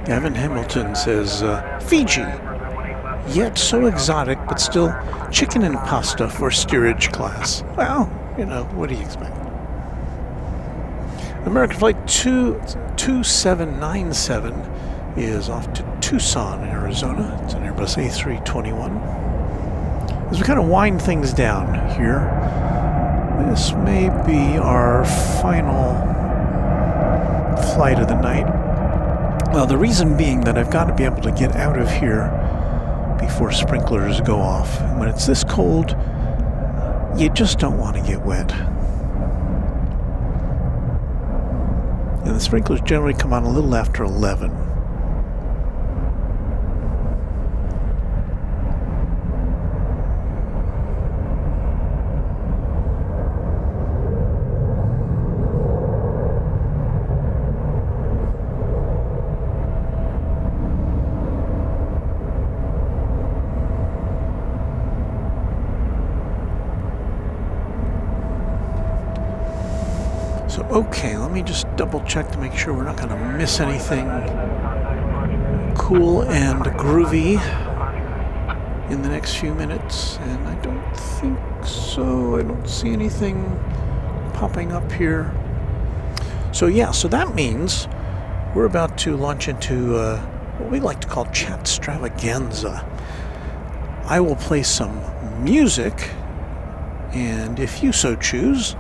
Evan Hamilton says, Fiji, yet so exotic, but still chicken and pasta for steerage class. Well, you know, what do you expect? American Flight 2797 is off to Tucson, Arizona. It's an Airbus A321. As we kind of wind things down here, this may be our final flight of the night. Well, the reason being that I've got to be able to get out of here before sprinklers go off. And when it's this cold, you just don't want to get wet. And the sprinklers generally come on a little after 11. So, okay, let me just double check to make sure we're not going to miss anything cool and groovy in the next few minutes. And I don't think so. I don't see anything popping up here. So yeah, so that means we're about to launch into what we like to call Chatstravaganza. I will play some music, and if you so choose,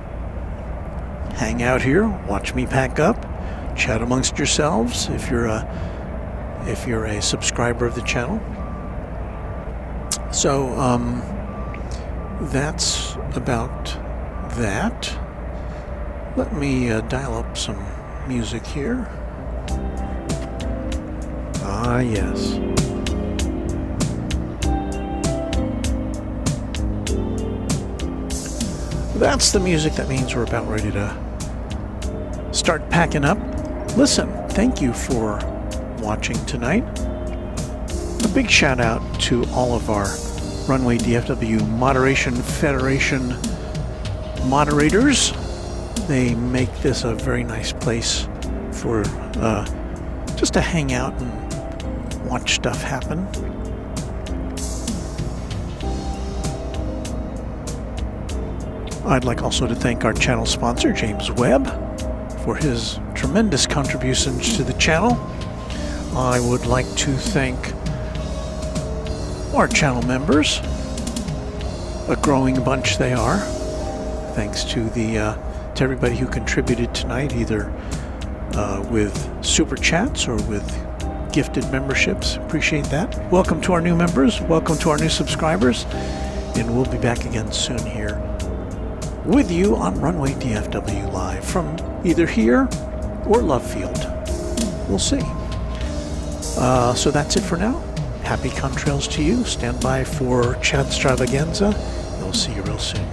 hang out here, watch me pack up, chat amongst yourselves if you're a subscriber of the channel. So that's about that. Let me dial up some music here. Ah, yes. That's the music. That means we're about ready to start packing up. Listen, thank you for watching tonight. A big shout out to all of our Runway DFW Moderation Federation moderators. They make this a very nice place for just to hang out and watch stuff happen. I'd like also to thank our channel sponsor, James Webb, for his tremendous contributions to the channel. I would like to thank our channel members, a growing bunch they are. Thanks to to everybody who contributed tonight, either with super chats or with gifted memberships. Appreciate that. Welcome to our new members. Welcome to our new subscribers. And we'll be back again soon here with you on Runway DFW Live from either here or Love Field. We'll see. So that's it for now. Happy contrails to you. Stand by for Chatstravaganza. We'll see you real soon.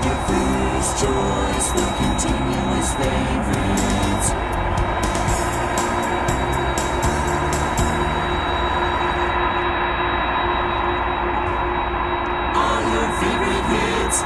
Your first choice will continue as favorites. All your favorite hits.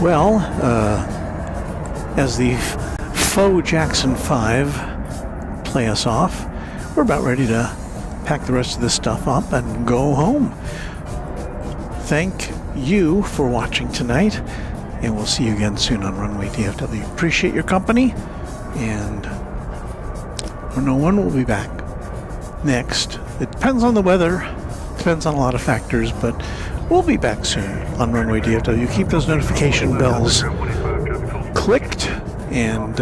Well, as the faux Jackson 5 play us off, we're about ready to pack the rest of this stuff up and go home. Thank you for watching tonight, and we'll see you again soon on Runway DFW. Appreciate your company, and no one will be back next. It depends on the weather, depends on a lot of factors, but we'll be back soon on Runway DFW. Keep those notification bells clicked, and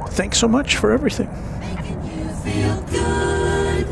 thanks so much for everything. Making you feel good.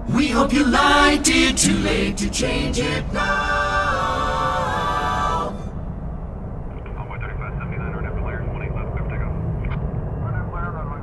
We hope you liked it, too late to change it now.